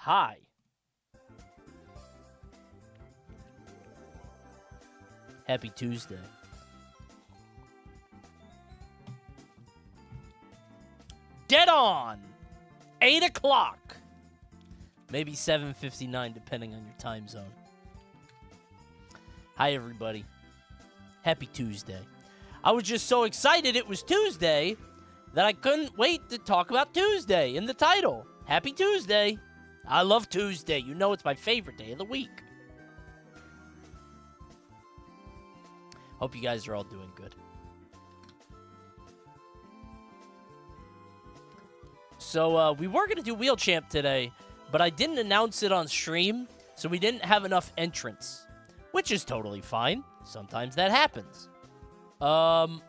Hi. Happy Tuesday. Dead on. 8 o'clock. Maybe 7:59 depending on your time zone. Hi, everybody. Happy Tuesday. I was just so excited it was Tuesday that I couldn't wait to talk about Tuesday in the title. Happy Tuesday. I love Tuesday. You know it's my favorite day of the week. Hope you guys are all doing good. So, we were going to do Wheel Champ today, but I didn't announce it on stream, so we didn't have enough entrants, which is totally fine. Sometimes that happens. We'll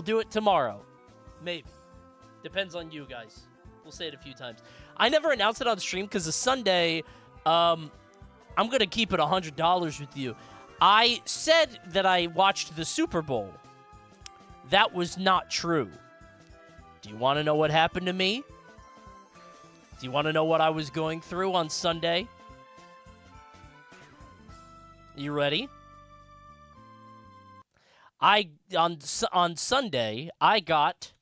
do it tomorrow. Maybe. Depends on you guys. We'll say it a few times. I never announced it on stream because the Sunday, I'm going to keep it $100 with you. I said that I watched the Super Bowl. That was not true. Do you want to know what happened to me? Do you want to know what I was going through on Sunday? You ready? On Sunday, I got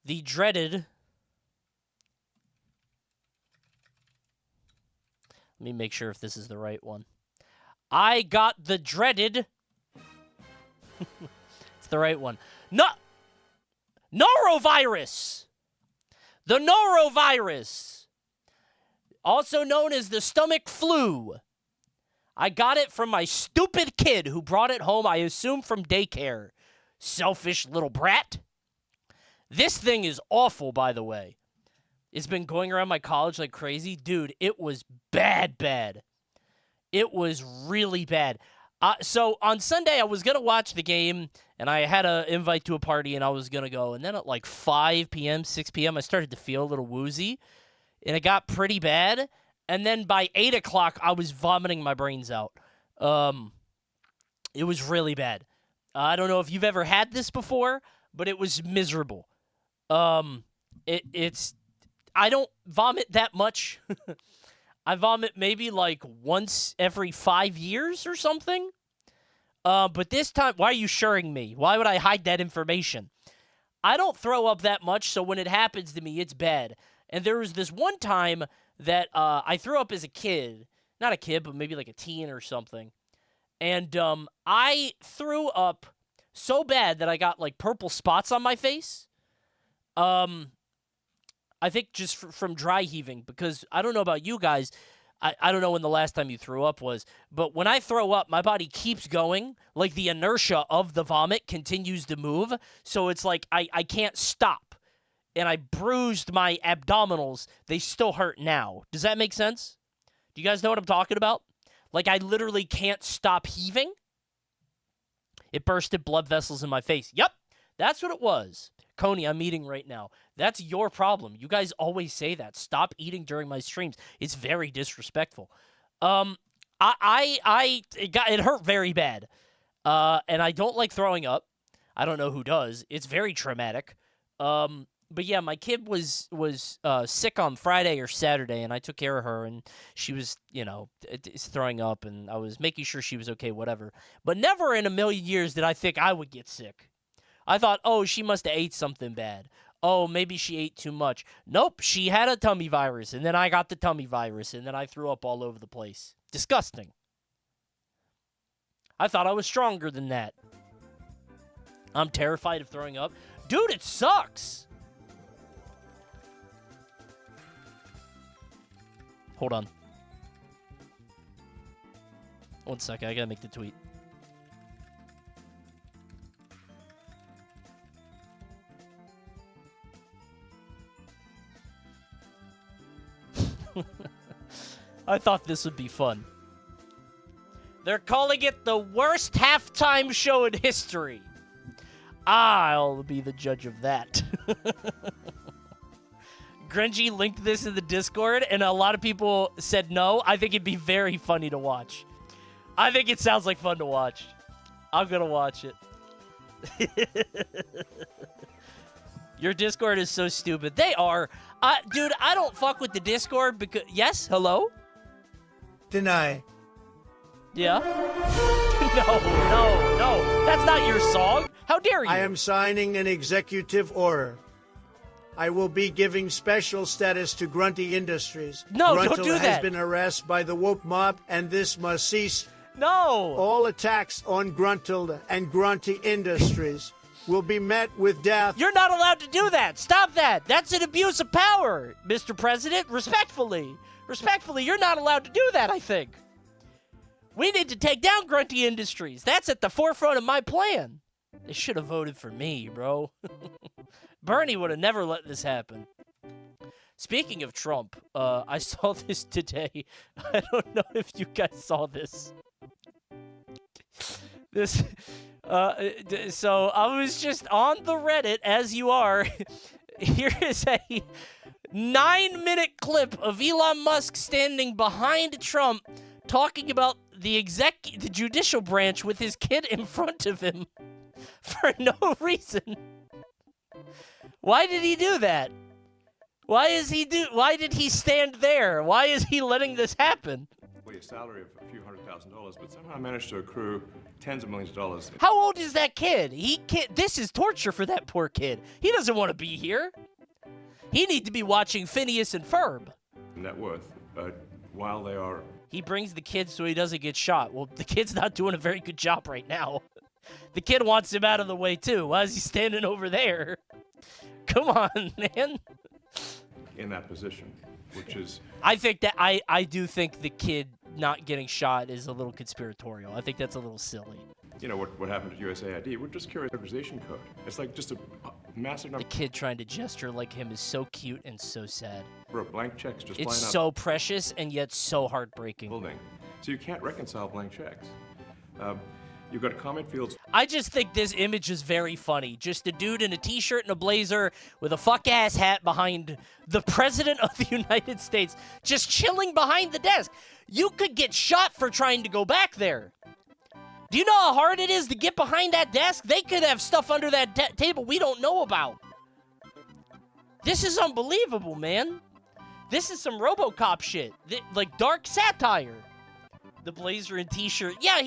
the dreaded... Let me make sure if this is the right one. I got the dreaded... It's the right one. Norovirus! The norovirus! Also known as the stomach flu. I got it from my stupid kid who brought it home, I assume from daycare. Selfish little brat. This thing is awful, by the way. It's been going around my college like crazy. Dude, it was bad. It was really bad. So on Sunday, I was going to watch the game, and I had an invite to a party, and I was going to go. And then at like 5 p.m., 6 p.m., I started to feel a little woozy, and it got pretty bad. And then by 8 o'clock, I was vomiting my brains out. It was really bad. I don't know if you've ever had this before, but it was miserable. It's I don't vomit that much. I vomit maybe like once every 5 years or something. But this time, why are you sharing me? Why would I hide that information? I don't throw up that much, so when it happens to me, it's bad. And there was this one time that I threw up as a kid. Not a kid, but maybe like a teen or something. And I threw up so bad that I got like purple spots on my face. I think just from dry heaving, because I don't know about you guys. I don't know when the last time you threw up was, but when I throw up, my body keeps going. Like the inertia of the vomit continues to move. So it's like I can't stop. And I bruised my abdominals. They still hurt now. Does that make sense? Do you guys know what I'm talking about? Like I literally can't stop heaving. It bursted blood vessels in my face. Yep, that's what it was. Coney, I'm eating right now. That's your problem. You guys always say that. Stop eating during my streams. It's very disrespectful. It hurt very bad. And I don't like throwing up. I don't know who does. It's very traumatic. But yeah, my kid was sick on Friday or Saturday, and I took care of her, and she was, throwing up, and I was making sure she was okay, whatever. But never in a million years did I think I would get sick. I thought, oh, she must have ate something bad. Oh, maybe she ate too much. Nope, she had a tummy virus, and then I got the tummy virus, and then I threw up all over the place. Disgusting. I thought I was stronger than that. I'm terrified of throwing up. Dude, it sucks. Hold on. 1 second, I gotta make the tweet. I thought this would be fun. They're calling it the worst halftime show in history. I'll be the judge of that. Grungy linked this in the Discord, and a lot of people said no. I think it'd be very funny to watch. I think it sounds like fun to watch. I'm gonna watch it. Your Discord is so stupid. They are. Dude, I don't fuck with the Discord because... Yes? Hello? Deny. Yeah? No. That's not your song. How dare you? I am signing an executive order. I will be giving special status to Grunty Industries. No, Gruntle don't do that. has been harassed by the woke mob, and this must cease. No. All attacks on Gruntle and Grunty Industries will be met with death. You're not allowed to do that. Stop that. That's an abuse of power, Mr. President. Respectfully, you're not allowed to do that, I think. We need to take down Grunty Industries. That's at the forefront of my plan. They should have voted for me, bro. Bernie would have never let this happen. Speaking of Trump, I saw this today. I don't know if you guys saw this. So I was just on the Reddit, as you are. Here is a 9-minute clip of Elon Musk standing behind Trump talking about the judicial branch with his kid in front of him for no reason. Why did he do that? Why did he stand there? Why is he letting this happen? A salary of a few $100,000, but somehow managed to accrue tens of millions of dollars. How old is that kid? This is torture for that poor kid. He doesn't want to be here. He needs to be watching Phineas and Ferb. Net worth, while they are... He brings the kid so he doesn't get shot. Well, the kid's not doing a very good job right now. The kid wants him out of the way, too. Why is he standing over there? Come on, man. In that position, which is... I think that I do think the kid not getting shot is a little conspiratorial. I think that's a little silly. You know, what happened at USAID? We're just carrying authorization code. It's like just a massive number... The kid trying to gesture like him is so cute and so sad. Bro, blank checks just It's flying out. so precious and yet so heartbreaking. Building. So you can't reconcile blank checks. You've got comment fields. I just think this image is very funny. Just a dude in a t-shirt and a blazer with a fuck-ass hat behind the President of the United States, just chilling behind the desk. You could get shot for trying to go back there. Do you know how hard it is to get behind that desk? They could have stuff under that table we don't know about. This is unbelievable, man. This is some RoboCop shit. Like dark satire. The blazer and t-shirt. Yeah,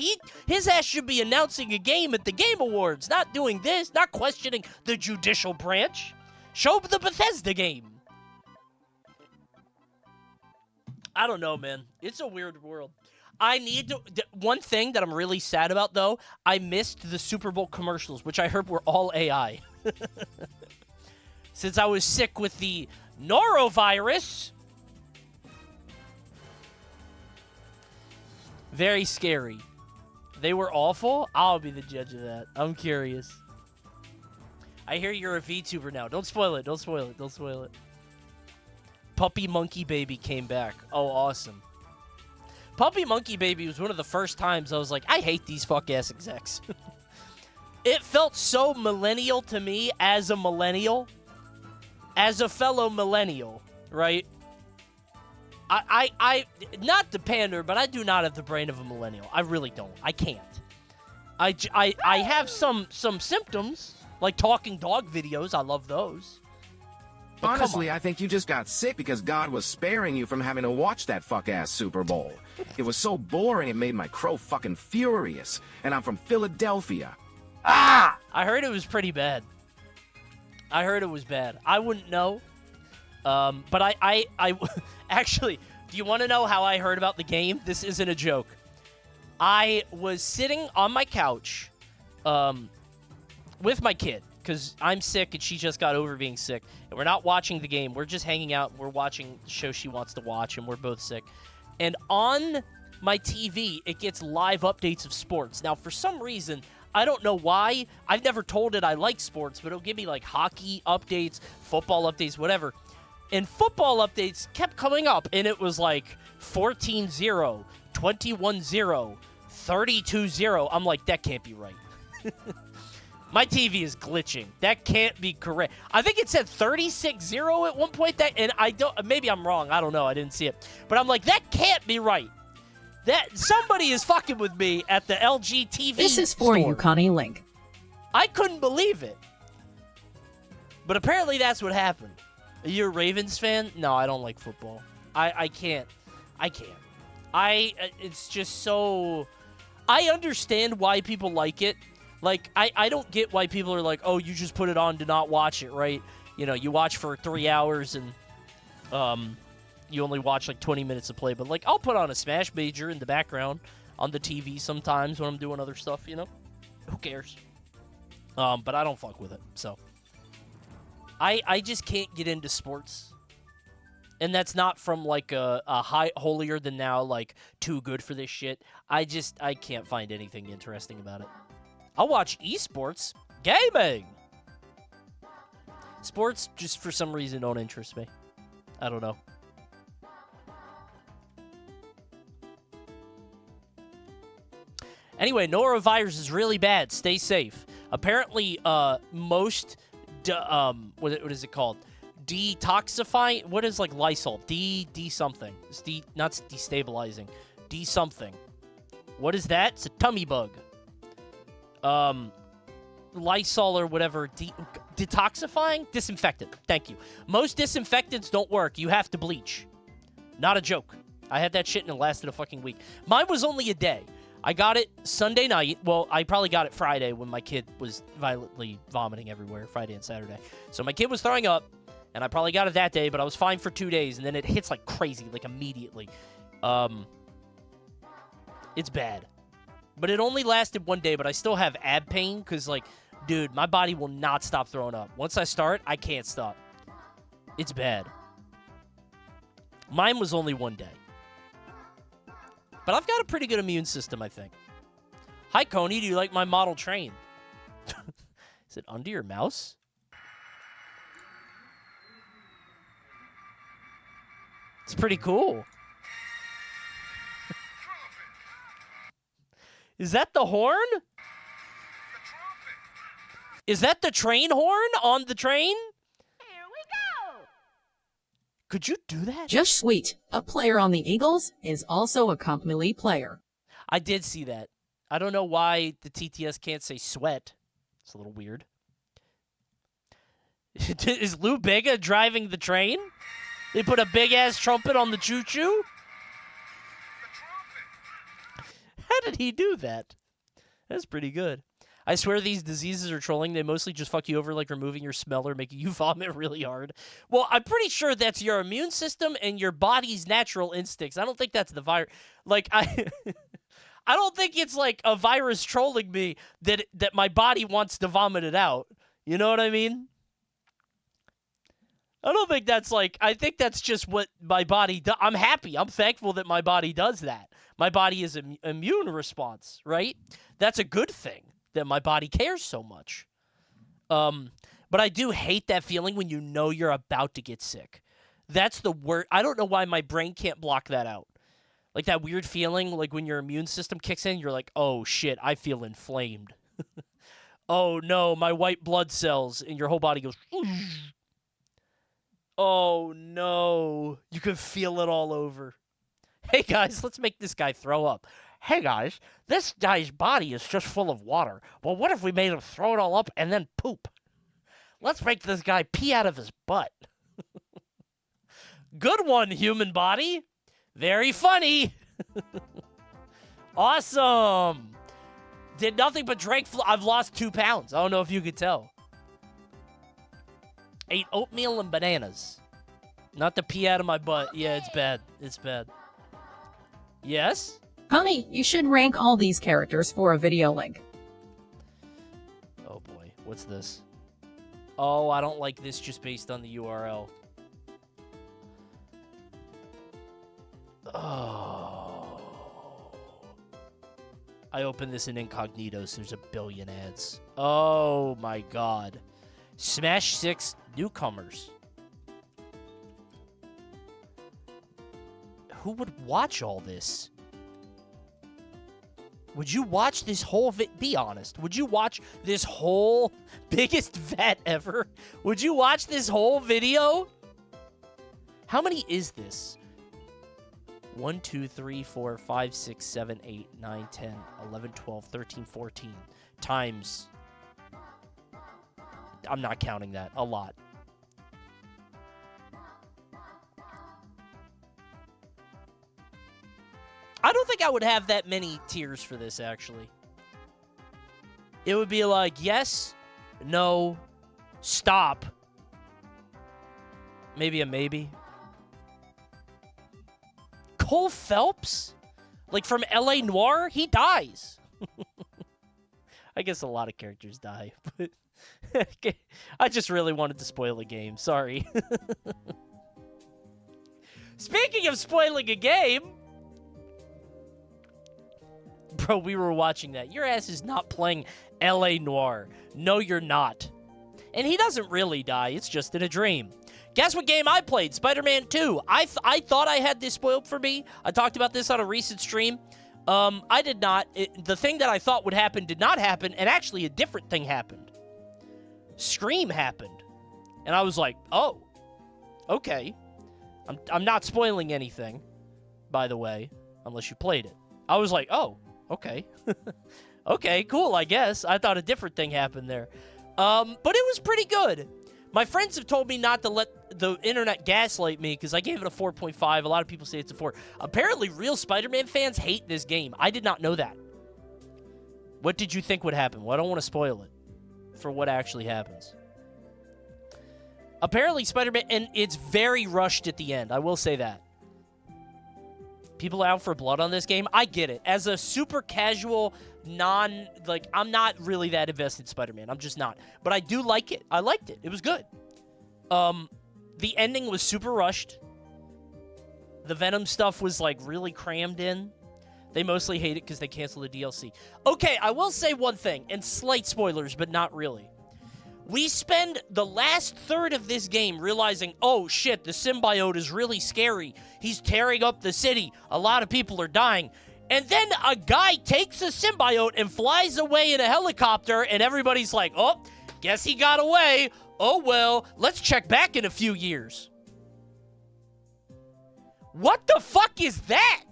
his ass should be announcing a game at the Game Awards, not doing this, not questioning the judicial branch. Show the Bethesda game. I don't know, man. It's a weird world. I need to... One thing that I'm really sad about, though, I missed the Super Bowl commercials, which I heard were all AI. Since I was sick with the norovirus... Very scary. They were awful? I'll be the judge of that. I'm curious. I hear you're a VTuber now. Don't spoil it. Don't spoil it. Don't spoil it. Puppy Monkey Baby came back. Oh, awesome. Puppy Monkey Baby was one of the first times I was like, I hate these fuck-ass execs. It felt so millennial to me as a millennial. As a fellow millennial, right? I not to pander, but I do not have the brain of a millennial. I really don't. I can't. I have some symptoms, like talking dog videos. I love those. But honestly, I think you just got sick because God was sparing you from having to watch that fuck-ass Super Bowl. It was so boring it made my crow fucking furious. And I'm from Philadelphia. Ah! I heard it was pretty bad. I heard it was bad. I wouldn't know. But I actually, do you want to know how I heard about the game? This isn't a joke. I was sitting on my couch with my kid because I'm sick and she just got over being sick. And we're not watching the game. We're just hanging out. We're watching the show she wants to watch, and we're both sick. And on my TV, it gets live updates of sports. Now, for some reason, I don't know why. I've never told it I like sports, but it'll give me, like, hockey updates, football updates, whatever. And football updates kept coming up, and it was like 14-0, 21-0, 32-0. I'm like, that can't be right. My TV is glitching. That can't be correct. I think it said 36-0 at one point. And I don't. Maybe I'm wrong. I don't know. I didn't see it. But I'm like, that can't be right. That somebody is fucking with me at the LG TV This is for store. you, Coney Link. I couldn't believe it. But apparently that's what happened. Are you a Ravens fan? No, I don't like football. I can't. It's just so... I understand why people like it. Like, I don't get why people are like, oh, you just put it on to not watch it, right? You know, you watch for 3 hours and you only watch like 20 minutes of play. But, like, I'll put on a Smash Major in the background on the TV sometimes when I'm doing other stuff, you know? Who cares? But I don't fuck with it, so. I just can't get into sports. And that's not from, like, a high holier than now, like, too good for this shit. I can't find anything interesting about it. I'll watch esports. Gaming! Sports, just for some reason, don't interest me. I don't know. Anyway, norovirus is really bad. Stay safe. Apparently, most... what is it called? Detoxify? What is, like, Lysol? D something. It's not destabilizing. D something. What is that? It's a tummy bug. Lysol or whatever. Detoxifying? Disinfectant. Thank you. Most disinfectants don't work. You have to bleach. Not a joke. I had that shit and it lasted a fucking week. Mine was only a day. I got it Sunday night. Well, I probably got it Friday when my kid was violently vomiting everywhere, Friday and Saturday. So my kid was throwing up, and I probably got it that day, but I was fine for 2 days, and then it hits like crazy, like immediately. It's bad. But it only lasted 1 day, but I still have ab pain because, like, dude, my body will not stop throwing up. Once I start, I can't stop. It's bad. Mine was only 1 day. But I've got a pretty good immune system, I think. Hi, Coney. Do you like my model train? Is it under your mouse? It's pretty cool. Is that the horn? Is that the train horn on the train? Here we go! Could you do that? Just sweet. A player on the Eagles is also a company player. I did see that. I don't know why the TTS can't say sweat. It's a little weird. Is Lou Bega driving the train? They put a big-ass trumpet on the choo-choo? How did he do that? That's pretty good. I swear these diseases are trolling. They mostly just fuck you over, like removing your smell or making you vomit really hard. Well, I'm pretty sure that's your immune system and your body's natural instincts. I don't think that's the virus. Like, I don't think it's like a virus trolling me that my body wants to vomit it out. You know what I mean? I don't think that's like, I think that's just what my body does. I'm happy. I'm thankful that my body does that. My body is an immune response, right? That's a good thing that my body cares so much. But I do hate that feeling when you know you're about to get sick. That's the worst. I don't know why my brain can't block that out. Like that weird feeling, like when your immune system kicks in, you're like, oh shit, I feel inflamed. Oh no, my white blood cells, and your whole body goes, oh no. You can feel it all over. Hey guys, let's make this guy throw up. Hey guys, this guy's body is just full of water. Well, what if we made him throw it all up and then poop? Let's make this guy pee out of his butt. Good one, human body. Very funny. Awesome. Did nothing but drink. I've lost 2 pounds. I don't know if you could tell. Ate oatmeal and bananas. Not the pee out of my butt. Yeah, it's bad. It's bad. Yes? Honey, you should rank all these characters for a video link. Oh boy, what's this? Oh, I don't like this just based on the URL. Oh. I opened this in incognito, so there's a billion ads. Oh my god. Smash 6 newcomers. Who would watch all this? Would you watch this whole be honest. Would you watch this whole biggest vet ever? Would you watch this whole video? How many is this? 1, 2, 3, 4, 5, 6, 7, 8, 9, 10, 11, 12, 13, 14 times I'm not counting that. A lot. I don't think I would have that many tiers for this, actually. It would be like, yes, no, stop. Maybe a maybe. Cole Phelps? Like from LA Noire? He dies. I guess a lot of characters die, but I just really wanted to spoil a game. Sorry. Speaking of spoiling a game, bro, we were watching that. Your ass is not playing LA Noire. No, you're not. And he doesn't really die. It's just in a dream. Guess what game I played? Spider-Man 2. I thought I had this spoiled for me. I talked about this on a recent stream. I did not. The thing that I thought would happen did not happen, and actually a different thing happened. Scream happened. And I was like, oh, okay. I'm not spoiling anything, by the way, unless you played it. I was like, oh, okay. Okay, cool, I guess. I thought a different thing happened there. But it was pretty good. My friends have told me not to let the internet gaslight me because I gave it a 4.5. A lot of people say it's a 4. Apparently, real Spider-Man fans hate this game. I did not know that. What did you think would happen? Well, I don't want to spoil it for what actually happens. Apparently, Spider-Man, and it's very rushed at the end. I will say that. People out for blood on this game. I get it. As a super casual, I'm not really that invested in Spider-Man. I'm just not. But I do like it. I liked it. It was good. The ending was super rushed. The Venom stuff was, like, really crammed in. They mostly hate it because they canceled the DLC. Okay, I will say one thing, and slight spoilers, but not really. We spend the last third of this game realizing, oh, shit, the symbiote is really scary. He's tearing up the city. A lot of people are dying. And then a guy takes a symbiote and flies away in a helicopter, and everybody's like, oh, guess he got away. Oh, well, let's check back in a few years. What the fuck is that?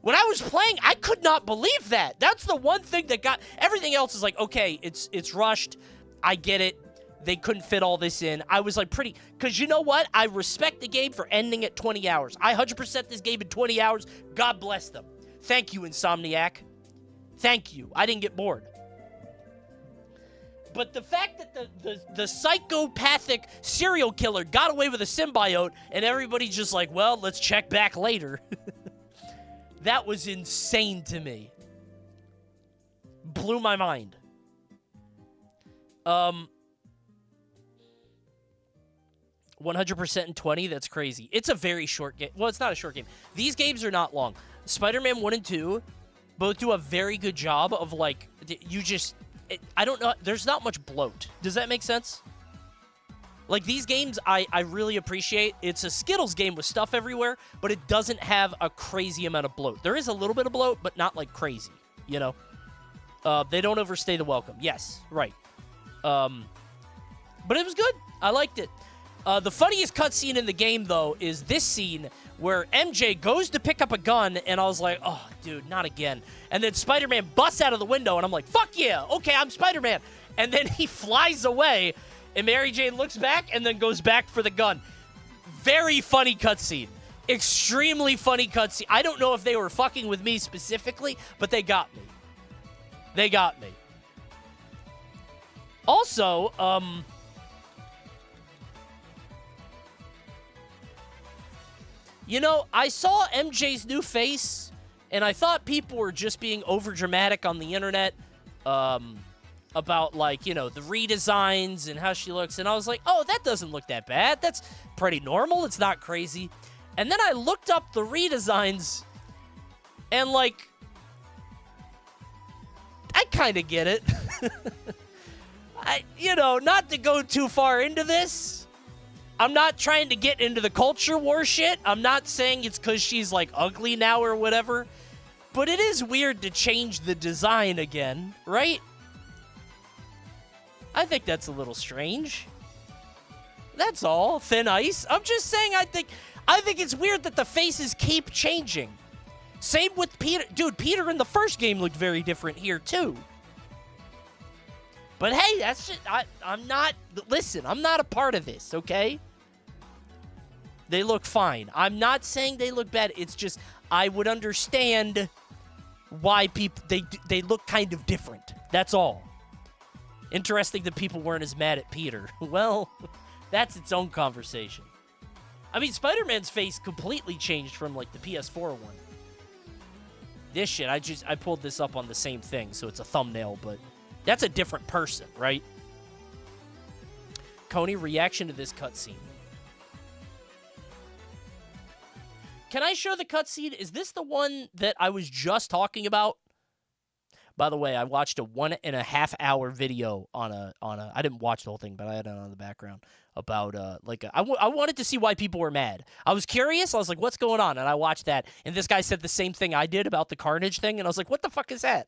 When I was playing, I could not believe that. That's the one thing that got... Everything else is like, okay, it's rushed. I get it. They couldn't fit all this in. I was like pretty... Because you know what? I respect the game for ending at 20 hours. I 100% this game in 20 hours. God bless them. Thank you, Insomniac. Thank you. I didn't get bored. But the fact that the psychopathic serial killer got away with a symbiote and everybody's just like, well, let's check back later. That was insane to me. Blew my mind. 100% in 20, that's crazy. It's a very short game. Well, it's not a short game. These games are not long. Spider-Man 1 and 2 both do a very good job of, like, I don't know, there's not much bloat. Does that make sense? Like, these games, I really appreciate. It's a Skittles game with stuff everywhere, but it doesn't have a crazy amount of bloat. There is a little bit of bloat, but not, like, crazy, you know? They don't overstay the welcome. Yes, right. But it was good. I liked it. The funniest cutscene in the game, though, is this scene where MJ goes to pick up a gun, and I was like, oh, dude, not again. And then Spider-Man busts out of the window, and I'm like, fuck yeah, okay, I'm Spider-Man. And then he flies away, and Mary Jane looks back and then goes back for the gun. Very funny cutscene. Extremely funny cutscene. I don't know if they were fucking with me specifically, but they got me. They got me. Also, you know, I saw MJ's new face, and I thought people were just being overdramatic on the internet about, like, you know, the redesigns and how she looks. And I was like, oh, that doesn't look that bad. That's pretty normal. It's not crazy. And then I looked up the redesigns, and, like, I kind of get it. You know, not to go too far into this, I'm not trying to get into the culture war shit. I'm not saying it's because she's, like, ugly now or whatever. But it is weird to change the design again, right? I think that's a little strange. That's all. Thin ice. I'm just saying I think it's weird that the faces keep changing. Same with Peter. Dude, Peter in the first game looked very different here, too. But hey, that's just, I'm not, listen, I'm not a part of this, okay? They look fine. I'm not saying they look bad. It's just, I would understand why people, they look kind of different. That's all. Interesting that people weren't as mad at Peter. Well, that's its own conversation. I mean, Spider-Man's face completely changed from, like, the PS4 one. This shit, I pulled this up on the same thing, so it's a thumbnail, but that's a different person, right? Coney, reaction to this cutscene. Can I show the cutscene? Is this the one that I was just talking about? By the way, I watched a 1.5 hour video on a I didn't watch the whole thing, but I had it on the background about I wanted to see why people were mad. I was curious. I was like, what's going on? And I watched that, and this guy said the same thing I did about the Carnage thing, and I was like, what the fuck is that?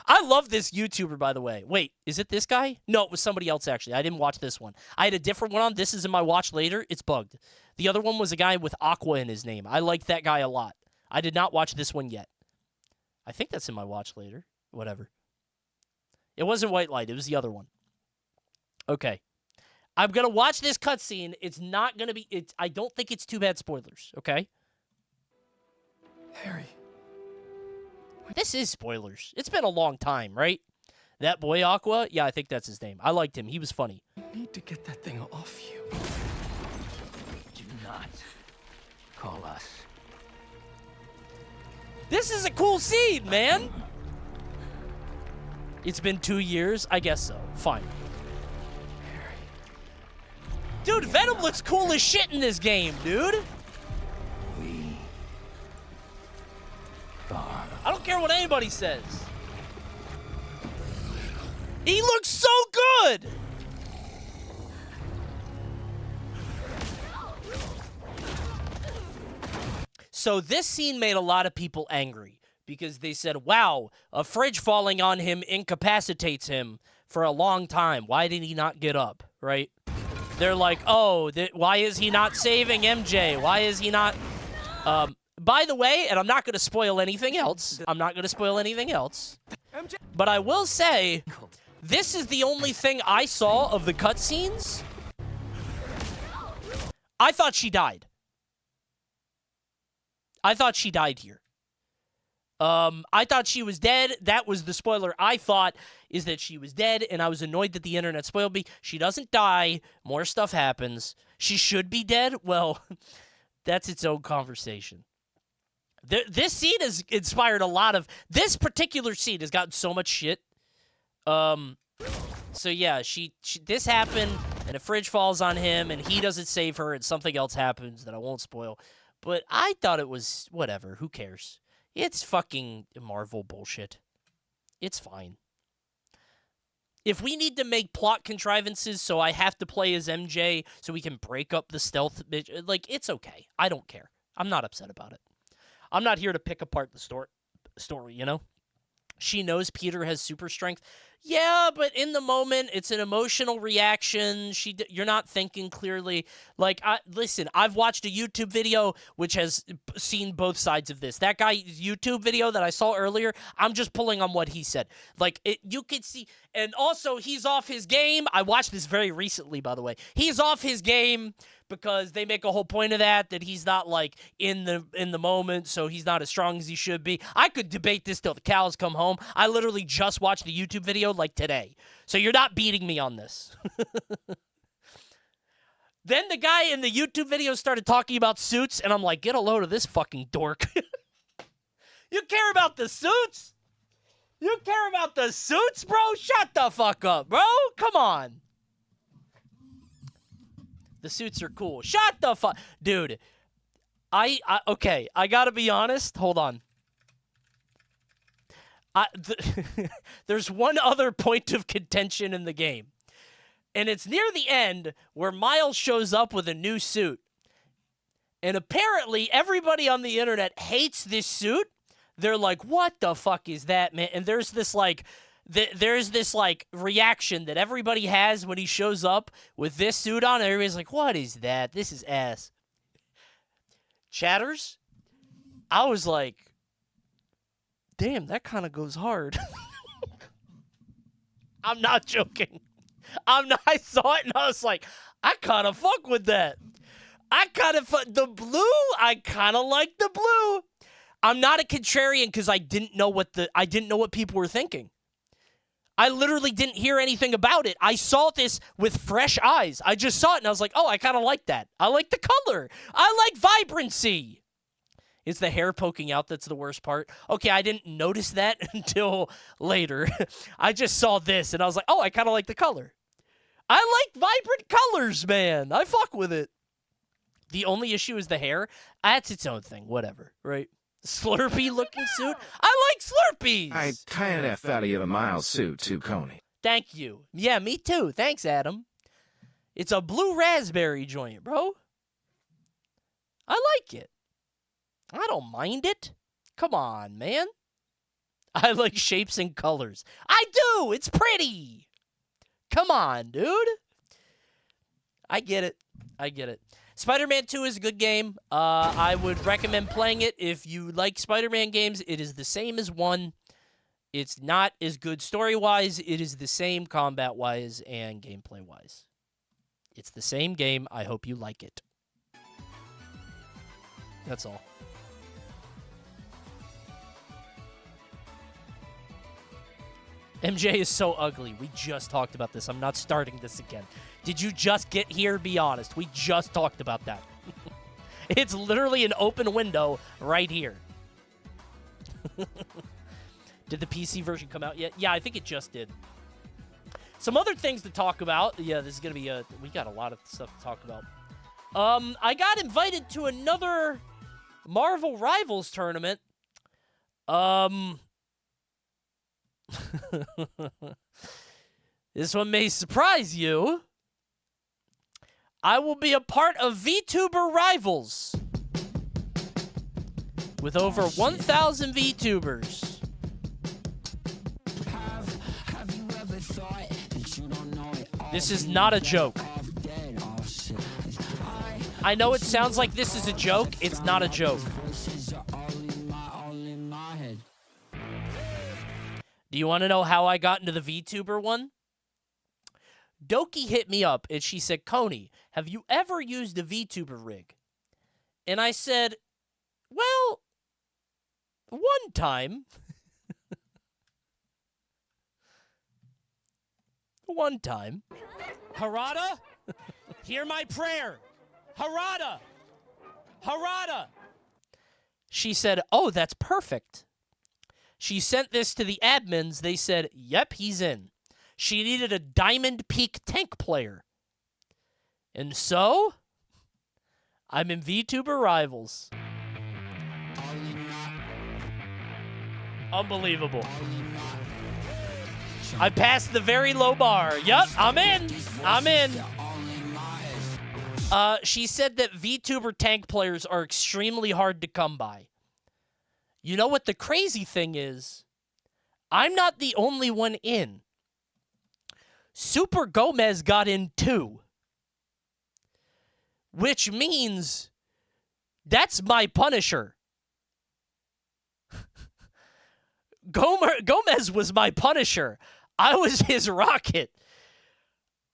I love this YouTuber, by the way. Wait, is it this guy? No, it was somebody else, actually. I didn't watch this one. I had a different one on. This is in my watch later. It's bugged. The other one was a guy with Aqua in his name. I liked that guy a lot. I did not watch this one yet. I think that's in my watch later. Whatever. It wasn't White Light. It was the other one. Okay. I'm going to watch this cutscene. It's not going to be... I don't think it's too bad spoilers, okay? Harry. This is spoilers. It's been a long time, right? That boy Aqua? Yeah, I think that's his name. I liked him. He was funny. You need to get that thing off you. Do not call us. This is a cool scene, man! It's been 2 years? I guess so. Fine. Dude, Venom looks cool as shit in this game, dude! I don't care what anybody says. He looks so good! So this scene made a lot of people angry because they said, wow, a fridge falling on him incapacitates him for a long time. Why did he not get up, right? They're like, oh, why is he not saving MJ? Why is he not... By the way, and I'm not going to spoil anything else. But I will say, this is the only thing I saw of the cutscenes. I thought she died. I thought she died here. I thought she was dead. That was the spoiler I thought, is that she was dead, and I was annoyed that the internet spoiled me. She doesn't die. More stuff happens. She should be dead? Well, that's its own conversation. This scene has inspired a lot of... This particular scene has gotten so much shit. So yeah, this happened, and a fridge falls on him, and he doesn't save her, and something else happens that I won't spoil. But I thought it was... Whatever, who cares? It's fucking Marvel bullshit. It's fine. If we need to make plot contrivances so I have to play as MJ so we can break up the stealth... Like, it's okay. I don't care. I'm not upset about it. I'm not here to pick apart the story, you know? She knows Peter has super strength. Yeah, but in the moment, it's an emotional reaction. You're not thinking clearly. Like, listen, I've watched a YouTube video which has seen both sides of this. That guy's YouTube video that I saw earlier, I'm just pulling on what he said. Like, you could see, and also he's off his game. I watched this very recently, by the way. He's off his game because they make a whole point of that he's not, like, in the moment, so he's not as strong as he should be. I could debate this till the cows come home. I literally just watched the YouTube video, like, today. So you're not beating me on this. Then the guy in the YouTube video started talking about suits, and I'm like, get a load of this fucking dork. You care about the suits? You care about the suits, bro? Shut the fuck up, bro. Come on. The suits are cool. Shut the fuck... Dude, okay, I gotta be honest. Hold on. There's one other point of contention in the game. And it's near the end where Miles shows up with a new suit. And apparently everybody on the internet hates this suit. They're like, what the fuck is that, man? And there's this, like... There's this, like, reaction that everybody has when he shows up with this suit on. Everybody's like, what is that? This is ass. Chatters? I was like, damn, that kind of goes hard. I'm not joking. I saw it and I was like, I kind of fuck with that. The blue, I kind of like the blue. I'm not a contrarian because I didn't know what people were thinking. I literally didn't hear anything about it. I saw this with fresh eyes. I just saw it and I was like, oh, I kind of like that. I like the color. I like vibrancy. It's the hair poking out that's the worst part. Okay, I didn't notice that until later. I just saw this and I was like, oh, I kind of like the color. I like vibrant colors, man. I fuck with it. The only issue is the hair. That's its own thing. Whatever, right? Slurpee-looking suit. I like Slurpees. I kind of thought of you a mild suit, too, Coney. Thank you. Yeah, me too. Thanks, Adam. It's a blue raspberry joint, bro. I like it. I don't mind it. Come on, man. I like shapes and colors. I do. It's pretty. Come on, dude. I get it. Spider-Man 2 is a good game. I would recommend playing it if you like Spider-Man games. It is the same as 1. It's not as good story-wise. It is the same combat-wise and gameplay-wise. It's the same game. I hope you like it. That's all. MJ is so ugly. We just talked about this. I'm not starting this again. Did you just get here? Be honest. We just talked about that. It's literally an open window right here. Did the PC version come out yet? Yeah, I think it just did. Some other things to talk about. Yeah, this is going to be we got a lot of stuff to talk about. I got invited to another Marvel Rivals tournament. This one may surprise you. I will be a part of VTuber Rivals with over 1,000 VTubers. This is not a joke. I know it sounds like this is a joke. It's not a joke. Do you want to know how I got into the VTuber one? Doki hit me up and she said, Coney, have you ever used a VTuber rig? And I said, well, one time. One time. Harada, hear my prayer. Harada! Harada! She said, oh, that's perfect. She sent this to the admins. They said, yep, he's in. She needed a Diamond Peak tank player. And so, I'm in VTuber Rivals. Unbelievable. I passed the very low bar. Yep, I'm in. I'm in. She said that VTuber tank players are extremely hard to come by. You know what the crazy thing is? I'm not the only one in. Super Gomez got in too. Which means that's my Punisher. Gomez was my Punisher. I was his Rocket.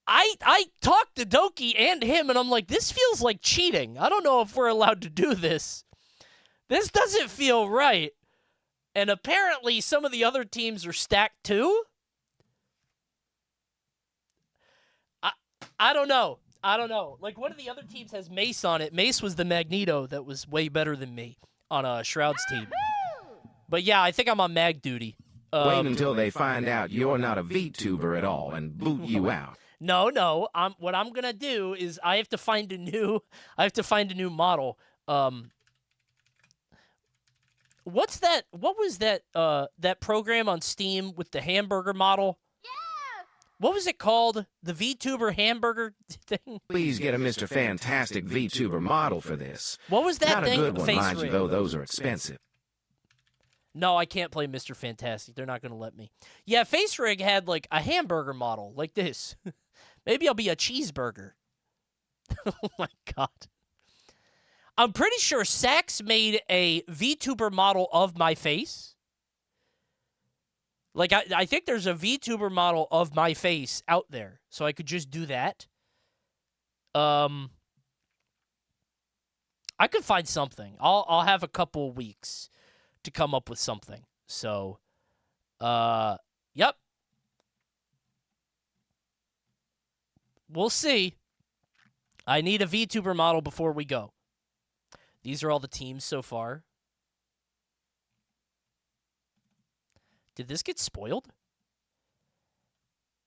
I talked to Doki and him, and I'm like, this feels like cheating. I don't know if we're allowed to do this. This doesn't feel right. And apparently some of the other teams are stacked too? I don't know. Like, one of the other teams has Mace on it. Mace was the Magneto that was way better than me on Shroud's team. But yeah, I think I'm on mag duty. Wait until they find out you're not a VTuber at all and boot you out. No. What I'm gonna do is I have to find a new model. What's that? What was that program on Steam with the hamburger model? Yeah! What was it called? The VTuber hamburger thing? Please get a Mr. Fantastic VTuber model for this. What was that Not thing? a good one, Face mind you, rig. though those are expensive. No, I can't play Mr. Fantastic. They're not going to let me. Yeah, Face Rig had, like, a hamburger model, like this. Maybe I'll be a cheeseburger. Oh, my God. I'm pretty sure Sax made a VTuber model of my face. Like, I think there's a VTuber model of my face out there, so I could just do that. I could find something. I'll have a couple weeks to come up with something. So, yep. We'll see. I need a VTuber model before we go. These are all the teams so far. Did this get spoiled?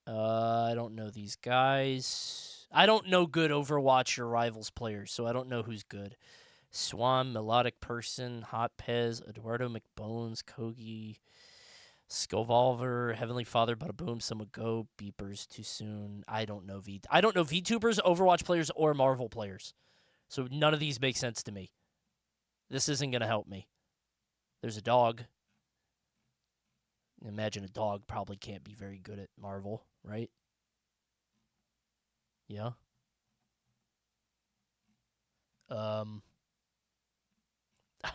I don't know these guys. I don't know good Overwatch or Rivals players, so I don't know who's good. Swan, Melodic Person, Hot Pez, Eduardo McBones, Kogi, Skullvolver, Heavenly Father, Bada Boom, Some Go, Beepers, Too Soon. I don't know VTubers, Overwatch players, or Marvel players. So none of these make sense to me. This isn't going to help me. There's a dog. Imagine a dog probably can't be very good at Marvel, right? Yeah. I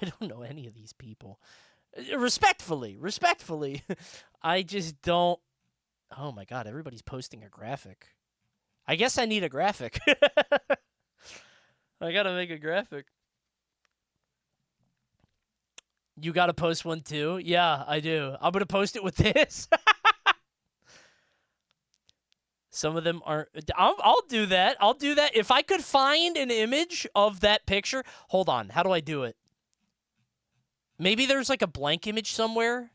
don't know any of these people. Respectfully. I just don't. Oh my God, everybody's posting a graphic. I guess I need a graphic. I gotta make a graphic. You gotta post one too? Yeah, I do. I'm gonna post it with this. Some of them aren't. I'll do that. I'll do that. If I could find an image of that picture. Hold on. How do I do it? Maybe there's like a blank image somewhere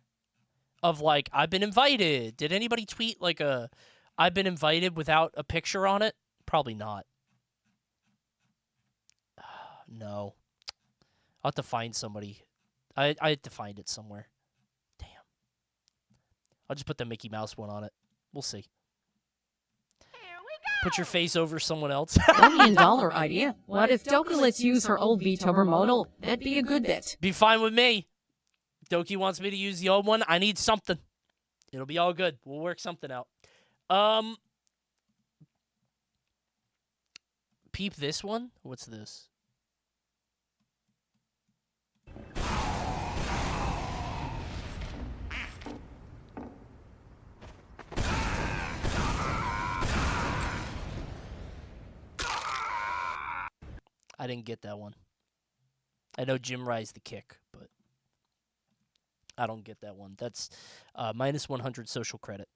of like, I've been invited. Did anybody tweet like I've been invited without a picture on it? Probably not. No. I'll have to find somebody. I had to find it somewhere. Damn. I'll just put the Mickey Mouse one on it. We'll see. Here we go. Put your face over someone else. $1 million idea. What if Doki lets use her old VTuber model? That'd be a good bit. Be fine with me. Doki wants me to use the old one. I need something. It'll be all good. We'll work something out. Peep this one. What's this? I didn't get that one. I know Jim Rye's the kick, but I don't get that one. That's minus 100 social credit.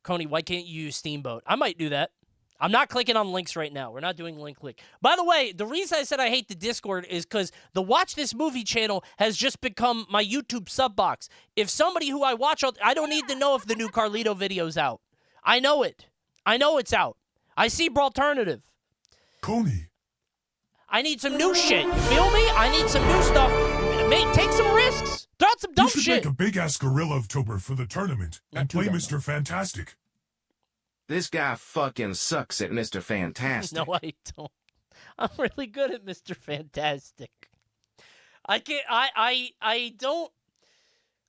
Coney, why can't you use Steamboat? I might do that. I'm not clicking on links right now. We're not doing link click. By the way, the reason I said I hate the Discord is because the Watch This Movie channel has just become my YouTube sub box. If somebody who I watch, I don't need to know if the new Carlito video's out. I know it. I know it's out. I see Brawlternative. Coney. I need some new shit. You feel me? I need some new stuff. Take some risks. Throw out some dumb You should shit. make a big-ass gorilla October for the tournament and play Mr. Fantastic. This guy fucking sucks at Mr. Fantastic. No, I don't. I'm really good at Mr. Fantastic. I can't. I don't.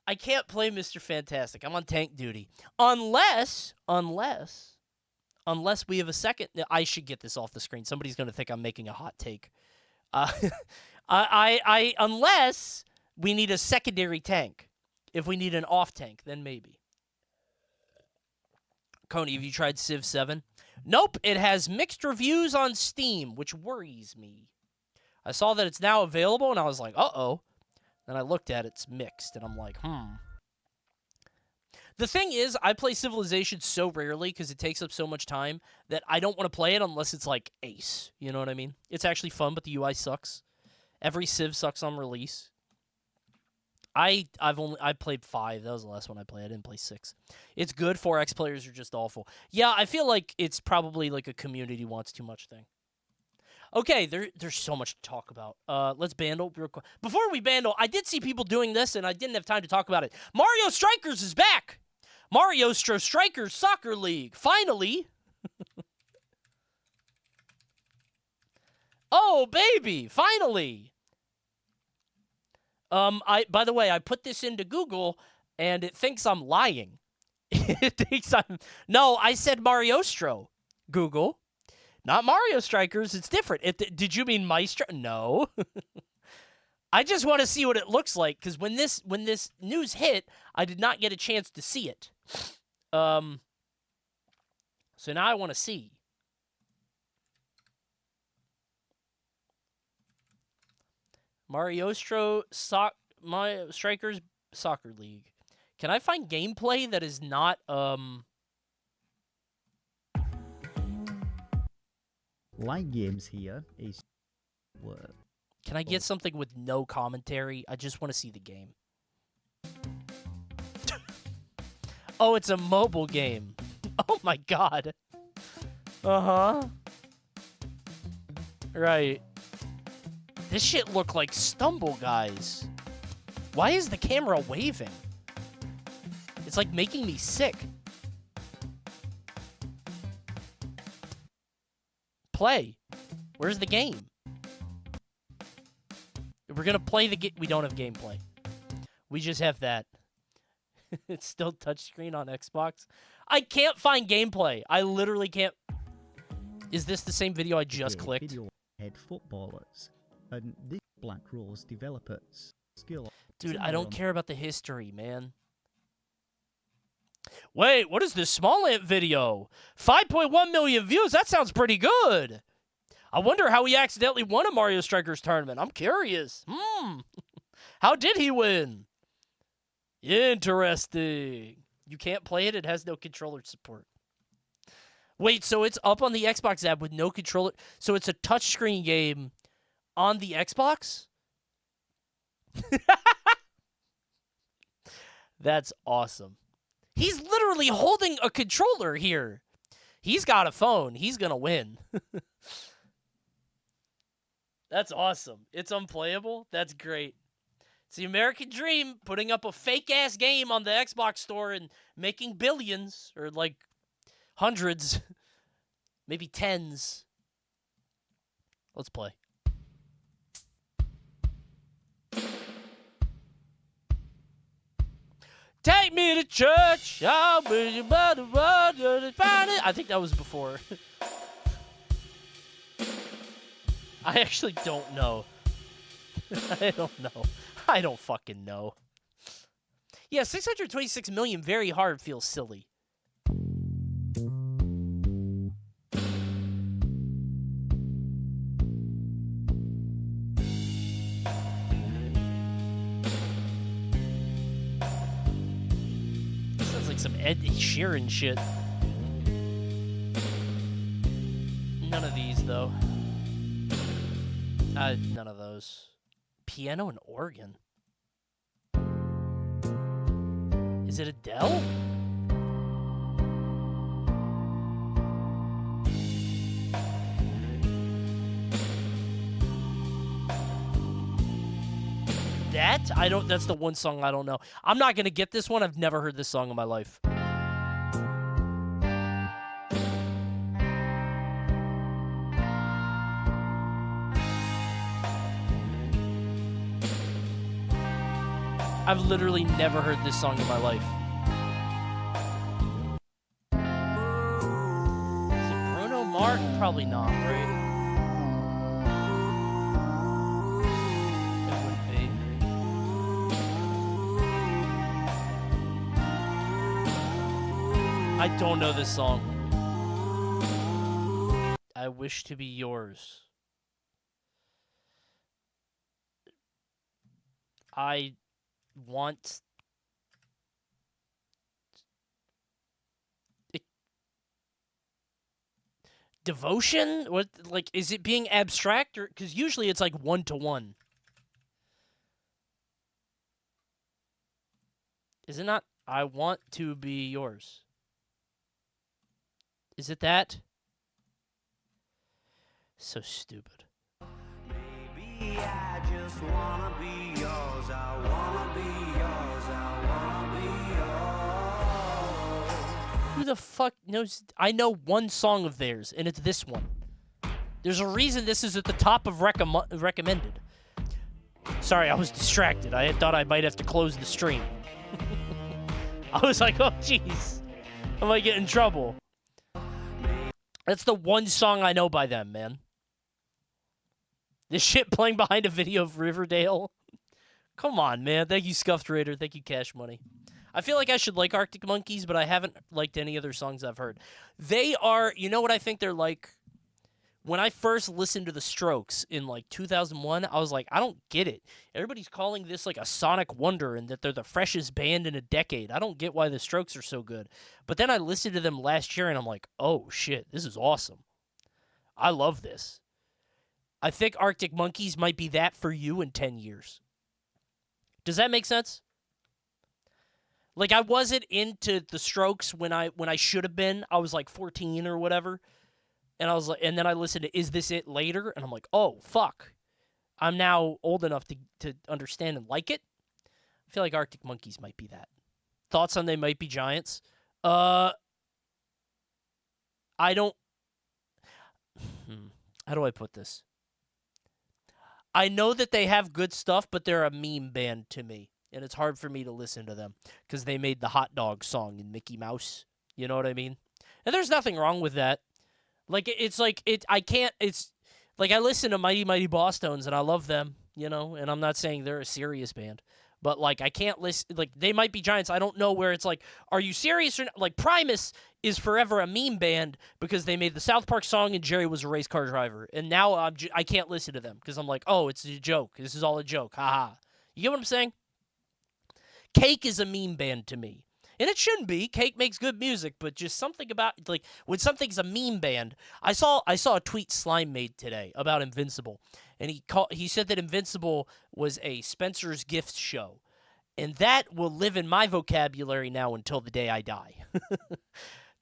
I can't play Mr. Fantastic. I'm on tank duty. Unless we have a second. I should get this off the screen. Somebody's going to think I'm making a hot take. Unless we need a secondary tank. If we need an off tank, then maybe. Coney, have you tried Civ 7? Nope, it has mixed reviews on Steam, which worries me. I saw that it's now available, and I was like, uh-oh. Then I looked at it, it's mixed, and I'm like, The thing is, I play Civilization so rarely because it takes up so much time that I don't want to play it unless it's like ace. You know what I mean? It's actually fun, but the UI sucks. Every Civ sucks on release. I played 5. That was the last one I played. I didn't play 6. It's good. 4X players are just awful. Yeah, I feel like it's probably like a community wants too much thing. Okay, there's so much to talk about. Let's bandle real quick. Before we bandle, I did see people doing this, and I didn't have time to talk about it. Mario Strikers is back! Mario Strikers Soccer League. Finally! Oh, baby! Finally! By the way, I put this into Google, and it thinks I'm lying. It thinks No, I said Mariostro, Google. Not Mario Strikers. It's different. Did you mean Maestro? No. I just want to see what it looks like, because when this news hit, I did not get a chance to see it. So now I want to see. Mario Strikers Soccer League. Can I find gameplay that is not Light games here is work. Can I get something with no commentary? I just want to see the game. Oh, it's a mobile game. Oh my god. Uh-huh. Right. This shit look like Stumble Guys. Why is the camera waving? It's like making me sick. Play. Where's the game? We're gonna play the game. We don't have gameplay. We just have that. It's still touchscreen on Xbox. I can't find gameplay. I literally can't. Is this the same video I just clicked? Video head footballers and this Black Rose developers skill. Dude, I don't care about the history, man. Wait, what is this Small Ant video? 5.1 million views. That sounds pretty good. I wonder how he accidentally won a Mario Strikers tournament. I'm curious. How did he win? Interesting. You can't play it. It has no controller support. Wait, so it's up on the Xbox app with no controller. So it's a touchscreen game on the Xbox? That's awesome. He's literally holding a controller here. He's got a phone. He's going to win. That's awesome. It's unplayable. That's great. It's the American dream, putting up a fake-ass game on the Xbox store and making billions, or like hundreds, maybe tens. Let's play. Take me to church. I'll be your brother. I think that was before. I actually don't know. I don't know. I don't fucking know. Yeah, 626 million very hard feels silly. Sounds like some Ed Sheeran shit. None of these, though. None of those. Piano and organ. Is it Adele? That's the one song I don't know. I'm not gonna get this one. I've never heard this song in my life. I've literally never heard this song in my life. Is it Bruno Mars? Probably not, right? It wouldn't be. I don't know this song. I wish to be yours. I want devotion? What, like, is it being abstract, or because usually it's like 1-to-1? Is it not? I want to be yours. Is it that? So stupid. Maybe I just wanna be yours. I wanna be yours. I wanna be yours. Who the fuck knows? I know one song of theirs, and it's this one. There's a reason this is at the top of recommended. Sorry, I was distracted. I thought I might have to close the stream. I was like, oh, jeez. I might get in trouble. That's the one song I know by them, man. This shit playing behind a video of Riverdale. Come on, man. Thank you, Scuffed Raider. Thank you, Cash Money. I feel like I should like Arctic Monkeys, but I haven't liked any other songs I've heard. They are, you know what I think they're like? When I first listened to The Strokes in like 2001, I was like, I don't get it. Everybody's calling this like a sonic wonder and that they're the freshest band in a decade. I don't get why The Strokes are so good. But then I listened to them last year and I'm like, oh shit, this is awesome. I love this. I think Arctic Monkeys might be that for you in 10 years. Does that make sense? Like, I wasn't into The Strokes when I should have been. I was like 14 or whatever. And I was like, and then I listened to Is This It later, and I'm like, oh fuck. I'm now old enough to understand and like it. I feel like Arctic Monkeys might be that. Thoughts on They Might Be Giants? I don't how do I put this? I know that they have good stuff, but they're a meme band to me. And it's hard for me to listen to them because they made the hot dog song in Mickey Mouse. You know what I mean? And there's nothing wrong with that. Like, it's like, it's like I listen to Mighty Mighty Boss Tones and I love them, you know, and I'm not saying they're a serious band. But, like, I can't listen, like, They Might Be Giants. I don't know where it's like, are you serious or not? Like, Primus is forever a meme band because they made the South Park song and Jerry was a race car driver. And now I can't listen to them because I'm like, oh, it's a joke. This is all a joke. Ha-ha. You get what I'm saying? Cake is a meme band to me. And it shouldn't be. Cake makes good music, but just something about, like, when something's a meme band. I saw a tweet Slime made today about Invincible. And he said that Invincible was a Spencer's Gifts show. And that will live in my vocabulary now until the day I die.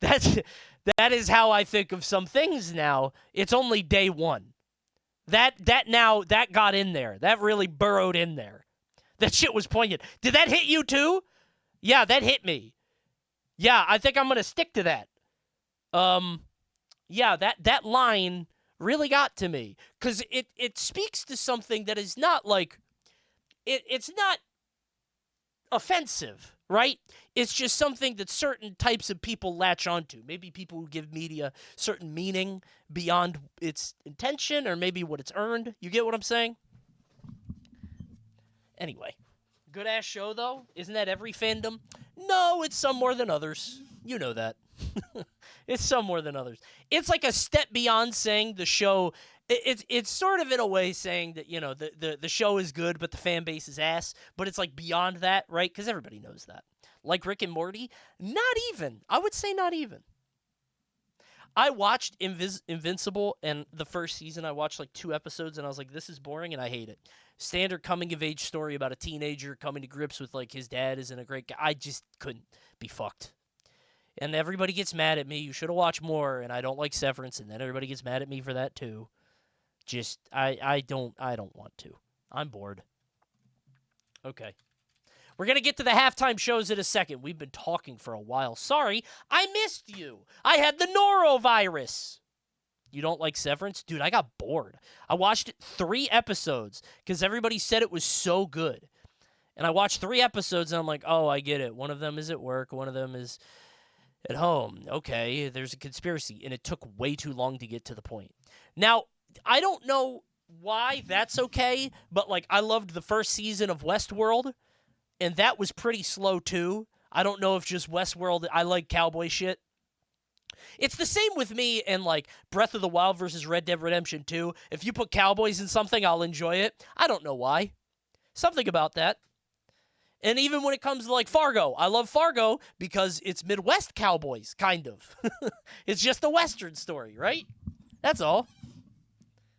That is how I think of some things now. It's only day one. That got in there. That really burrowed in there. That shit was poignant. Did that hit you too? Yeah, that hit me. Yeah, I think I'm going to stick to that. Yeah, that line really got to me. Because it speaks to something that is not like... It's not offensive, right? It's just something that certain types of people latch onto. Maybe people who give media certain meaning beyond its intention or maybe what it's earned. You get what I'm saying? Anyway, good-ass show, though. Isn't that every fandom? No, it's some more than others. You know that. It's some more than others. It's like a step beyond saying the show... It's sort of in a way saying that, you know, the show is good, but the fan base is ass. But it's like beyond that, right? Because everybody knows that. Like Rick and Morty? Not even. I would say not even. I watched Invincible, and the first season I watched like 2 episodes, and I was like, this is boring, and I hate it. Standard coming-of-age story about a teenager coming to grips with, like, his dad isn't a great guy. I just couldn't be fucked. And everybody gets mad at me. You should have watched more, and I don't like Severance, and then everybody gets mad at me for that, too. Just, I don't want to. I'm bored. Okay. We're going to get to the halftime shows in a second. We've been talking for a while. Sorry, I missed you. I had the norovirus. You don't like Severance? Dude, I got bored. I watched 3 episodes because everybody said it was so good. And I watched 3 episodes and I'm like, oh, I get it. One of them is at work. One of them is at home. Okay, there's a conspiracy. And it took way too long to get to the point. Now, I don't know why that's okay, but, like, I loved the first season of Westworld, and that was pretty slow, too. I don't know if just Westworld, I like cowboy shit. It's the same with me and, like, Breath of the Wild versus Red Dead Redemption 2. If you put cowboys in something, I'll enjoy it. I don't know why. Something about that. And even when it comes to, like, Fargo, I love Fargo because it's Midwest cowboys, kind of. It's just a Western story, right? That's all.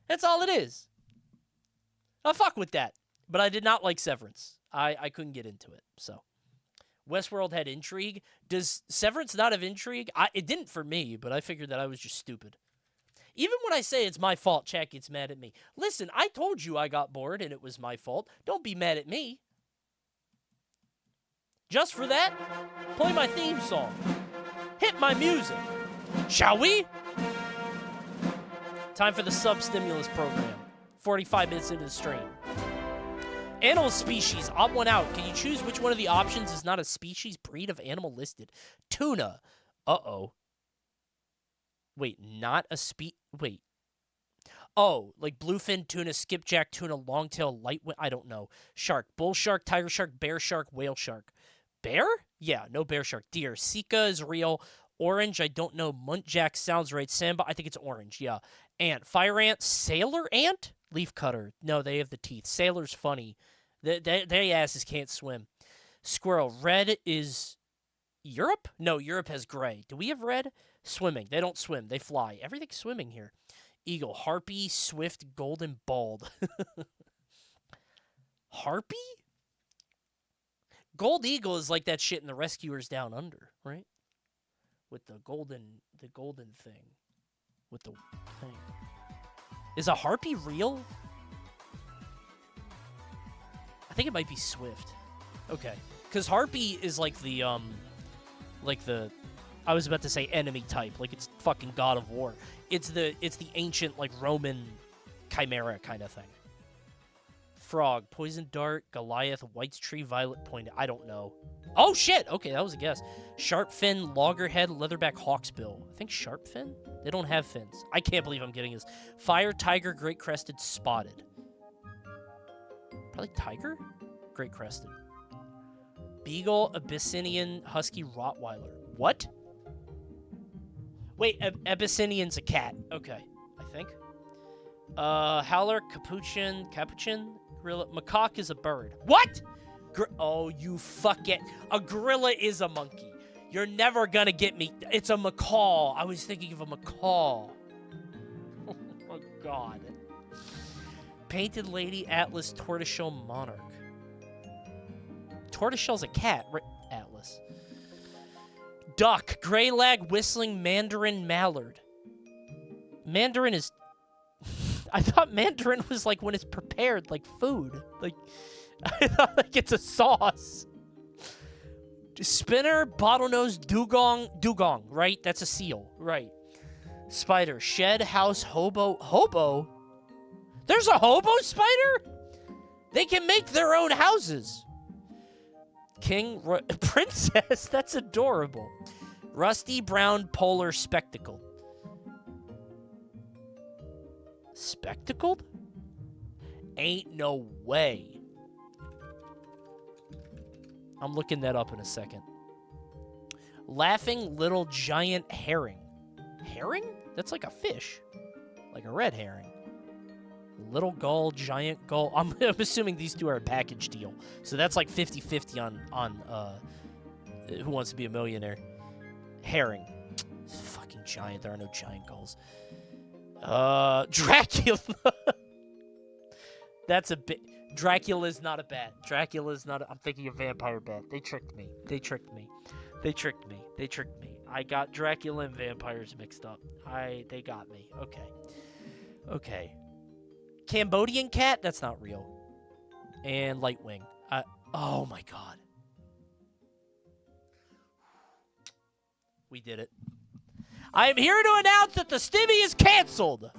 That's all it is. I fuck with that. But I did not like Severance. I couldn't get into it, so. Westworld had intrigue. Does Severance not have intrigue? It didn't for me, but I figured that I was just stupid. Even when I say it's my fault, chat gets mad at me. Listen, I told you I got bored and it was my fault. Don't be mad at me. Just for that, play my theme song. Hit my music. Shall we? Time for the sub-stimulus program. 45 minutes into the stream. Animal species, opt one out. Can you choose which one of the options is not a species breed of animal listed? Tuna. Uh-oh. Wait, not a Wait. Oh, like bluefin tuna, skipjack tuna, longtail, I don't know. Shark, bull shark, tiger shark, bear shark, whale shark. Bear? Yeah, no bear shark. Deer. Sika is real. Orange, I don't know. Muntjac sounds right. Samba, I think it's orange. Yeah. Ant. Fire ant. Sailor ant? Leaf cutter. No, they have the teeth. Sailor's funny. Their asses can't swim. Squirrel. Red is Europe? No, Europe has gray. Do we have red? Swimming. They don't swim. They fly. Everything's swimming here. Eagle. Harpy. Swift. Golden. Bald. Harpy? Gold eagle is like that shit in the Rescuers Down Under, right? With the golden thing. With the thing. Is a harpy real? I think it might be Swift. Okay. Because harpy is like the, I was about to say enemy type. Like it's fucking God of War. It's the ancient, like, Roman chimera kind of thing. Frog, poison dart, Goliath, white's tree, violet pointed. I don't know. Oh, shit! Okay, that was a guess. Sharp fin, loggerhead, leatherback, hawksbill. I think sharp fin? They don't have fins. I can't believe I'm getting this. Fire, tiger, great crested, spotted. Probably tiger? Great crested. Beagle, Abyssinian, husky, Rottweiler. What? Wait, Abyssinian's a cat. Okay, I think. Howler, capuchin, gorilla. Macaque is a bird. What? Oh, you fuck it. A gorilla is a monkey. You're never gonna get me. It's a macaw. I was thinking of a macaw. Oh, God. Painted lady, Atlas, tortoiseshell, monarch. Tortoiseshell's a cat, right? Atlas. Duck, gray lag, whistling, mandarin, mallard. Mandarin is... I thought mandarin was like when it's prepared, like food. Like, I thought like it's a sauce. Spinner, bottlenose, dugong, right? That's a seal, right? Spider, shed, house, hobo. There's a hobo spider? They can make their own houses. Princess, that's adorable. Rusty brown polar spectacle. Spectacled? Ain't no way. I'm looking that up in a second. Laughing little giant herring. Herring? That's like a fish. Like a red herring. Little gull, giant gull. I'm assuming these two are a package deal. So that's like 50-50 on Who Wants to Be a Millionaire. Herring. It's fucking giant. There are no giant gulls. Dracula. That's a bit. Dracula's not a bat. Dracula's not. I'm thinking of vampire bat. They tricked me. They tricked me. They tricked me. They tricked me. I got Dracula and vampires mixed up. They got me. Okay. Okay. Cambodian cat? That's not real. And Lightwing. Oh my God. We did it. I am here to announce that the stimmy is canceled.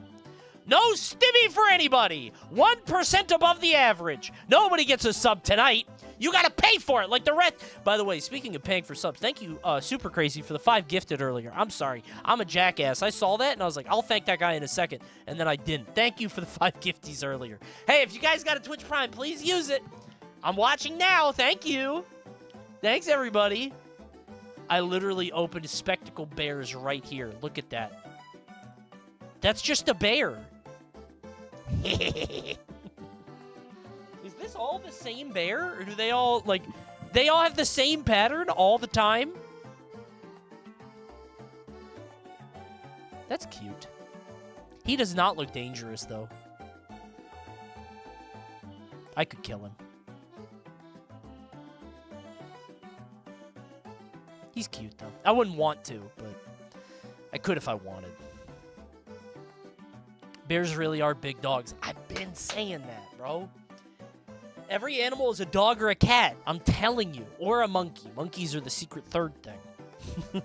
No stimmy for anybody. 1% above the average. Nobody gets a sub tonight. You gotta pay for it like the rest. By the way, speaking of paying for subs, thank you, Super Crazy, for the 5 gifted earlier. I'm sorry. I'm a jackass. I saw that and I was like, I'll thank that guy in a second. And then I didn't. Thank you for the 5 gifties earlier. Hey, if you guys got a Twitch Prime, please use it. I'm watching now. Thank you. Thanks, everybody. I literally opened Spectacle Bears right here. Look at that. That's just a bear. Is this all the same bear? Or do they all, like, they all have the same pattern all the time? That's cute. He does not look dangerous, though. I could kill him. He's cute, though. I wouldn't want to, but I could if I wanted. Bears really are big dogs. I've been saying that, bro. Every animal is a dog or a cat. I'm telling you. Or a monkey. Monkeys are the secret third thing.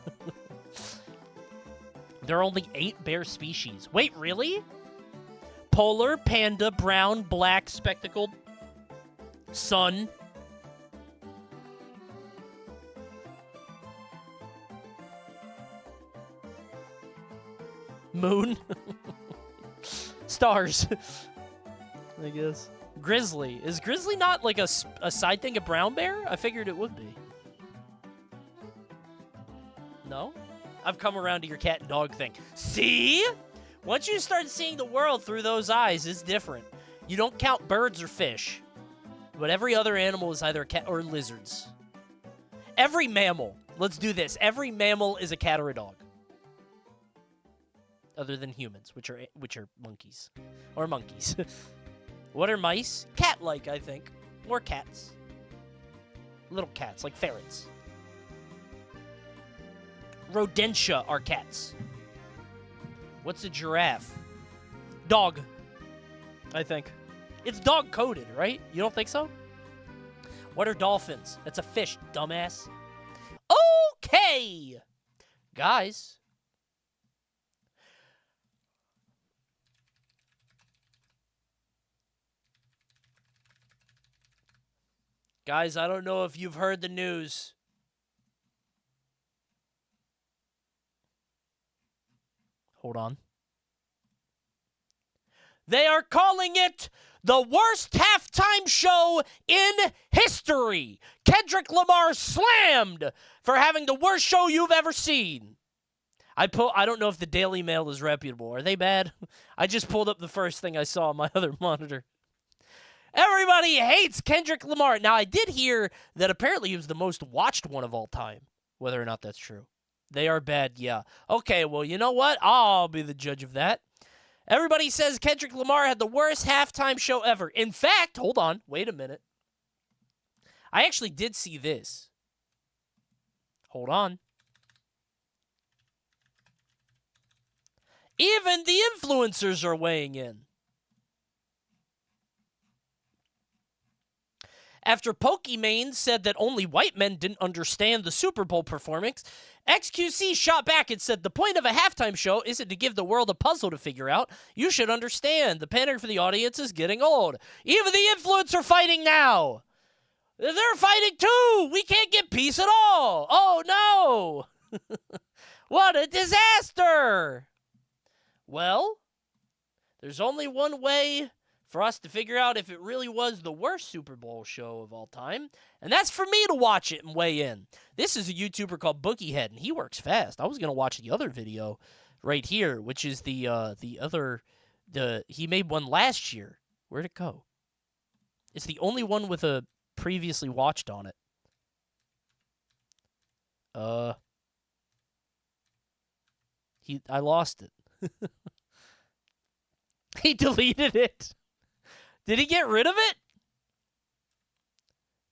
There are only 8 bear species. Wait, really? Polar, panda, brown, black, spectacled, sun. Moon. stars. I guess. Grizzly. Is grizzly not like a side thing of brown bear? I figured it would be. No? I've come around to your cat and dog thing. See? Once you start seeing the world through those eyes, it's different. You don't count birds or fish. But every other animal is either a cat or lizards. Every mammal. Let's do this. Every mammal is a cat or a dog. Other than humans, which are monkeys. Or monkeys. What are mice? Cat-like, I think. Or cats. Little cats, like ferrets. Rodentia are cats. What's a giraffe? Dog. I think. It's dog-coded, right? You don't think so? What are dolphins? That's a fish, dumbass. Okay! Guys. Guys, I don't know if you've heard the news. Hold on. They are calling it the worst halftime show in history. Kendrick Lamar slammed for having the worst show you've ever seen. I don't know if the Daily Mail is reputable. Are they bad? I just pulled up the first thing I saw on my other monitor. Everybody hates Kendrick Lamar. Now, I did hear that apparently he was the most watched one of all time. Whether or not that's true. They are bad, yeah. Okay, well, you know what? I'll be the judge of that. Everybody says Kendrick Lamar had the worst halftime show ever. In fact, hold on. Wait a minute. I actually did see this. Hold on. Even the influencers are weighing in. After Pokimane said that only white men didn't understand the Super Bowl performance, XQC shot back and said the point of a halftime show isn't to give the world a puzzle to figure out. You should understand. The panic for the audience is getting old. Even the influencers are fighting now. They're fighting too. We can't get peace at all. Oh, no. What a disaster. Well, there's only one way for us to figure out if it really was the worst Super Bowl show of all time, and that's for me to watch it and weigh in. This is a YouTuber called Boogiehead, and he works fast. I was going to watch the other video right here, which is he made one last year. Where'd it go? It's the only one with a previously watched on it. I lost it. He deleted it. Did he get rid of it?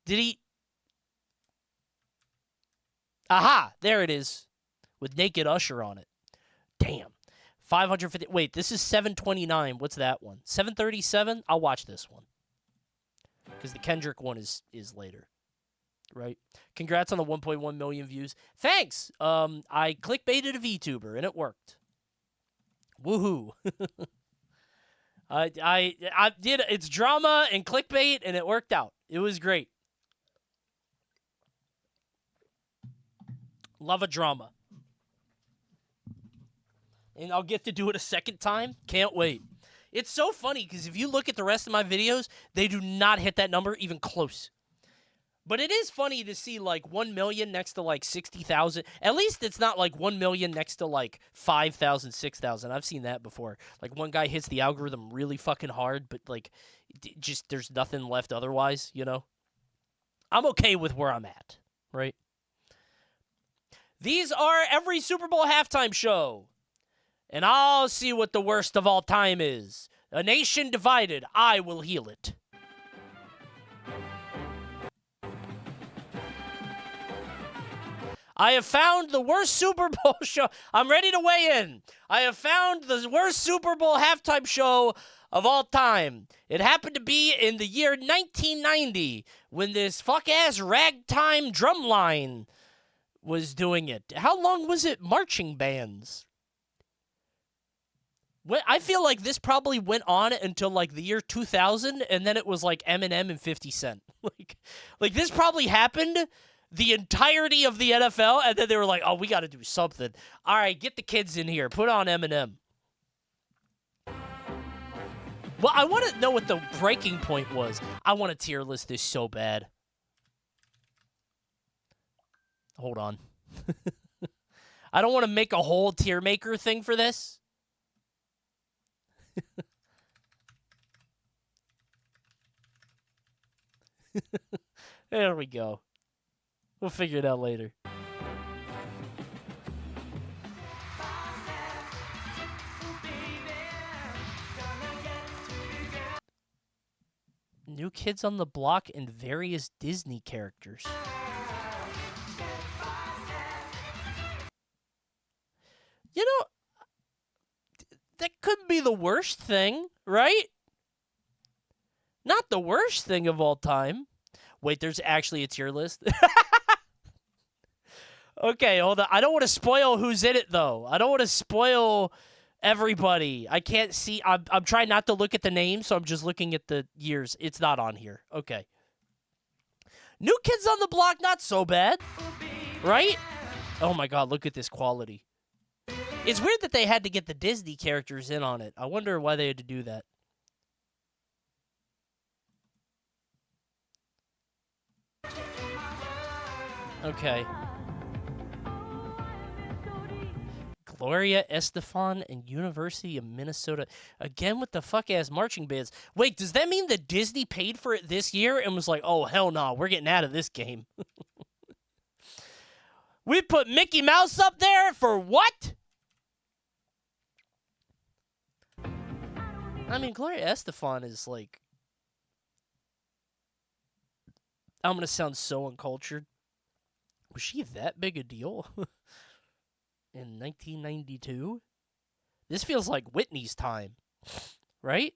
Did he? Aha, there it is. With Naked Usher on it. Damn. 550. Wait, this is 729. What's that one? 737? I'll watch this one. Because the Kendrick one is later. Right? Congrats on the 1.1 million views. Thanks. I clickbaited a VTuber and it worked. Woohoo. I did. It's drama and clickbait, and it worked out. It was great. Love a drama. And I'll get to do it a second time. Can't wait. It's so funny, because if you look at the rest of my videos, they do not hit that number even close. But it is funny to see, like, 1 million next to, like, 60,000. At least it's not, like, 1 million next to, like, 5,000, 6,000. I've seen that before. Like, one guy hits the algorithm really fucking hard, but, like, just there's nothing left otherwise, you know? I'm okay with where I'm at, right? These are every Super Bowl halftime show. And I'll see what the worst of all time is. A nation divided, I will heal it. I have found the worst Super Bowl show. I'm ready to weigh in. I have found the worst Super Bowl halftime show of all time. It happened to be in the year 1990 when this fuck-ass ragtime drumline was doing it. How long was it marching bands? I feel like this probably went on until like the year 2000, and then it was like Eminem and 50 Cent. like this probably happened the entirety of the NFL, and then they were like, oh, we got to do something. All right, get the kids in here. Put on Eminem. Well, I want to know what the breaking point was. I want to tier list this so bad. Hold on. I don't want to make a whole tier maker thing for this. There we go. We'll figure it out later. New Kids on the Block and various Disney characters. You know, that couldn't be the worst thing, right? Not the worst thing of all time. Wait, there's actually a tier list? Okay, hold on. I don't want to spoil who's in it, though. I don't want to spoil everybody. I can't see. I'm trying not to look at the names, so I'm just looking at the years. It's not on here. Okay. New Kids on the Block, not so bad. Right? Oh, my God. Look at this quality. It's weird that they had to get the Disney characters in on it. I wonder why they had to do that. Okay. Gloria Estefan and University of Minnesota. Again with the fuck-ass marching bands. Wait, does that mean that Disney paid for it this year and was like, oh, hell no, we're getting out of this game? We put Mickey Mouse up there for what? I mean, Gloria Estefan is like... I'm going to sound so uncultured. Was she that big a deal? In 1992? This feels like Whitney's time. Right?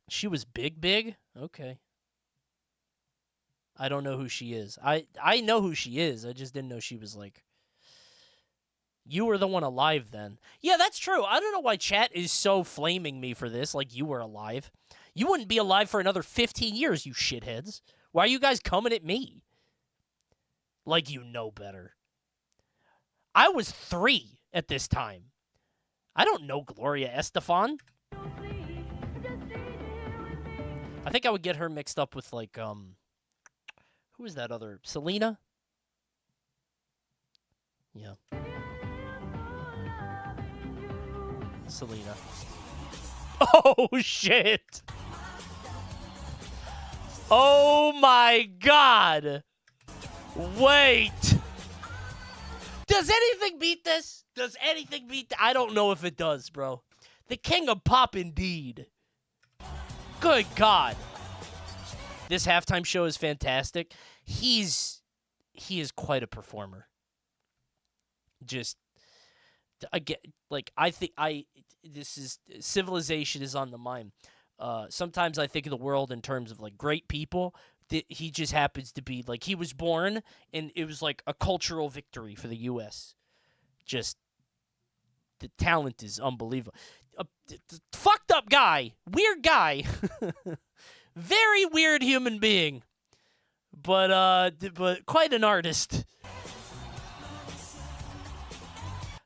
She was big? Okay. I don't know who she is. I know who she is. I just didn't know she was like... You were the one alive then. Yeah, that's true. I don't know why chat is so flaming me for this, like you were alive. You wouldn't be alive for another 15 years, you shitheads. Why are you guys coming at me? Like you know better. I was 3 at this time. I don't know Gloria Estefan. I think I would get her mixed up with like, who is that other? Selena? Yeah. Selena. Oh, shit. Oh, my God. Wait. Does anything beat this? Does anything beat I don't know if it does, bro. The king of pop, indeed. Good God. This halftime show is fantastic. He is quite a performer. Just... I get like this is civilization is on the mind. Sometimes I think of the world in terms of like great people. He just happens to be like he was born and it was like a cultural victory for the U.S. Just the talent is unbelievable. Fucked up guy, weird guy, very weird human being, but quite an artist.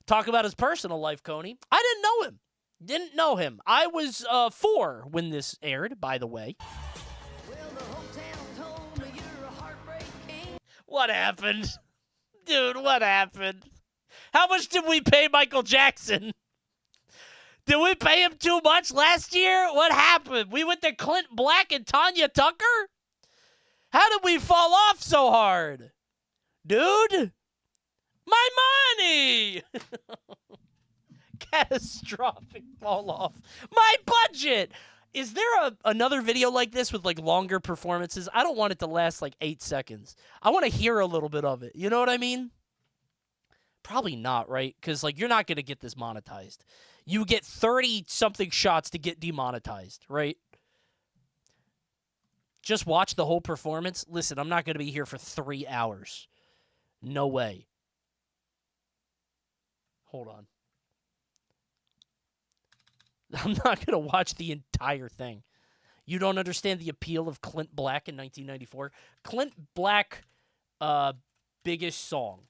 Talk about his personal life, Coney. I didn't know him. Didn't know him. I was 4 when this aired, by the way. What happened? Dude, what happened? How much did we pay Michael Jackson? Did we pay him too much last year? What happened? We went to Clint Black and Tanya Tucker? How did we fall off so hard? Dude? My money! Catastrophic fall off. My budget! Is there another video like this with like longer performances? I don't want it to last like 8 seconds. I want to hear a little bit of it. You know what I mean? Probably not, right? Because like you're not going to get this monetized. You get 30-something shots to get demonetized, right? Just watch the whole performance. Listen, I'm not going to be here for 3 hours. No way. Hold on. I'm not going to watch the entire thing. You don't understand the appeal of Clint Black in 1994? Clint Black, biggest song.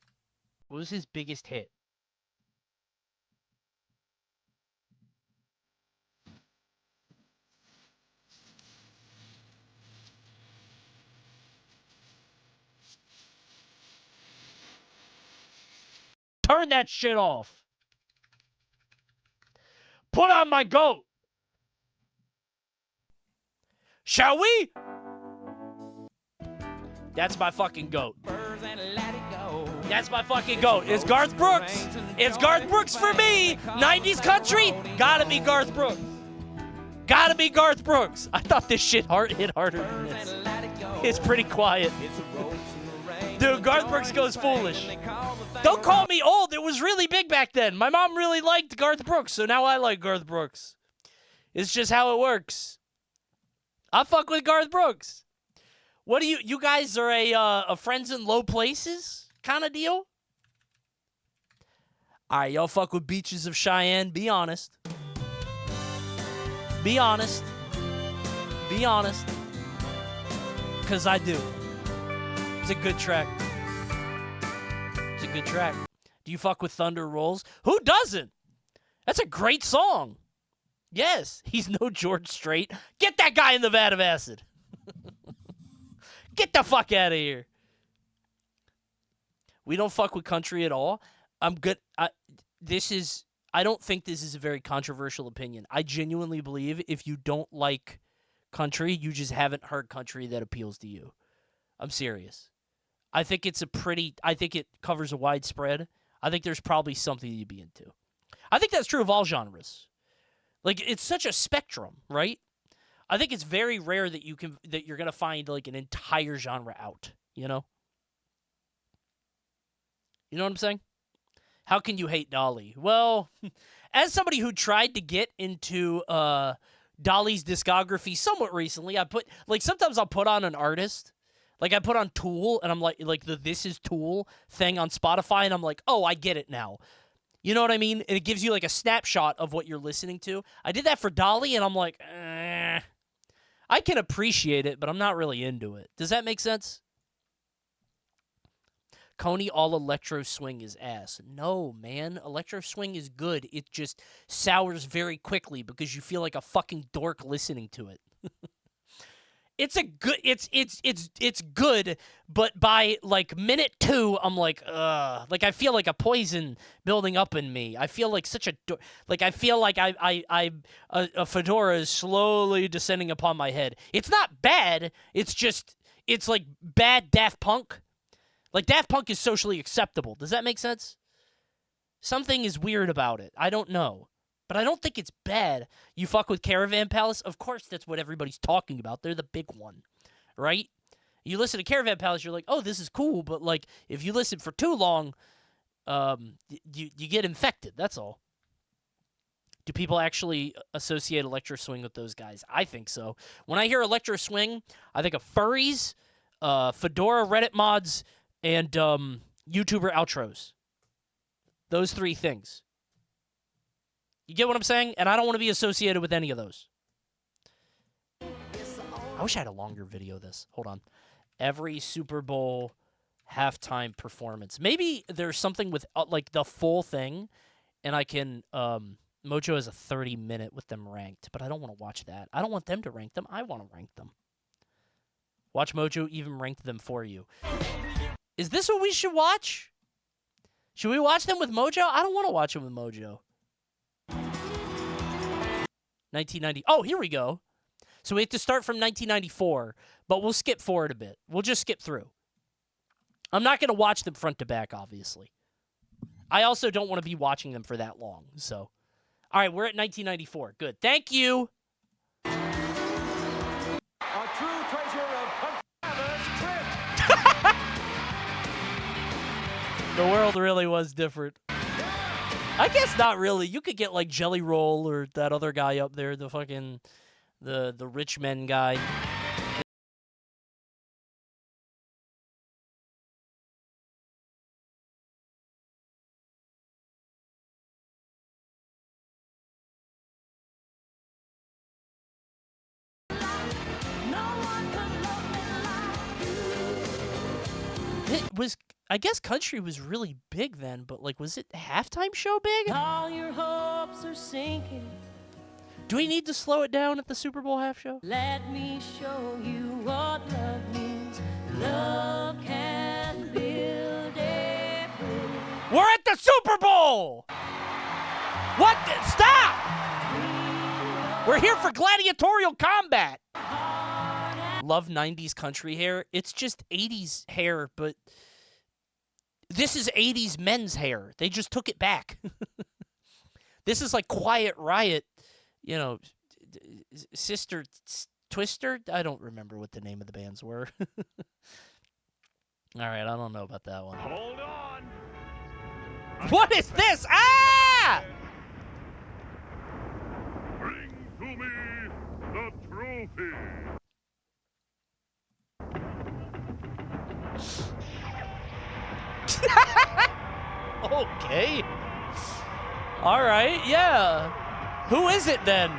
What was his biggest hit? Turn that shit off. Put on my goat. Shall we? That's my fucking goat. That's my fucking goat. It's Garth Brooks. It's Garth Brooks for me. 90s country, gotta be Garth Brooks. Gotta be Garth Brooks. I thought this shit hit harder than this. It's pretty quiet. Dude, Garth Brooks goes foolish. Don't call me old. It was really big back then. My mom really liked Garth Brooks, so now I like Garth Brooks. It's just how it works. I fuck with Garth Brooks. What do you guys are a friends in low places kind of deal? All right, y'all fuck with Beaches of Cheyenne. Be honest. Be honest. Be honest. Because I do. It's a good track. It's a good track. Do you fuck with Thunder Rolls? Who doesn't? That's a great song. Yes, he's no George Strait. Get that guy in the vat of acid. Get the fuck out of here. We don't fuck with country at all. I'm good. I don't think this is a very controversial opinion. I genuinely believe if you don't like country, you just haven't heard country that appeals to you. I'm serious. I think it covers a wide spread. I think there's probably something you'd be into. I think that's true of all genres. Like, it's such a spectrum, right? I think it's very rare that you're gonna find like an entire genre out, you know? You know what I'm saying? How can you hate Dolly? Well, as somebody who tried to get into Dolly's discography somewhat recently, sometimes I'll put on an artist. Like I put on Tool and I'm like the This Is Tool thing on Spotify and I'm like, "Oh, I get it now." You know what I mean? And it gives you like a snapshot of what you're listening to. I did that for Dolly and I'm like, I can appreciate it, but I'm not really into it. Does that make sense? Coney, all electro swing is ass. No, man. Electro swing is good. It just sours very quickly because you feel like a fucking dork listening to it. It's good, but by like minute 2, I'm like, ugh. Like I feel like a poison building up in me. I feel like such a I feel like a fedora is slowly descending upon my head. It's not bad. It's like bad Daft Punk. Like Daft Punk is socially acceptable. Does that make sense? Something is weird about it. I don't know. But I don't think it's bad. You fuck with Caravan Palace? Of course that's what everybody's talking about. They're the big one, right? You listen to Caravan Palace, you're like, oh, this is cool. But, like, if you listen for too long, you get infected. That's all. Do people actually associate electro swing with those guys? I think so. When I hear electro swing, I think of furries, Fedora Reddit mods, and YouTuber outros. Those 3 things. You get what I'm saying? And I don't want to be associated with any of those. I wish I had a longer video of this. Hold on. Every Super Bowl halftime performance. Maybe there's something with like the full thing, and I can Mojo has a 30-minute with them ranked, but I don't want to watch that. I don't want them to rank them. I want to rank them. Watch Mojo even rank them for you. Is this what we should watch? Should we watch them with Mojo? I don't want to watch them with Mojo. 1990. Oh, here we go. So we have to start from 1994, but we'll skip forward a bit. We'll just skip through. I'm not going to watch them front to back, obviously. I also don't want to be watching them for that long. So, all right, we're at 1994. Good. Thank you. A true treasure of country trip. The world really was different. I guess not really. You could get like Jelly Roll or that other guy up there, the fucking the rich men guy. It was, I guess country was really big then, but like, was it halftime show big? All your hopes are sinking. Do we need to slow it down at the Super Bowl half show? Let me show you what love means. Love can build a bridge. We're at the the Super Bowl! What? Stop! We're here for gladiatorial combat. Love 90s country hair. It's just 80s hair, but this is 80s men's hair. They just took it back. This is like Quiet Riot, you know, Sister Twister? I don't remember what the name of the bands were. All right, I don't know about that one. Hold on. What is this? Ah! Bring to me the trophy. Okay. All right, yeah. Who is it then?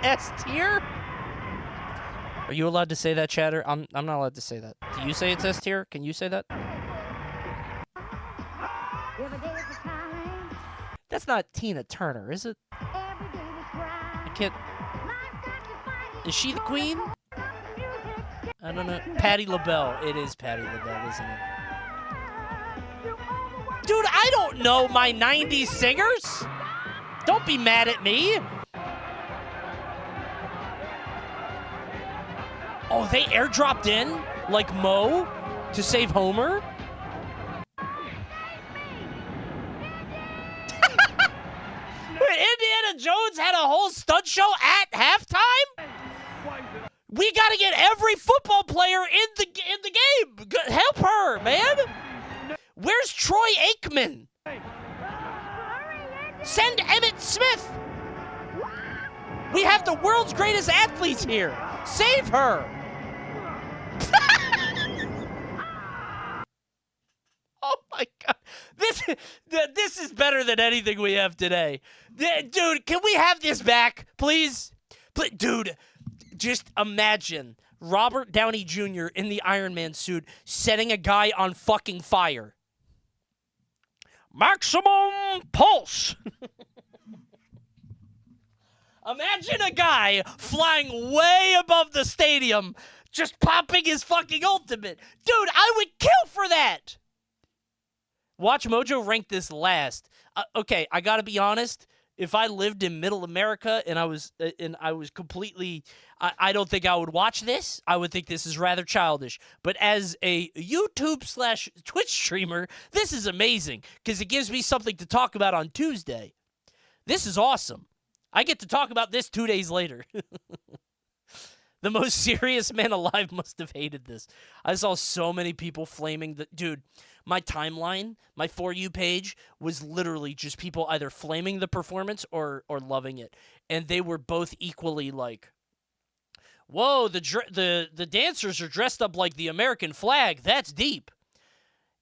S tier? Are you allowed to say that, chatter? I'm not allowed to say that. Do you say it's S tier? Can you say that? That's not Tina Turner, is it? I can't. Is she the queen? I don't know. Patti LaBelle. It is Patti LaBelle, isn't it? Dude, I don't know my 90s singers. Don't be mad at me. Oh, they airdropped in like Mo to save Homer? Indiana Jones had a whole stunt show at halftime? We got to get every football player in the game. Help her, man. Where's Troy Aikman? Send Emmitt Smith. We have the world's greatest athletes here. Save her. Oh my God. This is better than anything we have today. Dude, can we have this back, please? Dude, just imagine Robert Downey Jr. in the Iron Man suit setting a guy on fucking fire. Maximum pulse. Imagine a guy flying way above the stadium, just popping his fucking ultimate. Dude, I would kill for that. Watch Mojo rank this last. Okay, I gotta be honest. If I lived in Middle America and I was completely, I don't think I would watch this. I would think this is rather childish. But as a YouTube/Twitch streamer, this is amazing because it gives me something to talk about on Tuesday. This is awesome. I get to talk about this 2 days later. The most serious man alive must have hated this. I saw so many people flaming the dude. My timeline, my For You page was literally just people either flaming the performance or loving it, and they were both equally like, "Whoa, the dancers are dressed up like the American flag. That's deep."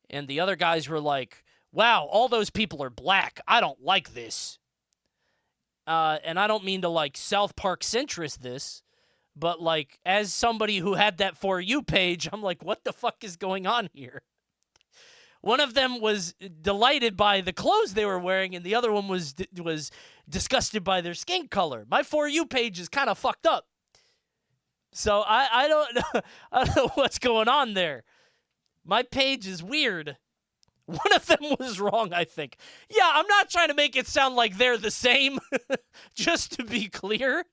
And the other guys were like, "Wow, all those people are black. I don't like this." And I don't mean to like South Park centrist this. But, like, as somebody who had that For You page, I'm like, what the fuck is going on here? One of them was delighted by the clothes they were wearing, and the other one was disgusted by their skin color. My For You page is kind of fucked up. So I don't know, I don't know what's going on there. My page is weird. One of them was wrong, I think. Yeah, I'm not trying to make it sound like they're the same, just to be clear.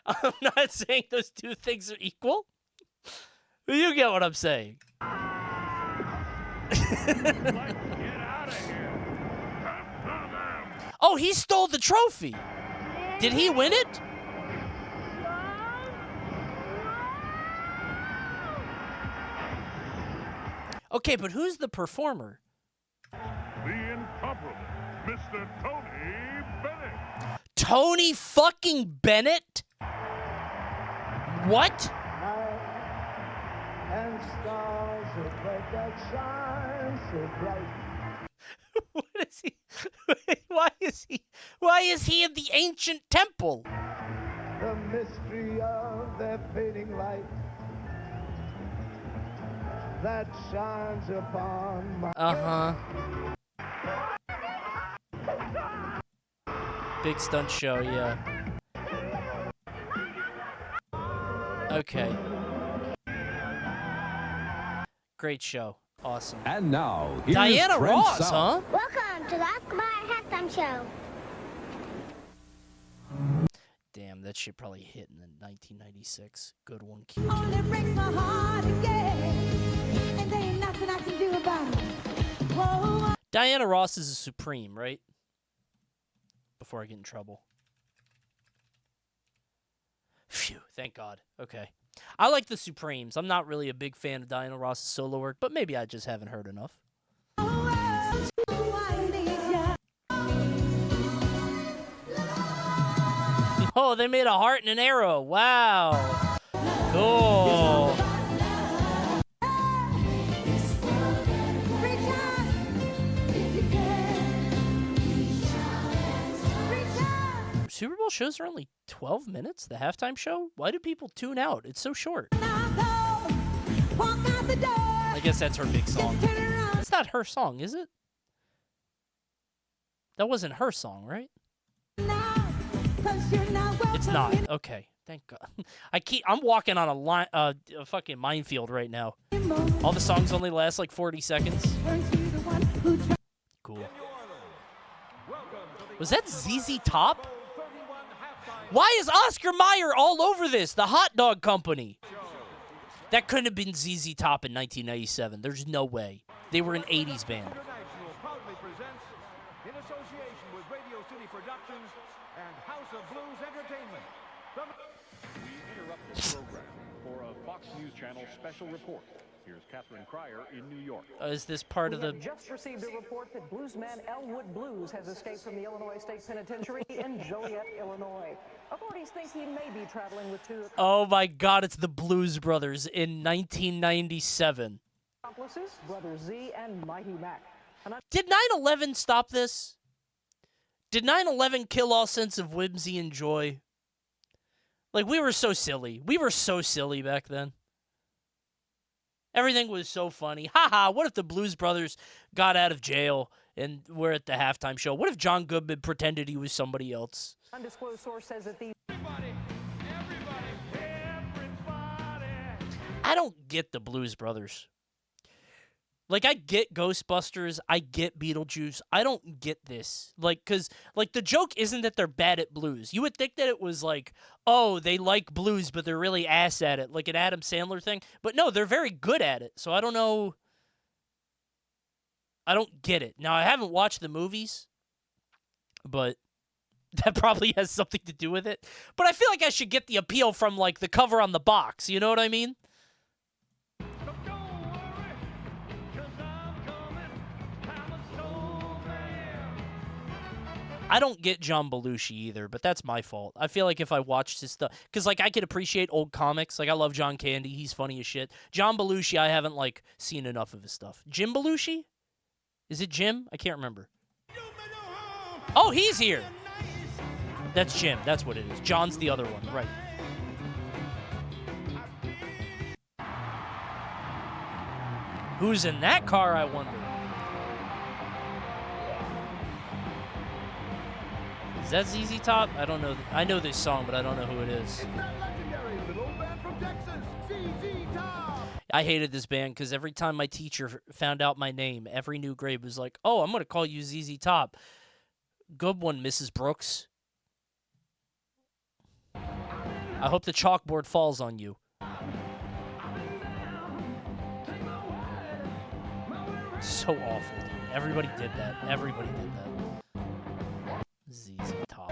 I'm not saying those two things are equal. But you get what I'm saying. Oh, he stole the trophy. Did he win it? Okay, but who's the performer? The incomparable Mr. Tony Bennett. Tony fucking Bennett? What? And stars that shine so bright. What is he? Why is he in the ancient temple? The mystery of their fading light that shines upon my Big stunt show, yeah. Okay. Great show. Awesome. And now, here's Diana Trent Ross, South. huh? Welcome to the Ask My Halftime Show. Damn, that shit probably hit in 1996. Good one, Q. Only breaks my heart again, and there ain't nothing I can do about it. Whoa. Diana Ross is a Supreme, right? Before I get in trouble. Phew, thank God. Okay. I like the Supremes. I'm not really a big fan of Diana Ross's solo work, but maybe I just haven't heard enough. Oh, they made a heart and an arrow. Wow. Cool. Super Bowl shows are only 12 minutes, the halftime show? Why do people tune out? It's so short. I guess that's her big song. It's not her song, is it? That wasn't her song, right? It's not. Okay. Thank God. I'm walking on a fucking minefield right now. All the songs only last like 40 seconds. Cool. Was that ZZ Top? Why is Oscar Mayer all over this? The hot dog company. That couldn't have been ZZ Top in 1997. There's no way. They were an 80s band. Proudly presents, in association with Radio City Productions and House of Blues Entertainment. We interrupt this program for a Fox News Channel special report. Here's Catherine Cryer in New York. Is this part of the... We have just received a report that bluesman Elwood Blues has escaped from the Illinois State Penitentiary in Joliet, Illinois. Authorities think he may be traveling with two Oh my God, it's the Blues Brothers in 1997. accomplices, Brother Z and Mighty Mac. Did 9/11 stop this? Did 9/11 kill all sense of whimsy and joy? Like, we were so silly. We were so silly back then. Everything was so funny. Haha, what if the Blues Brothers got out of jail and were at the halftime show? What if John Goodman pretended he was somebody else? Undisclosed source says that the I don't get the Blues Brothers. Like, I get Ghostbusters, I get Beetlejuice. I don't get this. Like, because, like, the joke isn't that they're bad at blues. You would think that it was like, oh, they like blues, but they're really ass at it, like an Adam Sandler thing. But no, they're very good at it. So I don't know. I don't get it. Now, I haven't watched the movies, but that probably has something to do with it. But I feel like I should get the appeal from, like, the cover on the box. You know what I mean? I don't get John Belushi either, but that's my fault. I feel like if I watched his stuff... Because, like, I could appreciate old comics. Like, I love John Candy. He's funny as shit. John Belushi, I haven't, like, seen enough of his stuff. Jim Belushi? Is it Jim? I can't remember. Oh, he's here! That's Jim. That's what it is. John's the other one. Right. Who's in that car, I wonder? Is that ZZ Top? I don't know. I know this song, but I don't know who it is. I hated this band because every time my teacher found out my name, every new grade was like, oh, I'm going to call you ZZ Top. Good one, Mrs. Brooks. I hope the chalkboard falls on you. So awful, dude. Everybody did that. Everybody did that. ZZ Top.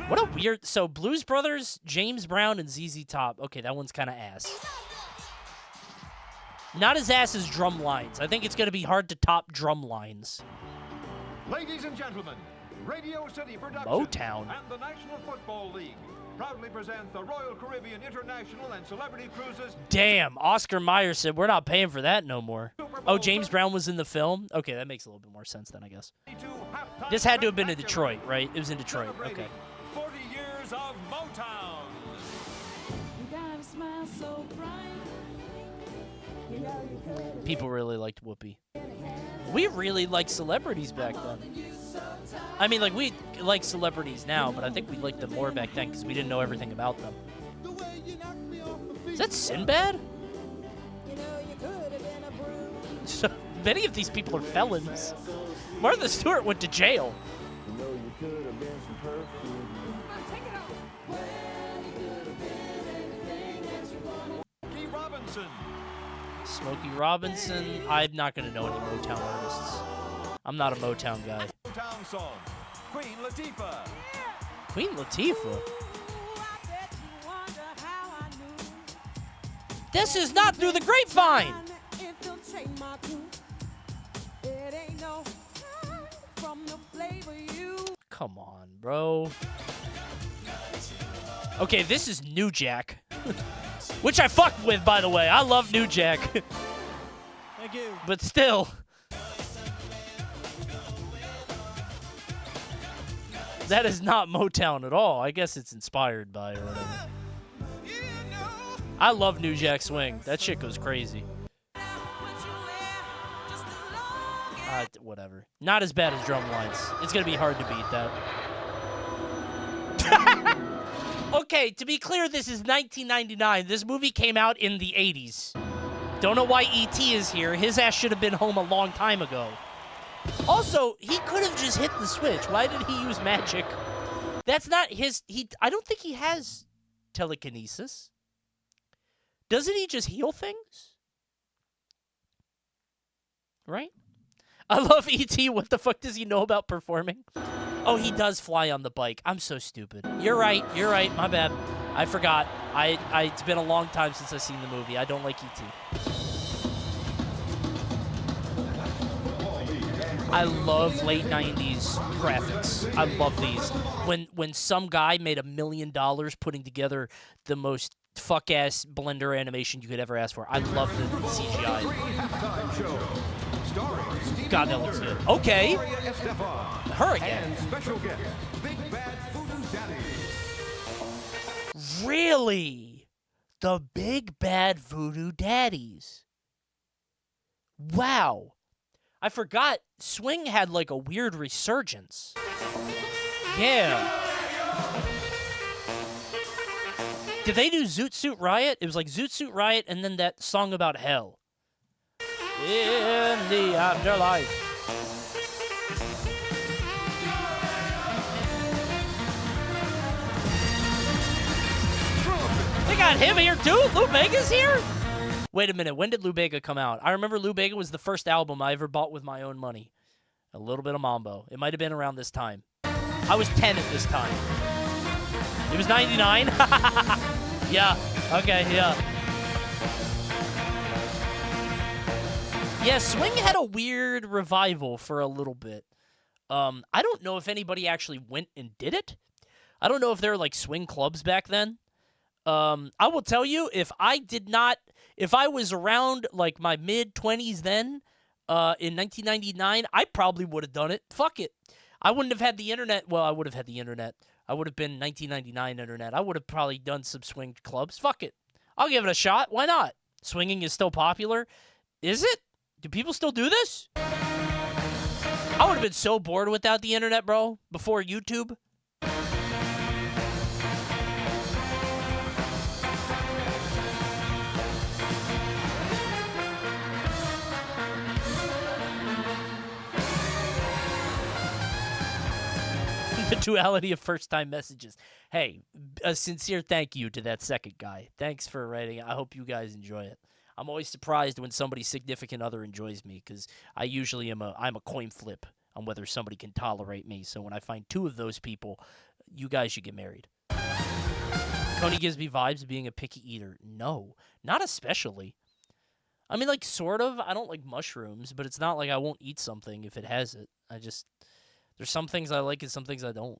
What a weird... So, Blues Brothers, James Brown, and ZZ Top. Okay, that one's kind of ass. Not as ass as Drum Lines. I think it's going to be hard to top Drum Lines. Ladies and gentlemen, Radio City Productions Motown. and the National Football League proudly present the Royal Caribbean International and Celebrity Cruises. Damn, Oscar Mayer said we're not paying for that no more. Oh, James Brown was in the film? Okay, that makes a little bit more sense then, I guess. This had to have been in Detroit, right? It was in Detroit. Okay. 40 years of Motown. You gotta smile so bright. People really liked Whoopi. We really liked celebrities back then. I mean, like, we like celebrities now, but I think we liked them more back then because we didn't know everything about them. Is that Sinbad? So many of these people are felons. Martha Stewart went to jail. Smokey Robinson. I'm not going to know any Motown artists. I'm not a Motown guy. Motown song. Queen Latifah. Queen Latifah? This is not Through the Grapevine! Come on, bro. Okay, this is New Jack. Which I fucked with, by the way. I love New Jack. Thank you. But still. That is not Motown at all. I guess it's inspired by or whatever. I love New Jack Swing. That shit goes crazy. Whatever. Not as bad as Drumlines. It's going to be hard to beat that. Okay, to be clear, this is 1999. This movie came out in the 80s. Don't know why E.T. is here. His ass should have been home a long time ago. Also, he could have just hit the switch. Why did he use magic? That's not his... I don't think he has telekinesis. Doesn't he just heal things? Right? I love E.T. What the fuck does he know about performing? Oh, he does fly on the bike. I'm so stupid. You're right. You're right. My bad. I forgot. It's been a long time since I've seen the movie. I don't like E.T. I love late 90s graphics. I love these. When some guy made $1 million putting together the most fuck-ass Blender animation you could ever ask for. I love the CGI. God, that looks good. Okay. Her again. Really? The Big Bad Voodoo Daddies. Wow. I forgot Swing had like a weird resurgence. Yeah. Did they do Zoot Suit Riot? It was like Zoot Suit Riot and then that song about hell. In the afterlife. They got him here too? Lou Bega's here? Wait a minute, when did Lou Bega come out? I remember Lou Bega was the first album I ever bought with my own money. A little bit of Mambo. It might have been around this time. I was 10 at this time. It was 99? Yeah, okay, yeah. Yeah, Swing had a weird revival for a little bit. I don't know if anybody actually went and did it. I don't know if there were like swing clubs back then. I will tell you, if I was around like my mid-20s then, in 1999, I probably would have done it. Fuck it. I wouldn't have had the internet. Well, I would have had the internet. I would have been 1999 internet. I would have probably done some swing clubs. Fuck it. I'll give it a shot. Why not? Swinging is still popular. Is it? Do people still do this? I would have been so bored without the internet, bro, before YouTube. The duality of first-time messages. Hey, a sincere thank you to that second guy. Thanks for writing. I hope you guys enjoy it. I'm always surprised when somebody's significant other enjoys me because I usually I'm a coin flip on whether somebody can tolerate me. So when I find two of those people, you guys should get married. Coney gives me vibes of being a picky eater. No, not especially. I mean, like, sort of. I don't like mushrooms, but it's not like I won't eat something if it has it. There's some things I like and some things I don't.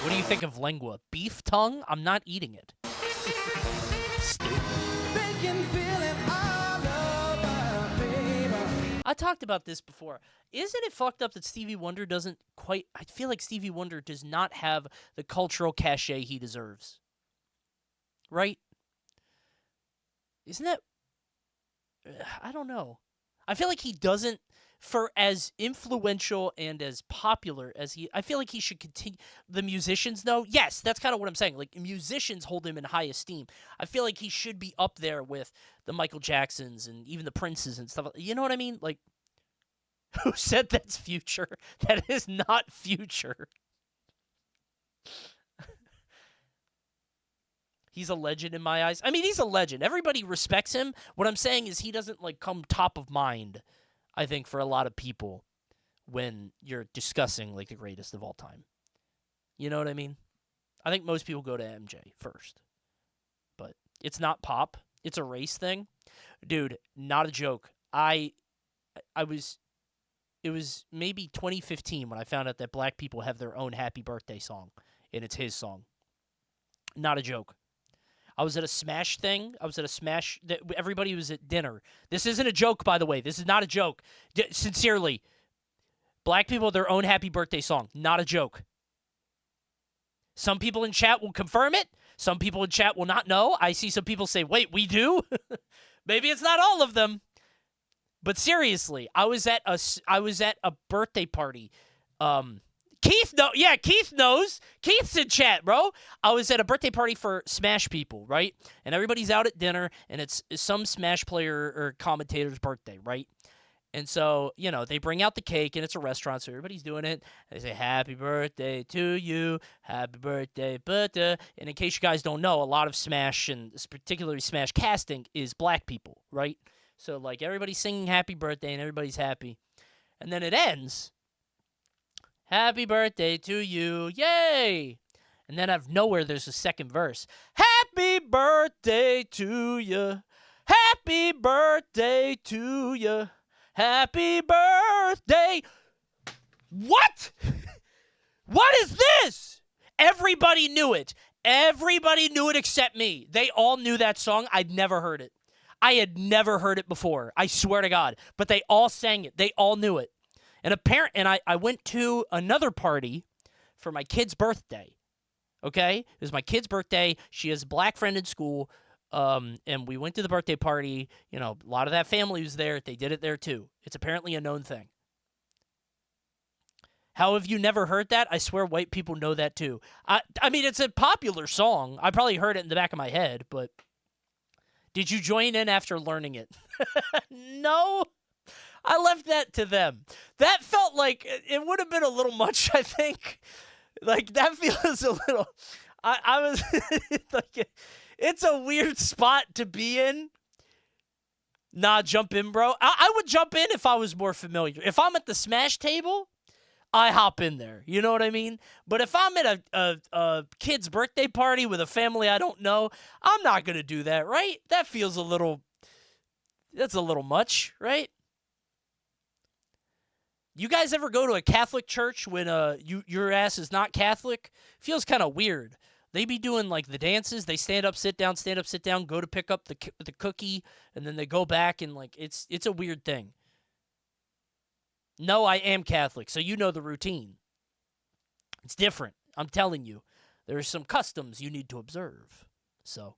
What do you think of lengua? Beef tongue? I'm not eating it. Stupid. I talked about this before. Isn't it fucked up that Stevie Wonder doesn't quite... I feel like Stevie Wonder does not have the cultural cachet he deserves. Right? Isn't that... I don't know. I feel like he doesn't, for as influential and as popular as I feel like he should continue. The musicians, though, yes, that's kind of what I'm saying. Like, musicians hold him in high esteem. I feel like he should be up there with the Michael Jacksons and even the Princes and stuff. You know what I mean? Like, who said that's Future? That is not Future. He's a legend in my eyes. I mean, he's a legend. Everybody respects him. What I'm saying is he doesn't, like, come top of mind, I think, for a lot of people when you're discussing, like, the greatest of all time. You know what I mean? I think most people go to MJ first. But it's not pop. It's a race thing. Dude, not a joke. It was maybe 2015 when I found out that black people have their own happy birthday song, and it's his song. Not a joke. I was at a Smash thing. Everybody was at dinner. This isn't a joke, by the way. This is not a joke. Sincerely. Black people have their own happy birthday song. Not a joke. Some people in chat will confirm it. Some people in chat will not know. I see some people say, wait, we do? Maybe it's not all of them. But seriously, I was at a birthday party. Keith knows. Keith's in chat, bro. I was at a birthday party for Smash people, right? And everybody's out at dinner, and it's some Smash player or commentator's birthday, right? And so, you know, they bring out the cake, and it's a restaurant, so everybody's doing it. They say, happy birthday to you, happy birthday, and in case you guys don't know, a lot of Smash, and particularly Smash casting, is black people, right? So, like, everybody's singing happy birthday, and everybody's happy. And then it ends, happy birthday to you, yay! And then out of nowhere, there's a second verse. Happy birthday to you, happy birthday to you, happy birthday. What? What is this? Everybody knew it. Everybody knew it except me. They all knew that song. I'd never heard it. I had never heard it before. I swear to God. But they all sang it. They all knew it. And I went to another party for my kid's birthday. Okay? It was my kid's birthday. She has a black friend in school. And we went to the birthday party. You know, a lot of that family was there. They did it there too. It's apparently a known thing. How have you never heard that? I swear white people know that too. I mean, it's a popular song. I probably heard it in the back of my head, but did you join in after learning it? No. I left that to them. That felt like it would have been a little much, I think. Like, that feels a little... I was... like, it's a weird spot to be in. Nah, jump in, bro. I would jump in if I was more familiar. If I'm at the Smash table, I hop in there. You know what I mean? But if I'm at a kid's birthday party with a family I don't know, I'm not going to do that, right? That feels a little... That's a little much, right? You guys ever go to a Catholic church when your ass is not Catholic? Feels kind of weird. They be doing, like, the dances. They stand up, sit down, go to pick up the cookie, and then they go back, and, like, it's a weird thing. No, I am Catholic, so you know the routine. It's different. I'm telling you. There's some customs you need to observe. So,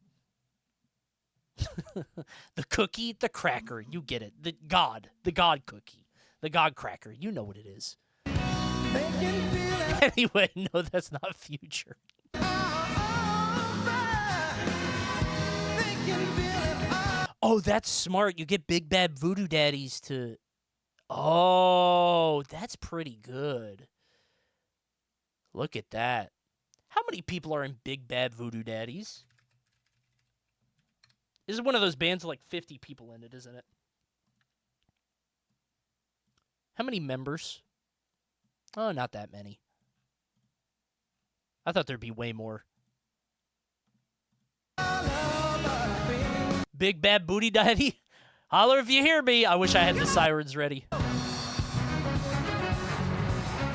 the cookie, the cracker, you get it. The God cookie, the God cracker, you know what it is. Anyway, no, that's not Future. Oh, that's smart. You get Big Bad Voodoo Daddies to... Oh, that's pretty good. Look at that. How many people are in Big Bad Voodoo Daddies? This is one of those bands with like 50 people in it, isn't it? How many members? Oh, not that many. I thought there'd be way more. Big Bad Booty Daddy? Holler if you hear me. I wish I had the sirens ready.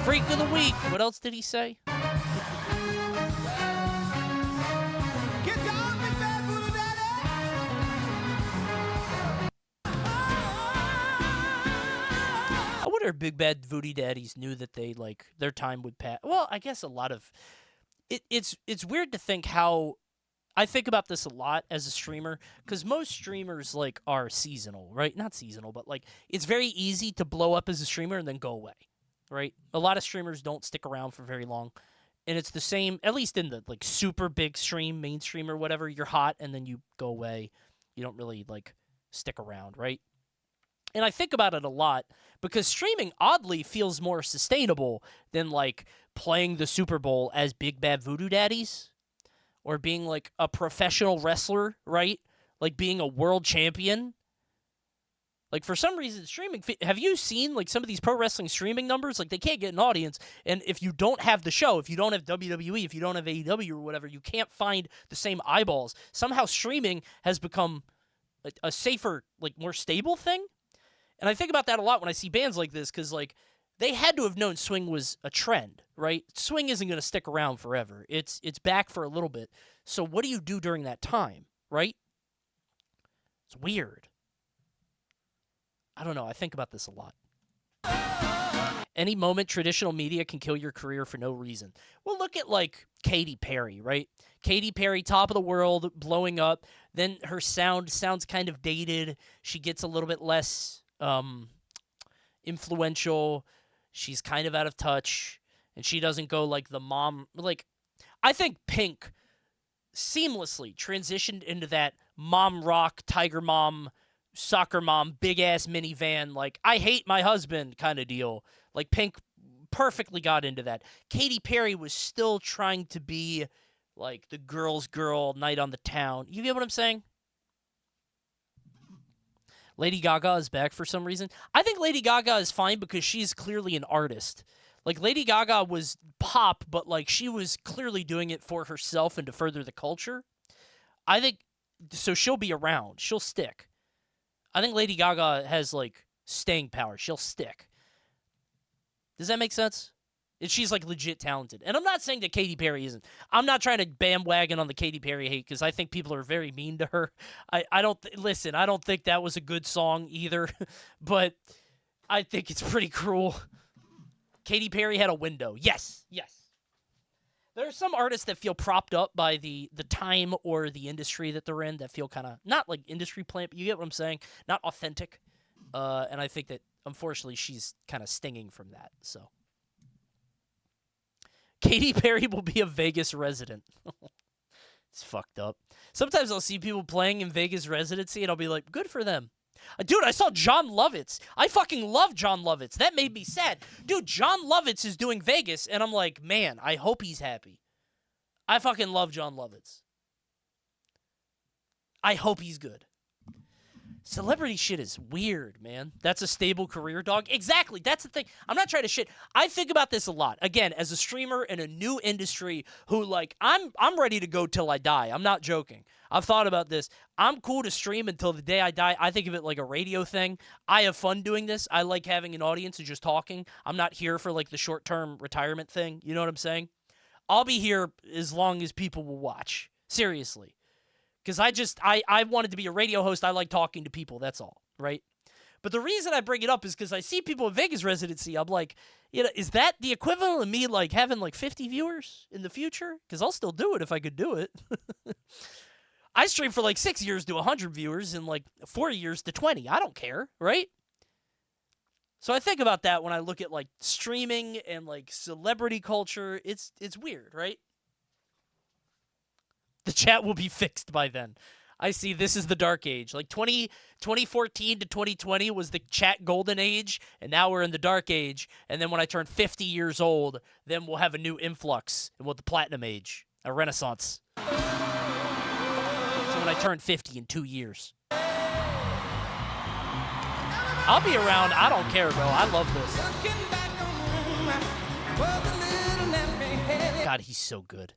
Freak of the week. What else did he say? I wonder if Big Bad Voodoo Daddies knew that they, like, their time would pass. Well, I guess a lot of... It's weird to think how I think about this a lot as a streamer because most streamers like are seasonal, right? Not seasonal, but like it's very easy to blow up as a streamer and then go away, right? A lot of streamers don't stick around for very long. And it's the same, at least in the like super big stream, mainstream or whatever, you're hot and then you go away. You don't really like stick around, right? And I think about it a lot because streaming oddly feels more sustainable than like playing the Super Bowl as Big Bad Voodoo Daddies or being like a professional wrestler, right? Like being a world champion. Like for some reason, streaming, have you seen like some of these pro wrestling streaming numbers? Like they can't get an audience. And if you don't have the show, if you don't have WWE, if you don't have AEW or whatever, you can't find the same eyeballs. Somehow streaming has become a safer, like more stable thing. And I think about that a lot when I see bands like this because, like, they had to have known swing was a trend, right? Swing isn't going to stick around forever. It's back for a little bit. So what do you do during that time, right? It's weird. I don't know. I think about this a lot. Any moment traditional media can kill your career for no reason. Well, look at, like, Katy Perry, right? Katy Perry, top of the world, blowing up. Then her sounds kind of dated. She gets a little bit less influential. She's kind of out of touch, and she doesn't go like the mom. Like, I think Pink seamlessly transitioned into that mom rock, tiger mom, soccer mom, big ass minivan, like I hate my husband kind of deal. Like Pink perfectly got into that. Katy Perry was still trying to be like the girl's girl, night on the town. You get what I'm saying? Lady Gaga is back for some reason. I think Lady Gaga is fine because she's clearly an artist. Like, Lady Gaga was pop, but, like, she was clearly doing it for herself and to further the culture. I think, so she'll be around. She'll stick. I think Lady Gaga has, like, staying power. She'll stick. Does that make sense? And she's, like, legit talented. And I'm not saying that Katy Perry isn't. I'm not trying to bandwagon on the Katy Perry hate because I think people are very mean to her. I don't listen, I don't think that was a good song either. But I think it's pretty cruel. Katy Perry had a window. Yes. There are some artists that feel propped up by the time or the industry that they're in that feel kind of, not like industry plant, but you get what I'm saying? Not authentic. And I think that, unfortunately, she's kind of stinging from that, so. Katy Perry will be a Vegas resident. It's fucked up. Sometimes I'll see people playing in Vegas residency, and I'll be like, good for them. Dude, I saw John Lovitz. I fucking love John Lovitz. That made me sad. Dude, John Lovitz is doing Vegas, and I'm like, man, I hope he's happy. I fucking love John Lovitz. I hope he's good. Celebrity shit is weird, man. That's a stable career, dog. Exactly. That's the thing. I'm not trying to shit. I think about this a lot. Again, as a streamer in a new industry who, like, I'm ready to go till I die. I'm not joking. I've thought about this. I'm cool to stream until the day I die. I think of it like a radio thing. I have fun doing this. I like having an audience and just talking. I'm not here for, like, the short-term retirement thing. You know what I'm saying? I'll be here as long as people will watch. Seriously. Because I wanted to be a radio host. I like talking to people. That's all, right? But the reason I bring it up is because I see people in Vegas residency. I'm like, you know, is that the equivalent of me, like, having, like, 50 viewers in the future? Because I'll still do it if I could do it. I streamed for, like, 6 years to 100 viewers and, like, 4 years to 20. I don't care, right? So I think about that when I look at, like, streaming and, like, celebrity culture. It's weird, right? The chat will be fixed by then. I see this is the dark age. Like 2014 to 2020 was the chat golden age, and now we're in the dark age. And then when I turn 50 years old, then we'll have a new influx, and we'll have the platinum age, a renaissance. So when I turn 50 in 2 years. I'll be around. I don't care, bro. I love this. God, he's so good.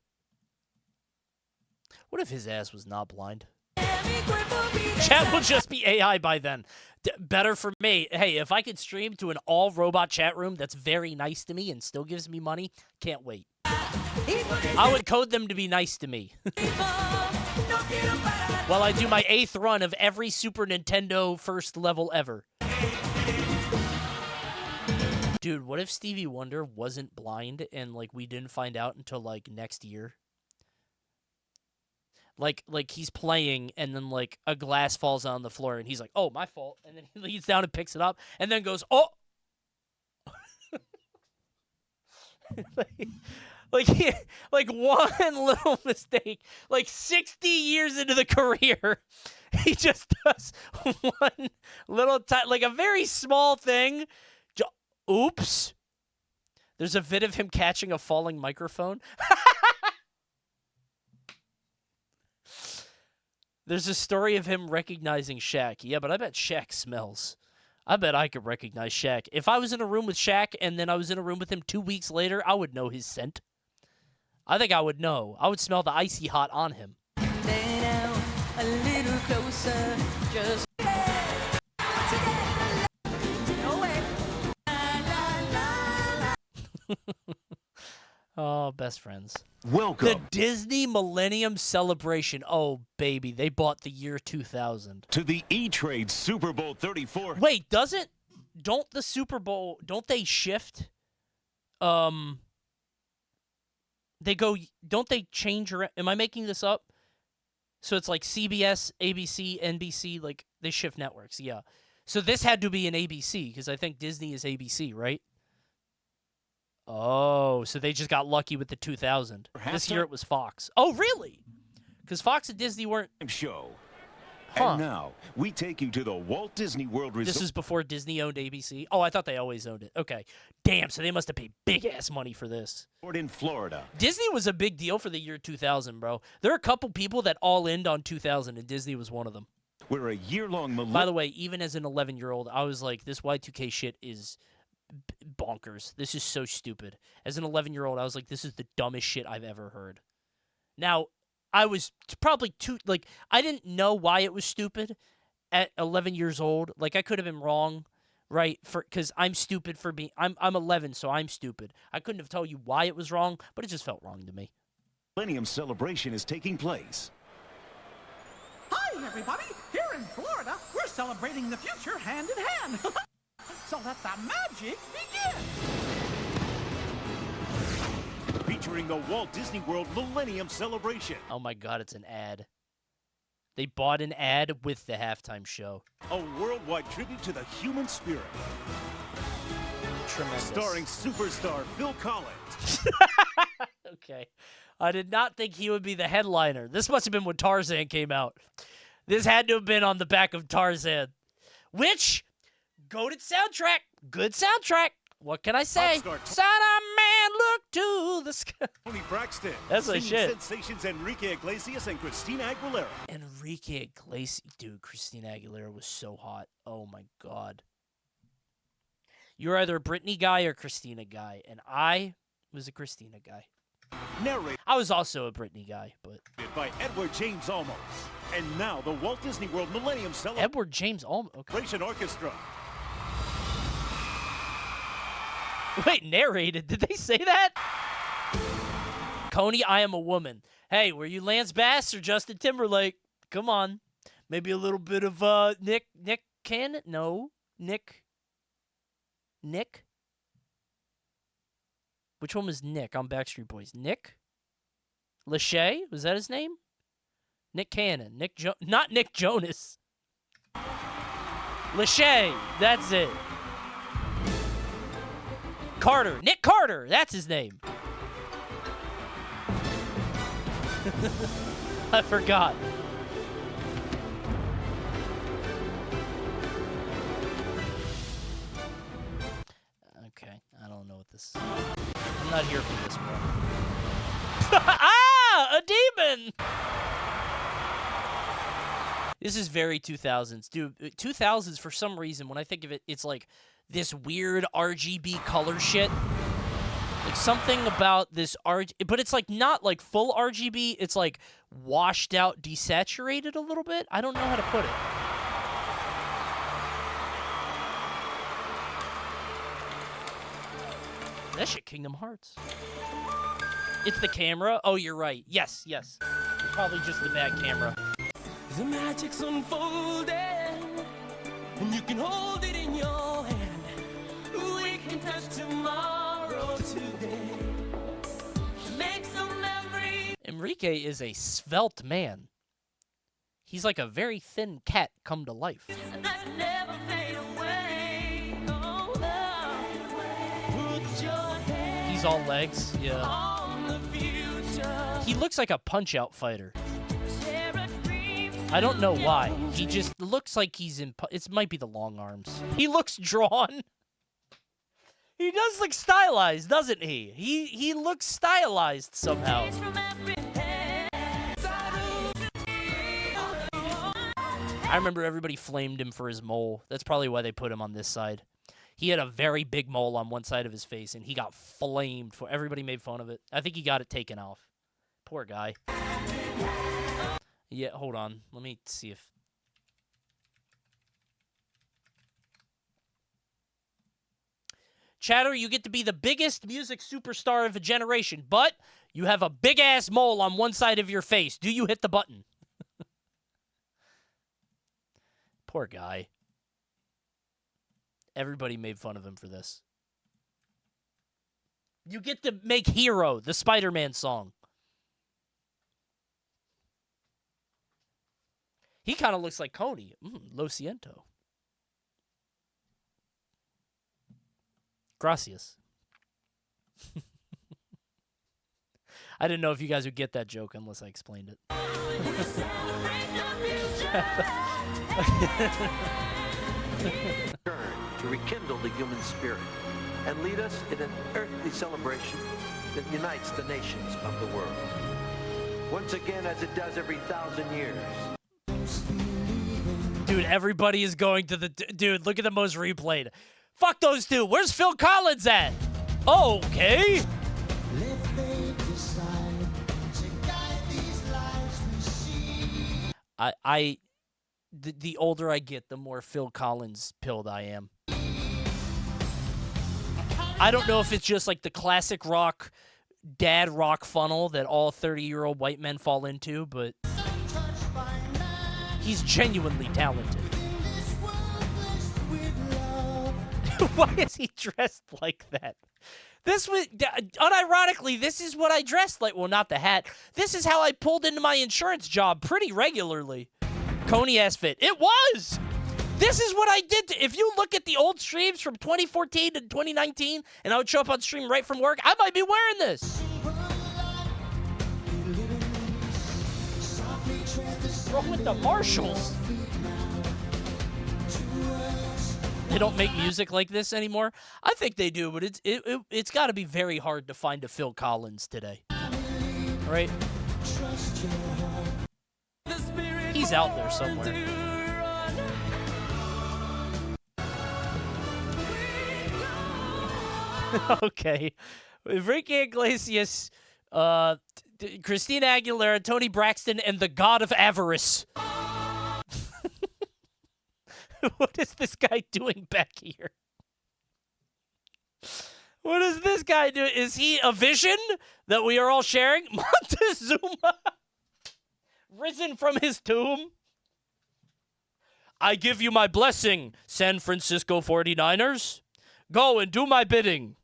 What if his ass was not blind? Chat will just be AI by then. Better for me. Hey, if I could stream to an all-robot chat room that's very nice to me and still gives me money, can't wait. I would code them to be nice to me. While I do my 8th run of every Super Nintendo first level ever. Dude, what if Stevie Wonder wasn't blind and, like, we didn't find out until, like, next year? Like he's playing, and then like a glass falls on the floor, and he's like, "Oh, my fault," and then he leans down and picks it up, and then goes, "Oh." like one little mistake, like 60 years into the career, he just does one little like a very small thing. Oops. There's a vid of him catching a falling microphone. There's a story of him recognizing Shaq. Yeah, but I bet Shaq smells. I bet I could recognize Shaq. If I was in a room with Shaq and then I was in a room with him 2 weeks later, I would know his scent. I think I would know. I would smell the icy hot on him. Lay down a little closer, just Oh, best friends. Welcome. The Disney Millennium Celebration. Oh, baby. They bought the year 2000. To the E-Trade Super Bowl 34. Wait, don't the Super Bowl, don't they shift? Don't they change, am I making this up? So it's like CBS, ABC, NBC, like they shift networks, yeah. So this had to be an ABC, because I think Disney is ABC, right? Oh, so they just got lucky with the 2000. This year it was Fox. Oh, really? Because Fox and Disney weren't... Show. Huh. And now, we take you to the Walt Disney World Resort. This is before Disney owned ABC? Oh, I thought they always owned it. Okay. Damn, so they must have paid big-ass money for this. In Florida. Disney was a big deal for the year 2000, bro. There are a couple people that all in on 2000, and Disney was one of them. We're a year-long... By the way, even as an 11-year-old, I was like, this Y2K shit is... bonkers. This is so stupid. As an 11-year-old, I was like, this is the dumbest shit I've ever heard. Now, I was probably I didn't know why it was stupid at 11 years old. Like, I could have been wrong, right? Because I'm stupid for being... I'm 11, so I'm stupid. I couldn't have told you why it was wrong, but it just felt wrong to me. Millennium Celebration is taking place. Hi, everybody. Here in Florida, we're celebrating the future hand in hand. So let the magic begin! Featuring the Walt Disney World Millennium Celebration. Oh my god, it's an ad. They bought an ad with the halftime show. A worldwide tribute to the human spirit. Tremendous. Starring superstar Phil Collins. Okay. I did not think he would be the headliner. This must have been when Tarzan came out. This had to have been on the back of Tarzan. Which... goated soundtrack. Good soundtrack. What can I say? Son of man, look to the sky. Tony Braxton. That's my shit. Sensations Enrique Iglesias and Christina Aguilera. Enrique Iglesias. Dude, Christina Aguilera was so hot. Oh, my God. You're either a Britney guy or Christina guy, and I was a Christina guy. Narrated. I was also a Britney guy, but... by Edward James Olmos. And now the Walt Disney World Millennium Celebration. Edward James Olmos. Okay. Orchestra. Wait, narrated? Did they say that? Coney, I am a woman. Hey, were you Lance Bass or Justin Timberlake? Come on. Maybe a little bit of Nick Cannon? No. Nick? Which one was Nick on Backstreet Boys? Nick? Lachey? Was that his name? Nick Cannon. Not Nick Jonas. Lachey. That's it. Carter. Nick Carter. That's his name. I forgot. Okay. I don't know what this is. I'm not here for this one. Ah! A demon! This is very 2000s. Dude, 2000s, for some reason, when I think of it, it's like this weird RGB color shit. Like something about this but it's like not like full RGB. It's like washed out, desaturated a little bit. I don't know how to put it. That shit Kingdom Hearts. It's the camera. Oh, you're right. Yes. It's probably just the bad camera. The magic's unfolding, and you can hold it in your hand. We can touch tomorrow today. Make some memories. Enrique is a svelte man. He's like a very thin cat come to life. He's all legs, yeah. He looks like a Punch-Out fighter. I don't know why. He just looks like he's in... It might be the long arms. He looks drawn. He does look stylized, doesn't he? He looks stylized somehow. I remember everybody flamed him for his mole. That's probably why they put him on this side. He had a very big mole on one side of his face, and he got flamed for... Everybody made fun of it. I think he got it taken off. Poor guy. Yeah, hold on. Let me see if... Chatter, you get to be the biggest music superstar of a generation, but you have a big-ass mole on one side of your face. Do you hit the button? Poor guy. Everybody made fun of him for this. You get to make Hero, the Spider-Man song. He kind of looks like Coney. Lo siento. Gracias. I didn't know if you guys would get that joke unless I explained it. To rekindle the human spirit and lead us in an earthly celebration that unites the nations of the world. Once again, as it does every 1,000 years. Dude, everybody is going to the... Dude, look at the most replayed. Fuck those two. Where's Phil Collins at? Oh, okay. The older I get, the more Phil Collins pilled I am. I don't know if it's just like the classic rock, dad rock funnel that all 30-year-old white men fall into, but he's genuinely talented. Why is he dressed like that? This was, unironically, this is what I dressed like. Well, not the hat. This is how I pulled into my insurance job pretty regularly. Coney-ass fit. It was! This is what I did. If you look at the old streams from 2014 to 2019, and I would show up on stream right from work, I might be wearing this. Wrong with the Marshalls? They don't make music like this anymore. I think they do, but it's got to be very hard to find a Phil Collins today, right? He's out there somewhere. Okay, Enrique Iglesias, Christina Aguilera, Tony Braxton, and the God of Avarice. What is this guy doing back here? What is this guy doing? Is he a vision that we are all sharing? Montezuma, risen from his tomb. I give you my blessing, San Francisco 49ers. Go and do my bidding.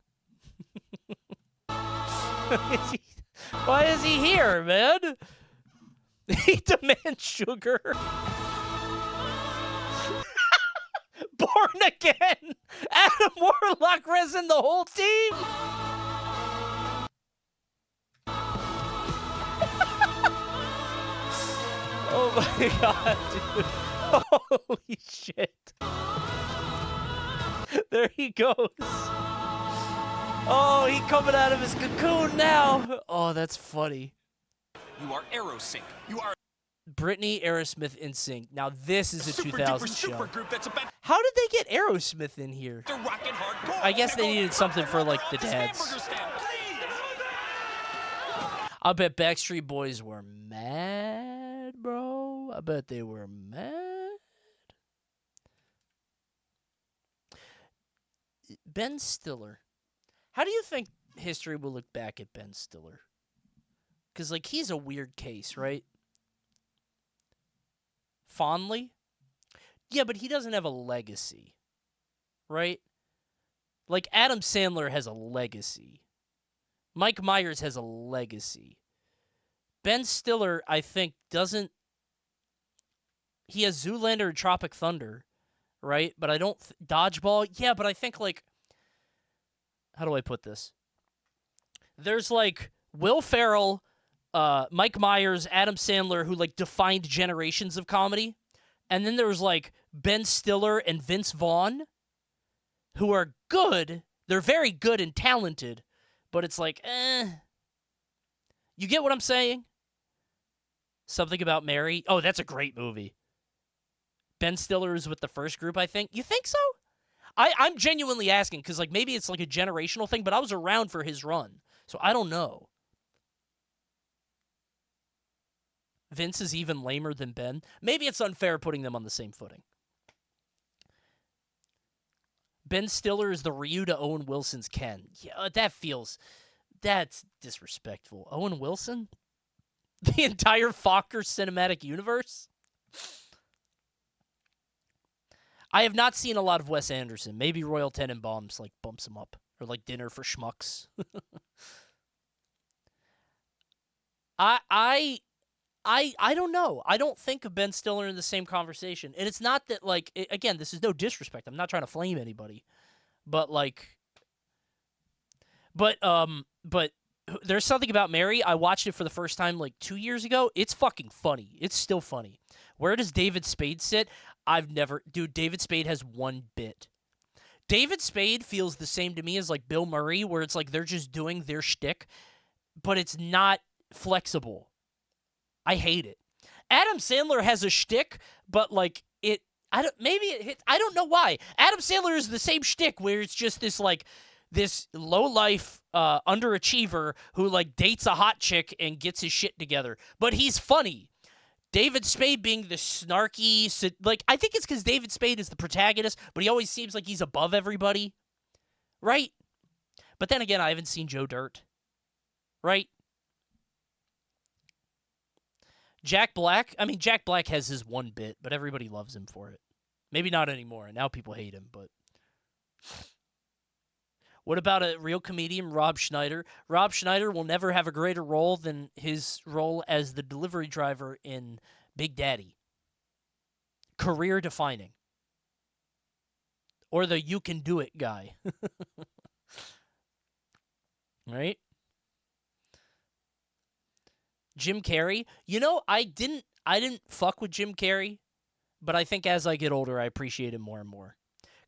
Why is he here, man? He demands sugar. Born again. Adam Warlock resin the whole team. Oh my god, dude. Holy shit. There he goes. Oh, he coming out of his cocoon now. Oh, that's funny. You are Aerosync. You are Britney, Aerosmith, NSYNC. Now this is a 2000 show. super group that's about How did they get Aerosmith in here? to rock and hardcore. I guess they needed something for like the dads. I bet Backstreet Boys were mad, bro. I bet they were mad. Ben Stiller. How do you think history will look back at Ben Stiller? Because, like, he's a weird case, right? Fondly? Yeah, but he doesn't have a legacy, right? Like, Adam Sandler has a legacy. Mike Myers has a legacy. Ben Stiller, I think, doesn't... He has Zoolander and Tropic Thunder, right? But I don't... Dodgeball? Yeah, but I think, like... How do I put this? There's, like, Will Ferrell, Mike Myers, Adam Sandler, who, like, defined generations of comedy. And then there's, like, Ben Stiller and Vince Vaughn, who are good. They're very good and talented. But it's like, You get what I'm saying? Something About Mary. Oh, that's a great movie. Ben Stiller is with the first group, I think. You think so? I'm genuinely asking, because like maybe it's like a generational thing, but I was around for his run. So I don't know. Vince is even lamer than Ben. Maybe it's unfair putting them on the same footing. Ben Stiller is the Ryu to Owen Wilson's Ken. Yeah, that's disrespectful. Owen Wilson? The entire Fokker cinematic universe? I have not seen a lot of Wes Anderson. Maybe Royal Tenenbaums like bumps him up. Or like Dinner for Schmucks. I don't know. I don't think of Ben Stiller in the same conversation. And it's not that, like, again, this is no disrespect. I'm not trying to flame anybody. But, like, but There's Something About Mary. I watched it for the first time, like, 2 years ago. It's fucking funny. It's still funny. Where does David Spade sit? Dude, David Spade has one bit. David Spade feels the same to me as, like, Bill Murray, where it's like they're just doing their shtick, but it's not flexible. I hate it. Adam Sandler has a shtick, but like I don't know why. Adam Sandler is the same shtick where it's just this like this low life underachiever who like dates a hot chick and gets his shit together. But he's funny. David Spade being the snarky, like I think it's because David Spade is the protagonist, but he always seems like he's above everybody, right? But then again, I haven't seen Joe Dirt, right? Jack Black has his one bit, but everybody loves him for it. Maybe not anymore. Now people hate him, but... What about a real comedian, Rob Schneider? Rob Schneider will never have a greater role than his role as the delivery driver in Big Daddy. Career defining. Or the you can do it guy. Right? Jim Carrey. You know, I didn't fuck with Jim Carrey, but I think as I get older, I appreciate him more and more.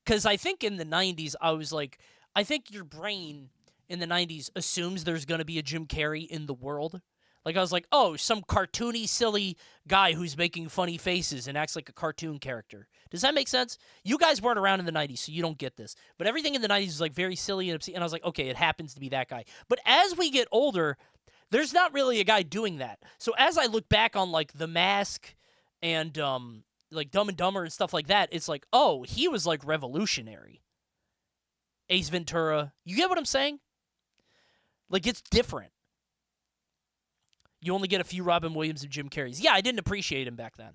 Because I think in the 90s, I was like, I think your brain in the 90s assumes there's going to be a Jim Carrey in the world. Like, I was like, oh, some cartoony, silly guy who's making funny faces and acts like a cartoon character. Does that make sense? You guys weren't around in the 90s, so you don't get this. But everything in the 90s was, like, very silly and obscene. And I was like, okay, it happens to be that guy. But as we get older, there's not really a guy doing that. So as I look back on, like, The Mask and, like, Dumb and Dumber and stuff like that, it's like, oh, he was, like, revolutionary. Ace Ventura. You get what I'm saying? Like, it's different. You only get a few Robin Williams and Jim Carreys. Yeah, I didn't appreciate him back then.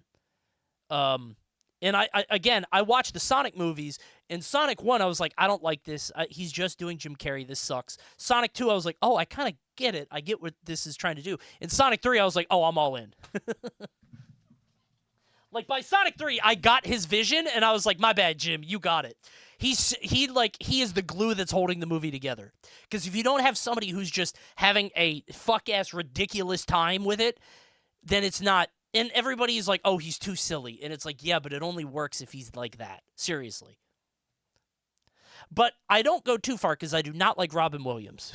And I watched the Sonic movies. In Sonic 1, I was like, I don't like this. He's just doing Jim Carrey. This sucks. Sonic 2, I was like, oh, I kind of get it. I get what this is trying to do. In Sonic 3, I was like, oh, I'm all in. Like, by Sonic 3, I got his vision, and I was like, my bad, Jim. You got it. He is the glue that's holding the movie together. Because if you don't have somebody who's just having a fuck-ass ridiculous time with it, then it's not... And everybody's like, oh, he's too silly. And it's like, yeah, but it only works if he's like that. Seriously. But I don't go too far because I do not like Robin Williams.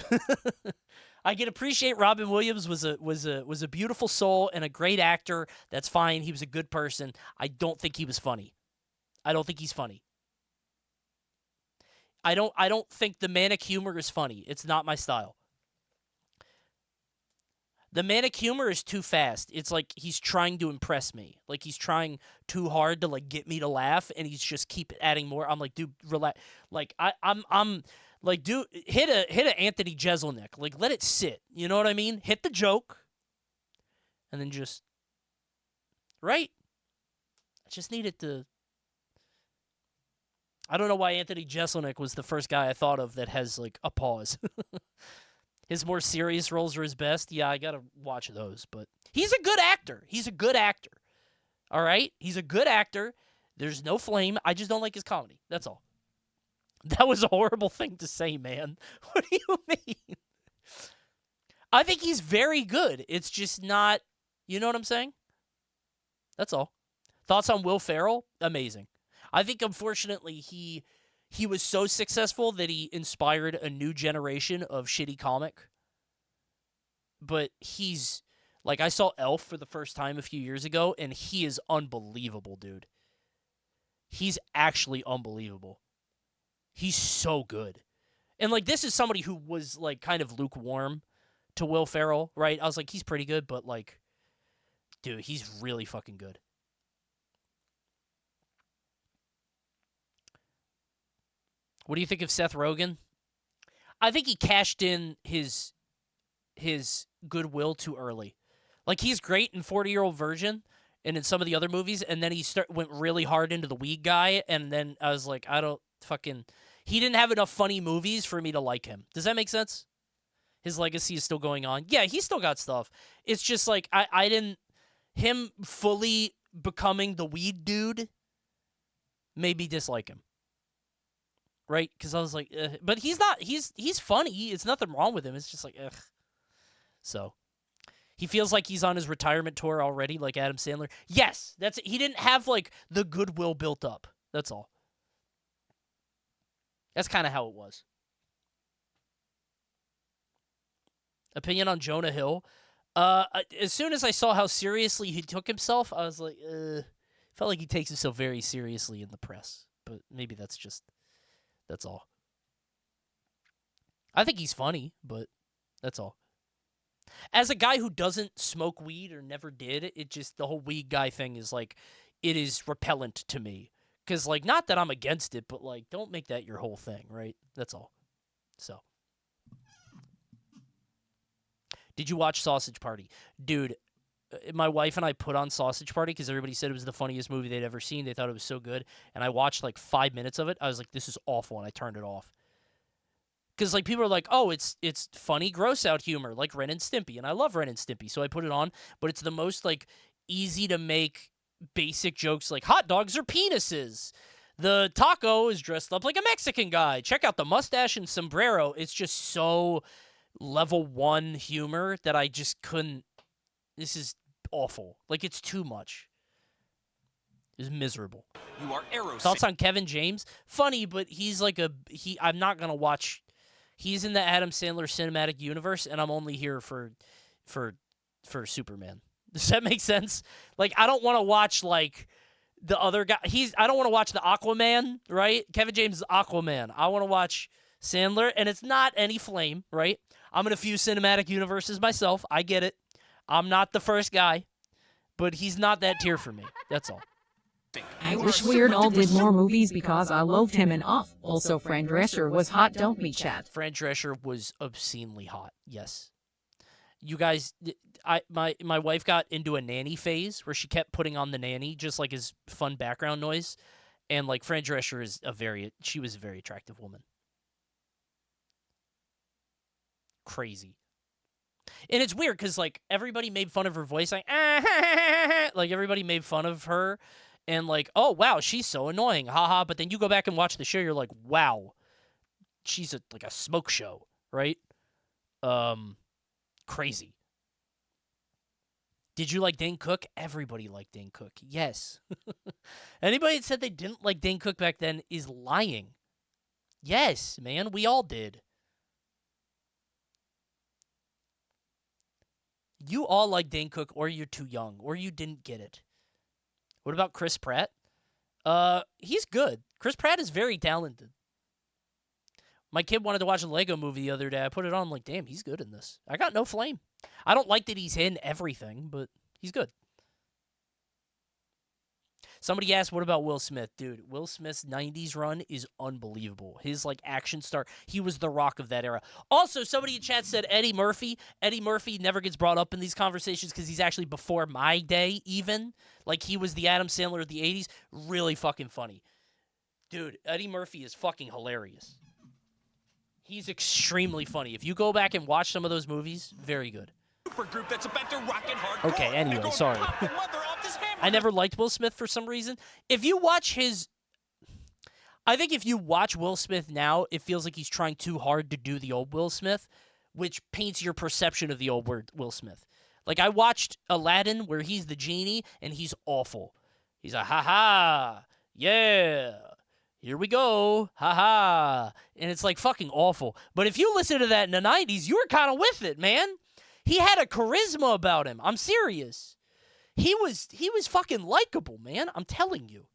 I can appreciate Robin Williams was a beautiful soul and a great actor. That's fine. He was a good person. I don't think he was funny. I don't think he's funny. I don't think the manic humor is funny. It's not my style. The manic humor is too fast. It's like he's trying to impress me. Like he's trying too hard to like get me to laugh, and he's just keep adding more. I'm like, dude, relax. Like I'm like, dude, hit a Anthony Jeselnik. Like let it sit. You know what I mean? Hit the joke, and then just right. I just needed to. I don't know why Anthony Jeselnik was the first guy I thought of that has like a pause. His more serious roles are his best. Yeah, I gotta watch those. But he's a good actor. He's a good actor. All right? He's a good actor. There's no flame. I just don't like his comedy. That's all. That was a horrible thing to say, man. What do you mean? I think he's very good. It's just not, you know what I'm saying? That's all. Thoughts on Will Ferrell? Amazing. I think, unfortunately, he was so successful that he inspired a new generation of shitty comic. But he's, like, I saw Elf for the first time a few years ago, and he is unbelievable, dude. He's actually unbelievable. He's so good. And, like, this is somebody who was, like, kind of lukewarm to Will Ferrell, right? I was like, he's pretty good, but, like, dude, he's really fucking good. What do you think of Seth Rogen? I think he cashed in his goodwill too early. Like, he's great in 40-Year-Old Virgin and in some of the other movies, and then he went really hard into the weed guy, and then I was like, he didn't have enough funny movies for me to like him. Does that make sense? His legacy is still going on. Yeah, he's still got stuff. It's just like, I didn't, him fully becoming the weed dude made me dislike him. Right? Because I was like, but he's not, he's funny. It's nothing wrong with him. It's just like, ugh. So, he feels like he's on his retirement tour already, like Adam Sandler. Yes, that's it. He didn't have, like, the goodwill built up. That's all. That's kind of how it was. Opinion on Jonah Hill. As soon as I saw how seriously he took himself, I was like, felt like he takes himself very seriously in the press. But maybe that's all. I think he's funny, but that's all. As a guy who doesn't smoke weed or never did, it just, the whole weed guy thing is like, it is repellent to me. Because, like, not that I'm against it, but, like, don't make that your whole thing, right? That's all. So. Did you watch Sausage Party? Dude, my wife and I put on Sausage Party because everybody said it was the funniest movie they'd ever seen. They thought it was so good. And I watched, like, 5 minutes of it. I was like, this is awful, and I turned it off. Because, like, people are like, oh, it's funny, gross-out humor, like Ren and Stimpy. And I love Ren and Stimpy, so I put it on. But it's the most, like, easy-to-make basic jokes like hot dogs are penises. The taco is dressed up like a Mexican guy. Check out the mustache and sombrero. It's just so level 1 humor that I just couldn't. This is awful. Like, it's too much. It's miserable. You are arrow. Thoughts on Kevin James? Funny, but he's like I'm not gonna watch. He's in the Adam Sandler cinematic universe, and I'm only here for Superman. Does that make sense? Like, I don't want to watch, like, the other guy. I don't want to watch the Aquaman, right? Kevin James is Aquaman. I want to watch Sandler, and it's not any flame, right? I'm in a few cinematic universes myself. I get it. I'm not the first guy, but he's not that tier for me. That's all. I wish Weird Al did more movies because I loved him in Off. Also, Fran Drescher was hot, don't we, chat? Fran Drescher was obscenely hot, yes. You guys, my wife got into a nanny phase where she kept putting on the nanny just like as fun background noise, and like Fran Drescher is she was a very attractive woman. Crazy. And it's weird because like everybody made fun of her voice, like everybody made fun of her, and like, oh wow, she's so annoying, haha. But then you go back and watch the show, you're like, wow, she's like a smoke show, right? Crazy. Did you like Dane Cook? Everybody liked Dane Cook. Yes. Anybody that said they didn't like Dane Cook back then is lying. Yes, man, we all did. You all like Dane Cook, or you're too young, or you didn't get it. What about Chris Pratt? He's good. Chris Pratt is very talented. My kid wanted to watch a Lego movie the other day. I put it on. I'm like, damn, he's good in this. I got no flame. I don't like that he's in everything, but he's good. Somebody asked, what about Will Smith? Dude, Will Smith's 90s run is unbelievable. His, like, action star. He was the Rock of that era. Also, somebody in chat said Eddie Murphy. Eddie Murphy never gets brought up in these conversations because he's actually before my day, even. Like, he was the Adam Sandler of the 80s. Really fucking funny. Dude, Eddie Murphy is fucking hilarious. He's extremely funny. If you go back and watch some of those movies, very good. Supergroup that's about to rock and hardcore. Okay, anyway, sorry. I never liked Will Smith for some reason. If you watch his... I think if you watch Will Smith now, it feels like he's trying too hard to do the old Will Smith, which paints your perception of the old Will Smith. Like, I watched Aladdin, where he's the genie, and he's awful. He's a ha-ha, yeah, here we go, ha-ha. And it's, like, fucking awful. But if you listen to that in the 90s, you were kind of with it, man. He had a charisma about him. I'm serious. He was fucking likable, man. I'm telling you.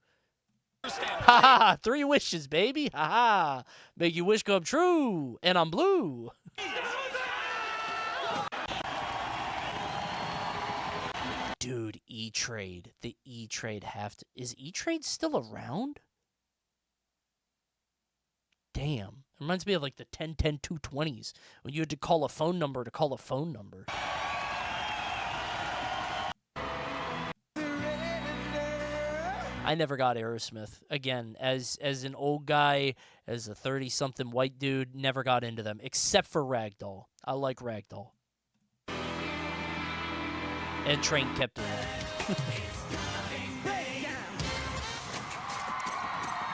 Ha ha! 3 wishes, baby. Ha ha! Make your wish come true. And I'm blue. Dude, E-Trade. The E-Trade is E-Trade still around? Damn. It reminds me of like the 1010 220s when you had to call a phone number to call a phone number. I never got Aerosmith. Again, as an old guy, as a 30-something white dude, never got into them, except for Ragdoll. I like Ragdoll. And Train Kept It.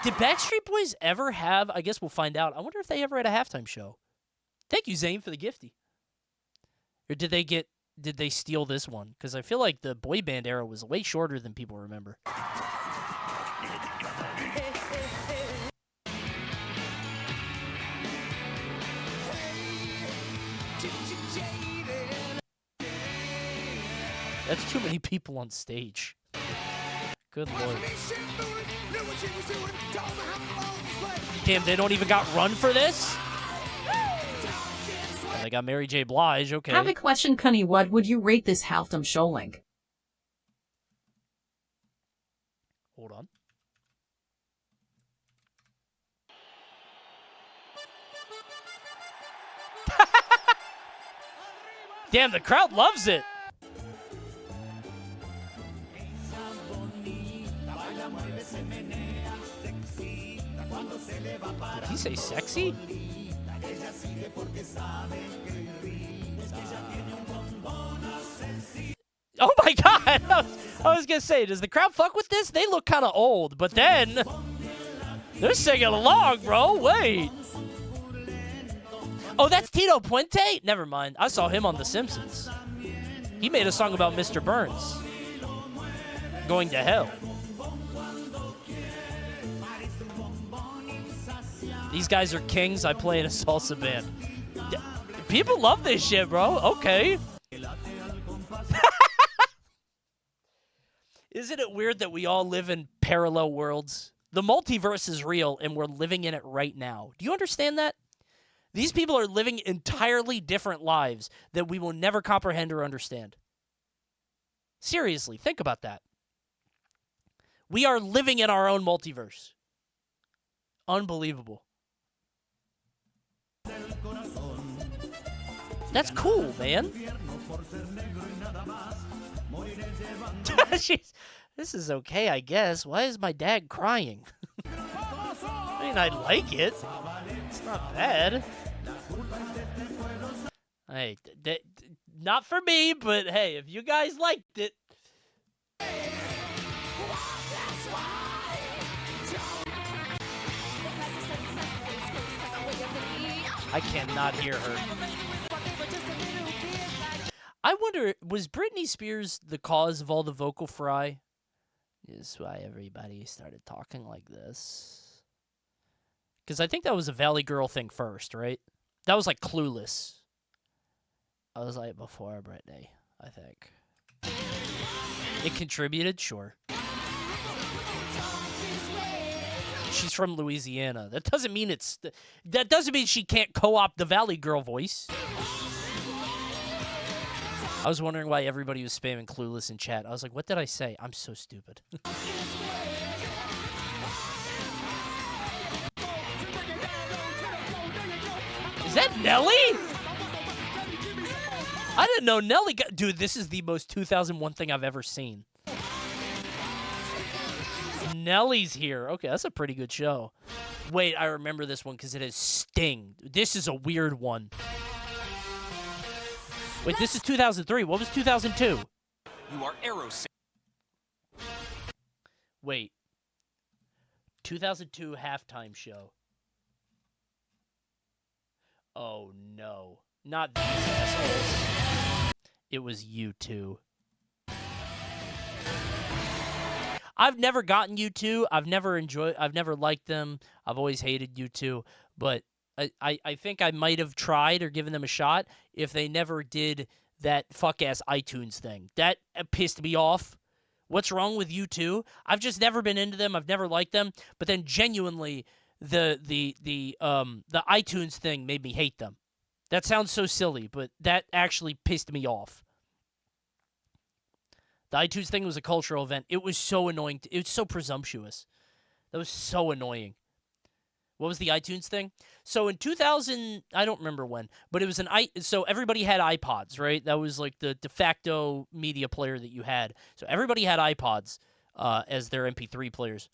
Did Backstreet Boys ever have, I guess we'll find out, I wonder if they ever had a halftime show. Thank you, Zane, for the gifty. Or did they steal this one? Because I feel like the boy band era was way shorter than people remember. That's too many people on stage. Good lord. Damn, they don't even got run for this? Well, they got Mary J. Blige, okay. I have a question, Coney. What would you rate this halftime show link? Hold on. Damn, the crowd loves it. Did he say sexy? Oh my god! I was gonna say, does the crowd fuck with this? They look kind of old, but then they're singing along, bro. Wait. Oh, that's Tito Puente? Never mind. I saw him on The Simpsons. He made a song about Mr. Burns going to hell. These guys are kings. I play in a salsa band. People love this shit, bro. Okay. Isn't it weird that we all live in parallel worlds? The multiverse is real, and we're living in it right now. Do you understand that? These people are living entirely different lives that we will never comprehend or understand. Seriously, think about that. We are living in our own multiverse. Unbelievable. That's cool, man. This is okay, I guess. Why is my dad crying? I mean, I like it. It's not bad. Hey, not for me, but hey, if you guys liked it. I cannot hear her. I wonder, was Britney Spears the cause of all the vocal fry? Is why everybody started talking like this. Because I think that was a Valley Girl thing first, right? That was like Clueless. I was like before Britney, I think. It contributed, sure. She's from Louisiana. That doesn't mean that doesn't mean she can't co-opt the Valley Girl voice. I was wondering why everybody was spamming Clueless in chat. I was like, what did I say? I'm so stupid. Is that Nelly? I didn't know Nelly got... Dude, this is the most 2001 thing I've ever seen. Nelly's here. Okay, that's a pretty good show. Wait, I remember this one because it has Ding. This is a weird one. Wait, this is 2003. What was 2002? You are Aerosmith. Wait. 2002 halftime show. Oh, no. Not these assholes. It was U2. I've never gotten U2. I've never liked them. I've always hated U2. But I think I might have tried or given them a shot if they never did that fuck-ass iTunes thing. That pissed me off. What's wrong with U2? I've just never been into them. I've never liked them. But then genuinely, the iTunes thing made me hate them. That sounds so silly, but that actually pissed me off. The iTunes thing was a cultural event. It was so annoying. It was so presumptuous. That was so annoying. What was the iTunes thing? So in 2000, I don't remember when, but it was so everybody had iPods, right? That was like the de facto media player that you had. So everybody had iPods as their MP3 players.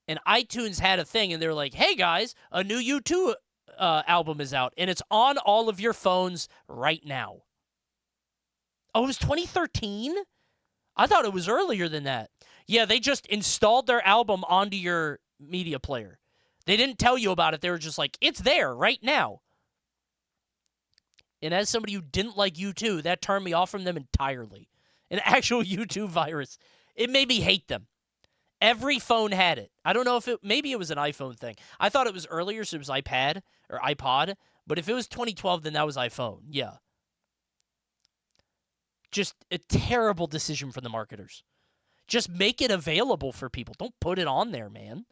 And iTunes had a thing, and they were like, hey, guys, a new U2 album is out, and it's on all of your phones right now. Oh, it was 2013? I thought it was earlier than that. Yeah, they just installed their album onto your media player. They didn't tell you about it. They were just like, it's there right now. And as somebody who didn't like U2, that turned me off from them entirely. An actual U2 virus. It made me hate them. Every phone had it. I don't know if maybe it was an iPhone thing. I thought it was earlier, so it was iPad or iPod. But if it was 2012, then that was iPhone. Yeah. Just a terrible decision from the marketers. Just make it available for people. Don't put it on there, man.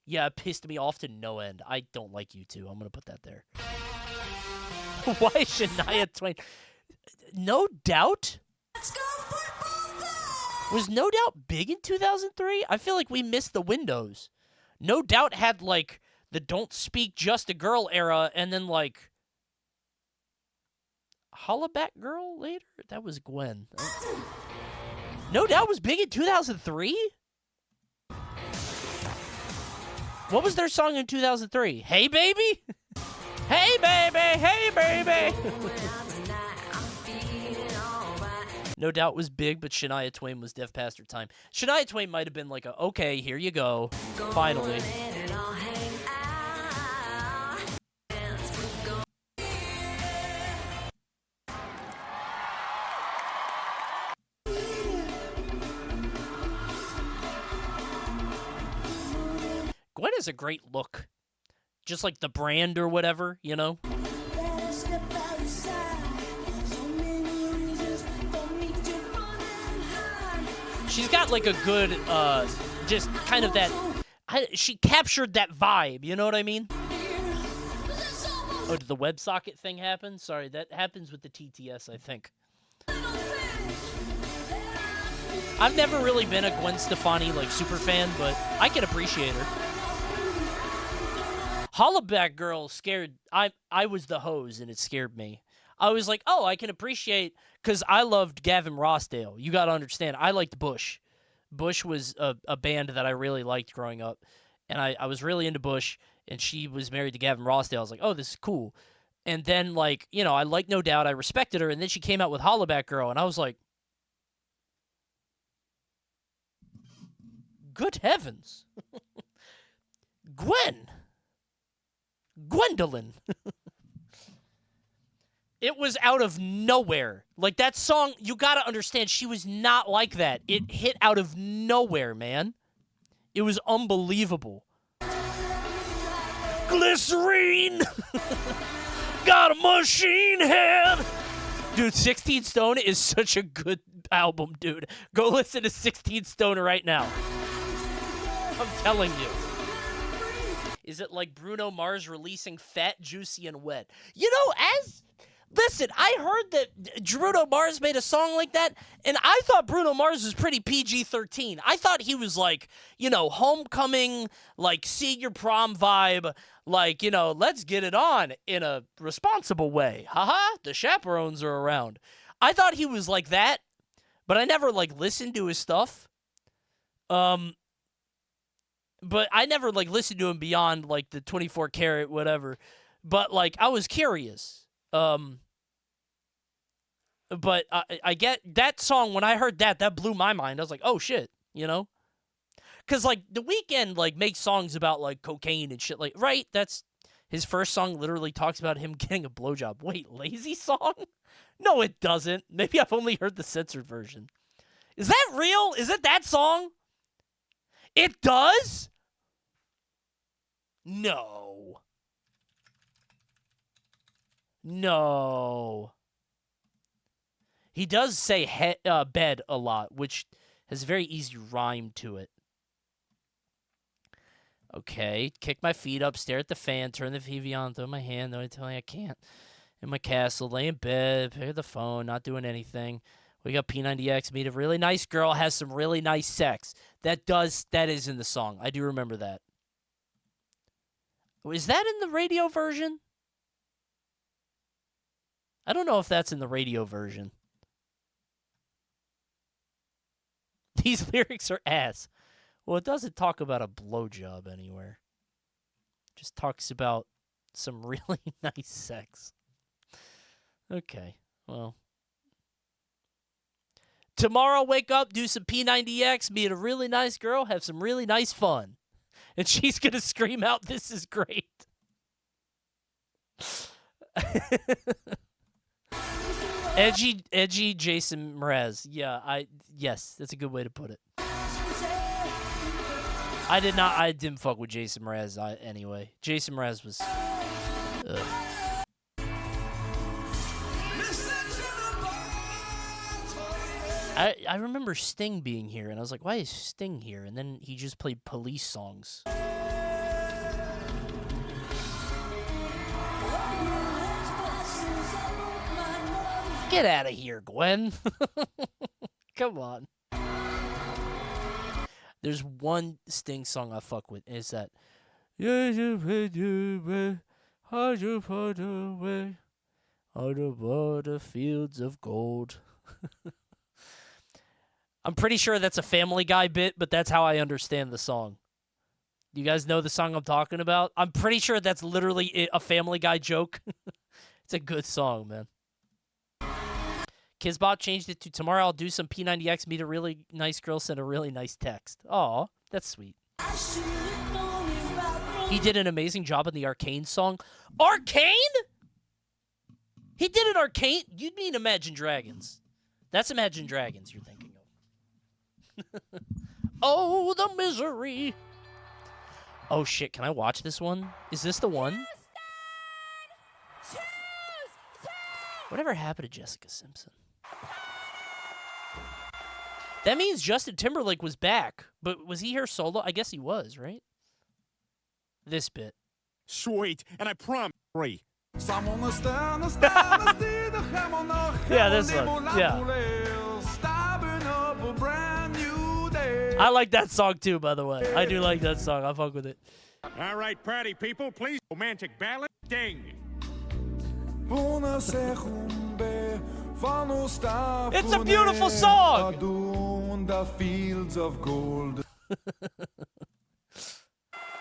Yeah, it pissed me off to no end. I don't like U2. I'm going to put that there. Why is Shania Twain? No Doubt? Was No Doubt big in 2003? I feel like we missed the windows. No Doubt had, like, the Don't Speak Just a Girl era, and then, like, Hollaback Girl later? That was Gwen. No Doubt was big in 2003? What was their song in 2003? Hey, baby? Hey, baby, hey, baby. No Doubt was big, but Shania Twain was deaf past her time. Shania Twain might have been like, okay, here you go. Finally. Gwen has a great look. Just like the brand or whatever, you know? She's got like a good, just kind of that, she captured that vibe, you know what I mean? Oh, did the WebSocket thing happen? Sorry, that happens with the TTS, I think. I've never really been a Gwen Stefani, like, super fan, but I can appreciate her. Hollaback Girl scared, I was the hose, and it scared me. I was like, oh, I can appreciate, because I loved Gavin Rossdale. You got to understand, I liked Bush. Bush was a band that I really liked growing up, and I was really into Bush, and she was married to Gavin Rossdale. I was like, oh, this is cool. And then, like, you know, I liked No Doubt, I respected her, and then she came out with Hollaback Girl, and I was like, good heavens. Gwendolyn. It was out of nowhere. Like, that song, you gotta understand, she was not like that. It hit out of nowhere, man. It was unbelievable. Glycerine! Got a machine head! Dude, 16 Stone is such a good album, dude. Go listen to 16 Stone right now. I'm telling you. Is it like Bruno Mars releasing Fat, Juicy, and Wet? You know, listen, I heard that Bruno Mars made a song like that, and I thought Bruno Mars was pretty PG-13. I thought he was like, you know, homecoming, like senior prom vibe, like, you know, let's get it on in a responsible way. Haha, the chaperones are around. I thought he was like that, but I never, like, listened to his stuff. but I never like listened to him beyond like the 24 karat whatever. But like I was curious. But I get that song. When I heard that blew my mind. I was like, oh shit, you know? Because like The Weeknd like makes songs about like cocaine and shit. Like right, that's his first song. Literally talks about him getting a blowjob. Wait, Lazy Song? No, it doesn't. Maybe I've only heard the censored version. Is that real? Is it that song? It does? No. No. He does say bed a lot, which has a very easy rhyme to it. Okay, kick my feet up, stare at the fan, turn the TV on, throw my hand, though I tell you I can't. In my castle, lay in bed, pay the phone, not doing anything. We got P90X, meet a really nice girl, has some really nice sex. That is in the song. I do remember that. Is that in the radio version? I don't know if that's in the radio version. These lyrics are ass. Well, it doesn't talk about a blowjob anywhere. It just talks about some really nice sex. Okay, well. Tomorrow, wake up, do some P90X, meet a really nice girl, have some really nice fun. And she's going to scream out, this is great. Edgy Jason Mraz. Yeah, yes, that's a good way to put it. I didn't fuck with Jason Mraz anyway. Jason Mraz was I remember Sting being here, and I was like, why is Sting here? And then he just played Police songs. Get out of here, Gwen. Come on. There's one Sting song I fuck with, and it's that. Over the fields of gold. I'm pretty sure that's a Family Guy bit, but that's how I understand the song. You guys know the song I'm talking about? I'm pretty sure that's literally a Family Guy joke. It's a good song, man. Kizbot changed it to tomorrow I'll do some P90X, meet a really nice girl, send a really nice text. Aw, that's sweet. He did an amazing job on the Arcane song. Arcane? He did an Arcane? You mean Imagine Dragons. That's Imagine Dragons you're thinking of. Oh, the misery. Oh, shit. Can I watch this one? Is this the one? Whatever happened to Jessica Simpson? That means Justin Timberlake was back. But was he here solo? I guess he was, right? This bit. Sweet. And I promise free. Yeah, this one. Yeah. I like that song too, by the way. I do like that song. I fuck with it. All right, party people, please. Romantic ballad. Ding. It's a beautiful song. Fields of gold.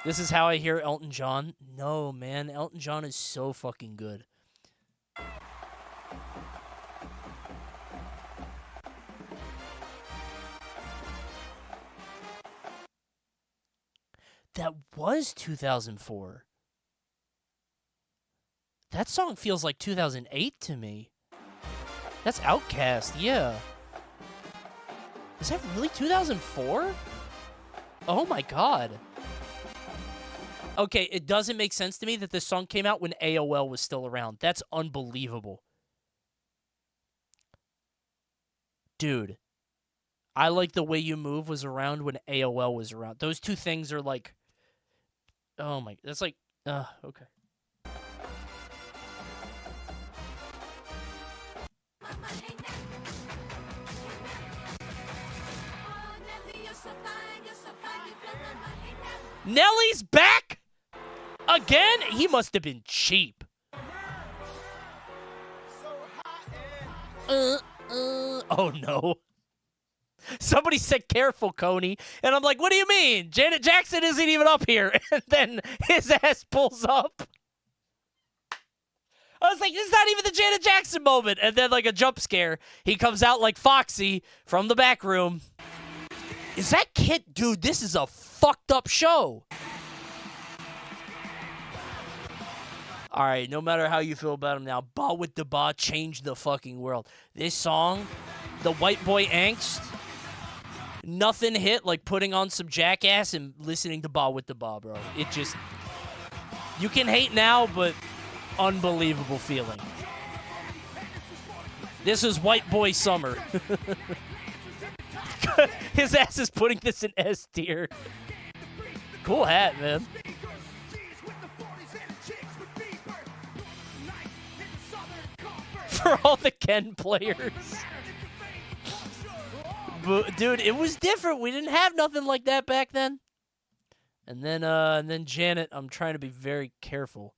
This is how I hear Elton John. No, man. Elton John is so fucking good. That was 2004. That song feels like 2008 to me. That's Outkast, yeah. Is that really 2004? Oh my god. Okay, it doesn't make sense to me that this song came out when AOL was still around. That's unbelievable. Dude, I Like the Way You Move was around when AOL was around. Those two things are like... Oh my... That's like... okay. Nelly's back? Again? He must have been cheap. Oh no. Somebody said, careful, Coney. And I'm like, what do you mean? Janet Jackson isn't even up here. And then his ass pulls up. I was like, this is not even the Janet Jackson moment. And then, like, a jump scare. He comes out like Foxy from the back room. Is that Kid? Dude, this is a fucked up show. All right, no matter how you feel about him now, Ba with the Ba changed the fucking world. This song, the white boy angst, nothing hit like putting on some Jackass and listening to Ba with the Ba, bro. It just, you can hate now, but unbelievable feeling. This is white boy summer. His ass is putting this in S tier. Cool hat, man. For all the Ken players. But, dude, it was different. We didn't have nothing like that back then. And then Janet, I'm trying to be very careful.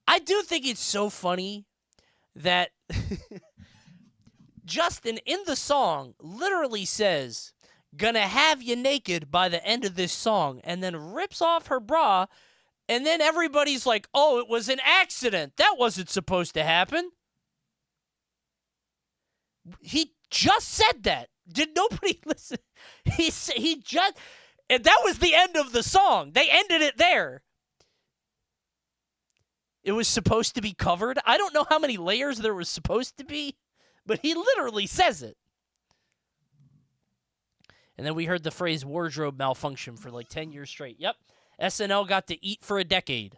I do think it's so funny that Justin in the song literally says, "Gonna have you naked by the end of this song," and then rips off her bra, and then everybody's like, "Oh, it was an accident. That wasn't supposed to happen." He just said that. Did nobody listen? He just, and that was the end of the song. They ended it there. It was supposed to be covered. I don't know how many layers there was supposed to be, but he literally says it. And then we heard the phrase wardrobe malfunction for like 10 years straight. Yep. SNL got to eat for a decade.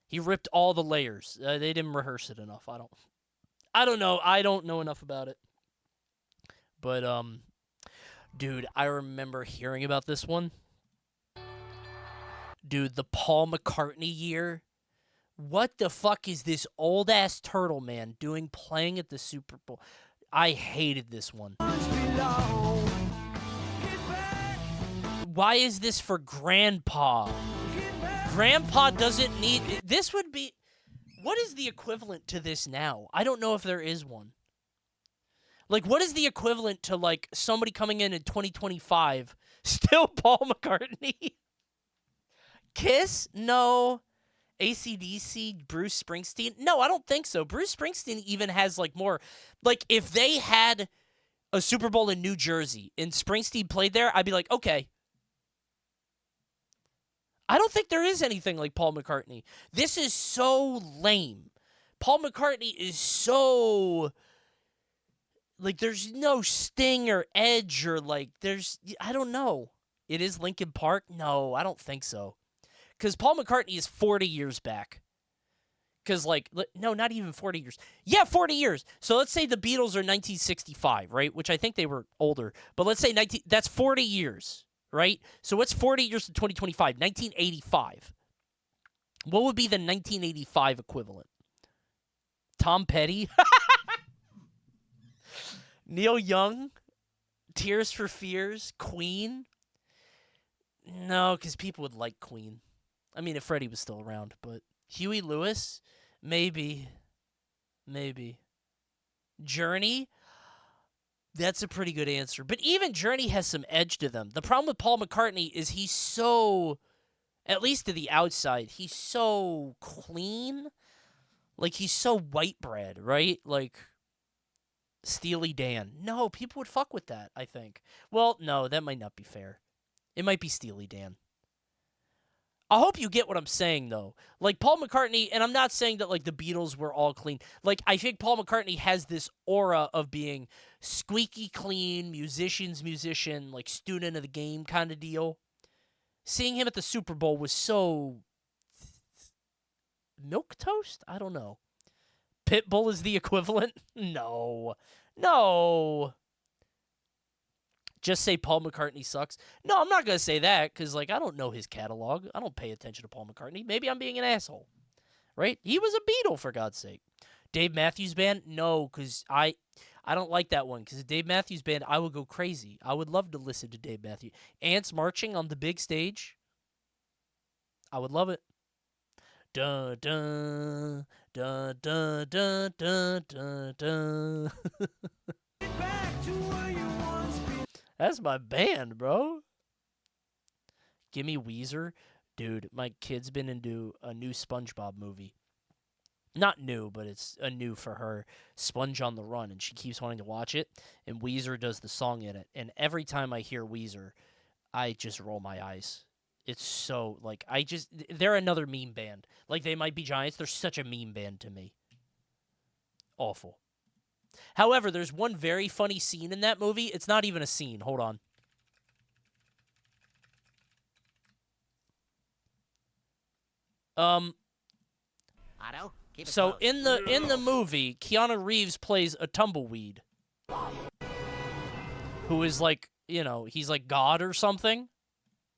He ripped all the layers. They didn't rehearse it enough. I don't know. I don't know enough about it. But, dude, I remember hearing about this one. Dude, the Paul McCartney year. What the fuck is this old-ass turtle man doing playing at the Super Bowl? I hated this one. Why is this for Grandpa? Grandpa doesn't need... This would be... What is the equivalent to this now? I don't know if there is one. Like, what is the equivalent to, like, somebody coming in 2025, still Paul McCartney? Kiss? No. AC/DC? Bruce Springsteen? No, I don't think so. Bruce Springsteen even has, like, more... Like, if they had a Super Bowl in New Jersey and Springsteen played there, I'd be like, okay. I don't think there is anything like Paul McCartney. This is so lame. Paul McCartney is so... Like, there's no sting or edge or, like, there's... I don't know. It is Linkin Park? No, I don't think so. Because Paul McCartney is 40 years back. Because, like... No, not even 40 years. Yeah, 40 years. So let's say the Beatles are 1965, right? Which I think they were older. But let's say that's 40 years. Right? So what's 40 years to 2025? 1985. What would be the 1985 equivalent? Tom Petty? Neil Young? Tears for Fears? Queen? No, because people would like Queen. I mean, if Freddie was still around, but Huey Lewis? Maybe. Maybe. Journey? That's a pretty good answer. But even Journey has some edge to them. The problem with Paul McCartney is he's so, at least to the outside, he's so clean. Like, he's so white bread, right? Like, Steely Dan. No, people would fuck with that, I think. Well, no, that might not be fair. It might be Steely Dan. I hope you get what I'm saying, though. Like, Paul McCartney, and I'm not saying that, like, the Beatles were all clean. Like, I think Paul McCartney has this aura of being squeaky clean, musician, like, student of the game kind of deal. Seeing him at the Super Bowl was so... milquetoast? I don't know. Pitbull is the equivalent? No. No. Just say Paul McCartney sucks? No, I'm not going to say that because, like, I don't know his catalog. I don't pay attention to Paul McCartney. Maybe I'm being an asshole, right? He was a Beatle, for God's sake. Dave Matthews Band? No, because I don't like that one because the Dave Matthews Band, I would go crazy. I would love to listen to Dave Matthews. Ants marching on the big stage? I would love it. Dun, dun, dun, dun, dun, dun, dun, dun. That's my band, bro. Gimme Weezer. Dude, my kid's been into a new SpongeBob movie. Not new, but it's a new for her. Sponge on the Run, and she keeps wanting to watch it. And Weezer does the song in it. And every time I hear Weezer, I just roll my eyes. It's so, like, they're another meme band. Like, They Might Be Giants. They're such a meme band to me. Awful. However, there's one very funny scene in that movie. It's not even a scene. Hold on. Otto, keep it So close. in the movie, Keanu Reeves plays a tumbleweed who is like, you know, he's like God or something.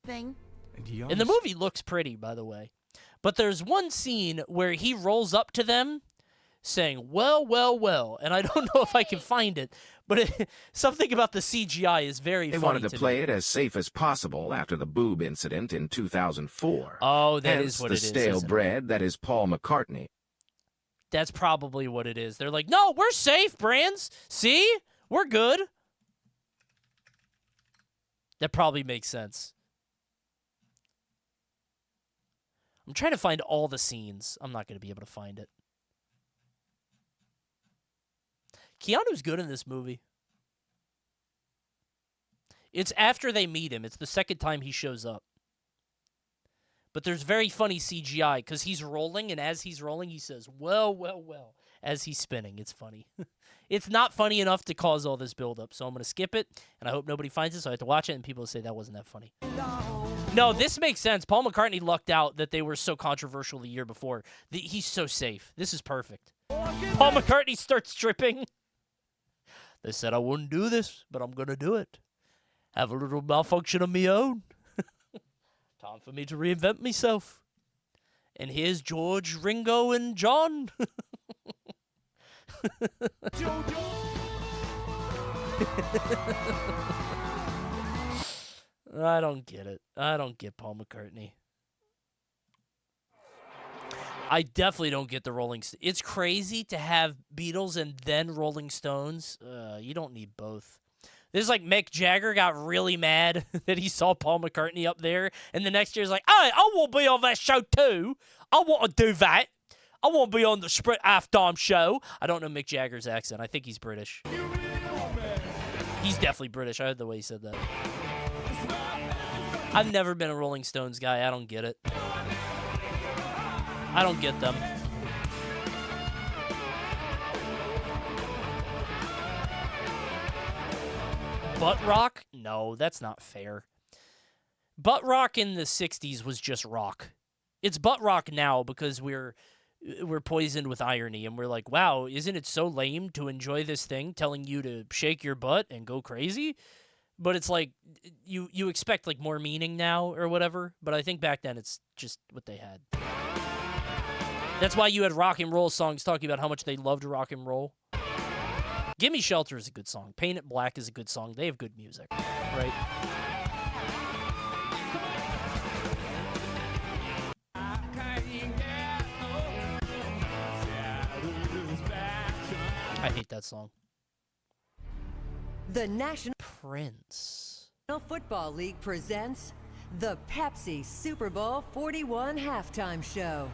Thing. And the movie looks pretty, by the way. But there's one scene where he rolls up to them saying, well, well, well. And I don't know if I can find it, but something about the CGI is very They funny wanted to play it as safe as possible after the boob incident in 2004. Oh, that Hence is what the it is, stale isn't it? bread that is Paul McCartney. That's probably what it is. They're like, no, we're safe, Brands. See? We're good. That probably makes sense. I'm trying to find all the scenes. I'm not going to be able to find it. Keanu's good in this movie. It's after they meet him. It's the second time he shows up. But there's very funny CGI because he's rolling, and as he's rolling, he says, well, well, well, as he's spinning. It's funny. It's not funny enough to cause all this buildup, so I'm going to skip it, and I hope nobody finds it, so I have to watch it, and people say that wasn't that funny. No, this makes sense. Paul McCartney lucked out that they were so controversial the year before. He's so safe. This is perfect. Paul McCartney starts tripping. They said I wouldn't do this, but I'm going to do it. Have a little malfunction of my own. Time for me to reinvent myself. And here's George, Ringo, and John. I don't get it. I don't get Paul McCartney. I definitely don't get the Rolling Stones. It's crazy to have Beatles and then Rolling Stones. You don't need both. This is like Mick Jagger got really mad that he saw Paul McCartney up there, and the next year he's like, hey, I want to be on that show too. I want to do that. I want to be on the Sprint Halftime show. I don't know Mick Jagger's accent. I think he's British. He's definitely British. I heard the way he said that. I've never been a Rolling Stones guy. I don't get it. I don't get them. Butt rock? No, that's not fair. Butt rock in the 60s was just rock. It's butt rock now because we're poisoned with irony, and we're like, wow, isn't it so lame to enjoy this thing telling you to shake your butt and go crazy? But it's like, you expect like more meaning now or whatever, but I think back then it's just what they had. That's why you had rock and roll songs talking about how much they loved rock and roll. Gimme Shelter is a good song. Paint It Black is a good song. They have good music, right? I hate that song. The National Prince Football League presents the Pepsi Super Bowl 41 halftime show.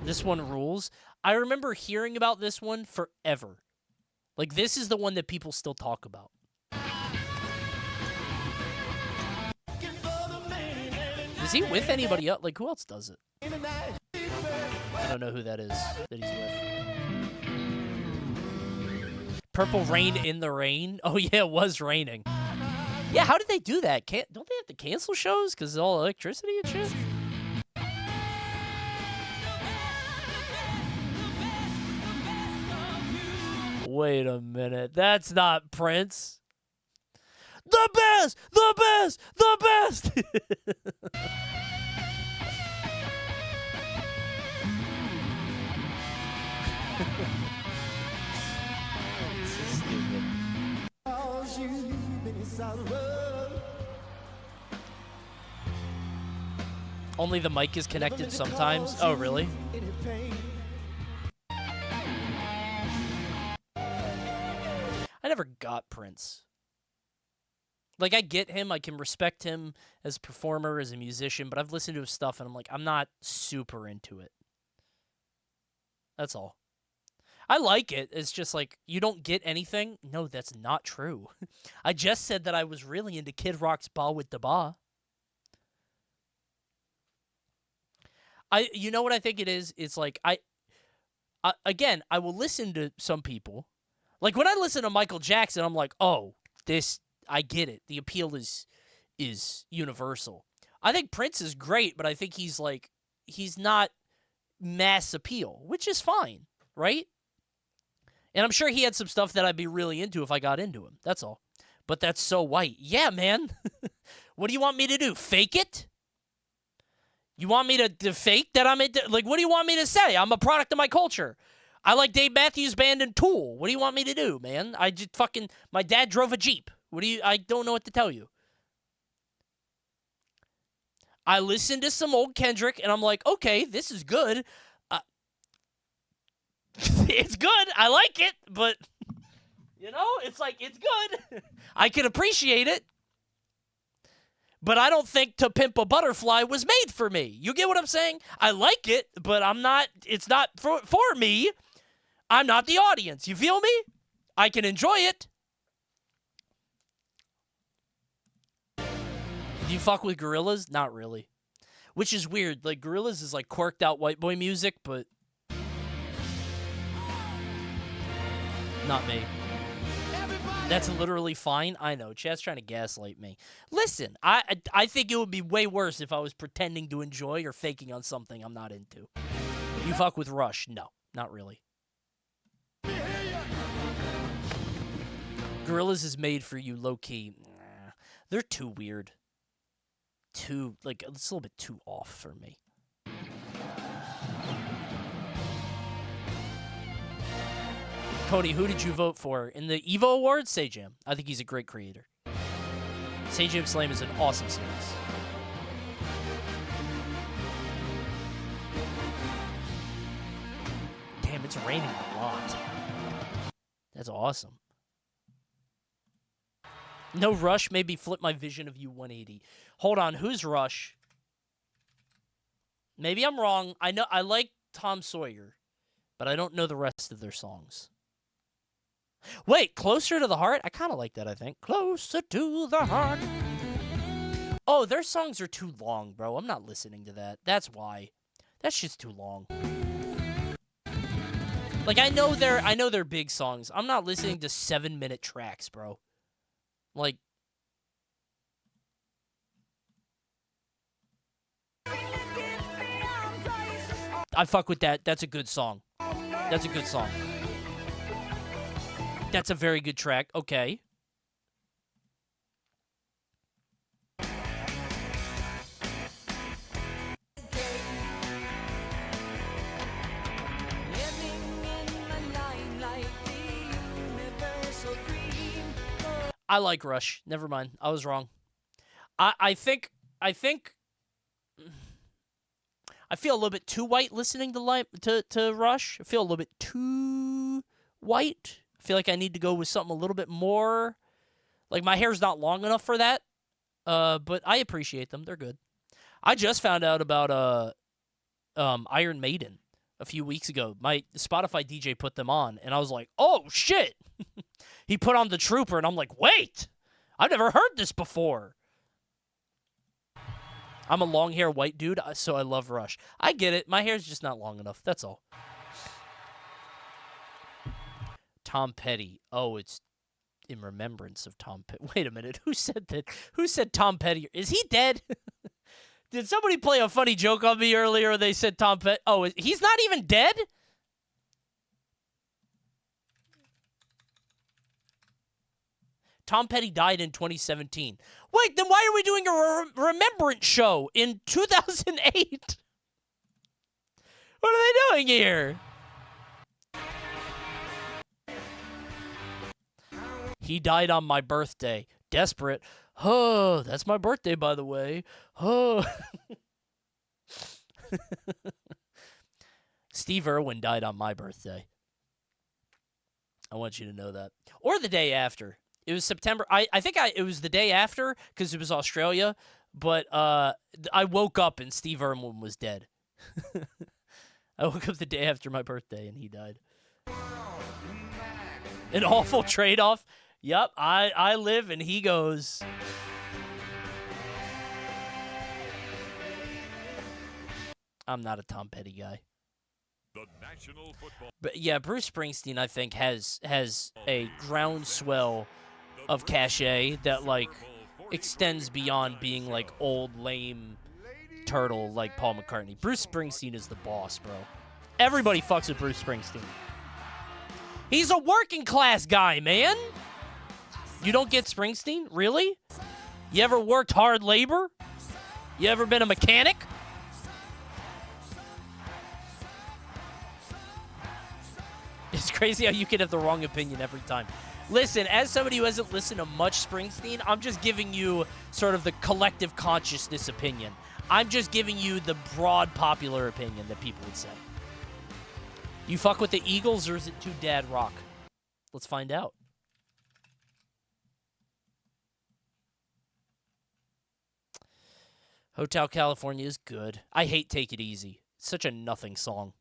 This one rules. I remember hearing about this one forever. Like, this is the one that people still talk about. Is he with anybody else? Like, who else does it? I don't know who that is that he's with. Purple Rain in the Rain? Oh, yeah, it was raining. Yeah, how did they do that? Don't they have to cancel shows because it's all electricity and shit? Wait a minute. That's not Prince. The best! The best! The best! This is stupid. Only the mic is connected sometimes. Oh, really? I never got Prince. Like, I get him. I can respect him as a performer, as a musician, but I've listened to his stuff, and I'm like, I'm not super into it. That's all. I like it. It's just like, you don't get anything? No, that's not true. I just said that I was really into Kid Rock's Ba with the Ba. You know what I think it is? It's like, again, I will listen to some people. Like, when I listen to Michael Jackson, I'm like, oh, I get it. The appeal is universal. I think Prince is great, but I think he's not mass appeal, which is fine, right? And I'm sure he had some stuff that I'd be really into if I got into him. That's all. But that's so white. Yeah, man. What do you want me to do? Fake it? You want me to fake that I'm into? Like, what do you want me to say? I'm a product of my culture. I like Dave Matthews Band and Tool. What do you want me to do, man? My dad drove a Jeep. I don't know what to tell you. I listened to some old Kendrick, and I'm like, okay, this is good. It's good. I like it, but, it's like, it's good. I can appreciate it. But I don't think To Pimp a Butterfly was made for me. You get what I'm saying? I like it, but it's not for me. I'm not the audience. You feel me? I can enjoy it. Do you fuck with Gorillaz? Not really. Which is weird. Like, Gorillaz is like quirked out white boy music, but not me. That's literally fine. I know. Chad's trying to gaslight me. Listen, I think it would be way worse if I was pretending to enjoy or faking on something I'm not into. You fuck with Rush? No, not really. Gorillaz is made for you, low-key. Nah, they're too weird. It's a little bit too off for me. Coney, who did you vote for? In the Evo Awards, Sajam. I think he's a great creator. Sajam Slam is an awesome series. Damn, it's raining a lot. That's awesome. No Rush, maybe flip my vision of you 180. Hold on, who's Rush? Maybe I'm wrong. I know I like Tom Sawyer, but I don't know the rest of their songs. Wait, Closer to the Heart? I kind of like that, I think. Closer to the Heart. Oh, their songs are too long, bro. I'm not listening to that. That's why. That shit's too long. Like, I know they're big songs. I'm not listening to 7-minute tracks, bro. Like, I fuck with that. That's a good song. That's a good song. That's a very good track. Okay. I like Rush. Never mind. I was wrong. I think I feel a little bit too white listening to Rush. I feel a little bit too white. I feel like I need to go with something a little bit more. Like, my hair's not long enough for that. But I appreciate them. They're good. I just found out about Iron Maiden a few weeks ago. My Spotify DJ put them on, and I was like, oh, shit. He put on The Trooper, and I'm like, wait. I've never heard this before. I'm a long-hair white dude, so I love Rush. I get it. My hair's just not long enough. That's all. Tom Petty. Oh, it's in remembrance of Tom Petty. Wait a minute. Who said that? Who said Tom Petty? Is he dead? Did somebody play a funny joke on me earlier? They said Tom Petty. Oh, he's not even dead? Tom Petty died in 2017. Wait, then why are we doing a remembrance show in 2008? What are they doing here? He died on my birthday. Desperate. Oh, that's my birthday, by the way. Oh. Steve Irwin died on my birthday. I want you to know that. Or the day after. It was September. I think it was the day after because it was Australia. But I woke up and Steve Irwin was dead. I woke up the day after my birthday and he died. An awful trade-off. Yep, I live and he goes. I'm not a Tom Petty guy. The National Football. But yeah, Bruce Springsteen, I think, has a groundswell of cachet that, like, extends beyond being, like, old, lame turtle like Paul McCartney. Bruce Springsteen is the boss, bro. Everybody fucks with Bruce Springsteen. He's a working class guy, man. You don't get Springsteen? Really? You ever worked hard labor? You ever been a mechanic? It's crazy how you can have the wrong opinion every time. Listen, as somebody who hasn't listened to much Springsteen, I'm just giving you sort of the collective consciousness opinion. I'm just giving you the broad popular opinion that people would say. You fuck with the Eagles, or is it too dad rock? Let's find out. Hotel California is good. I hate Take It Easy. It's such a nothing song.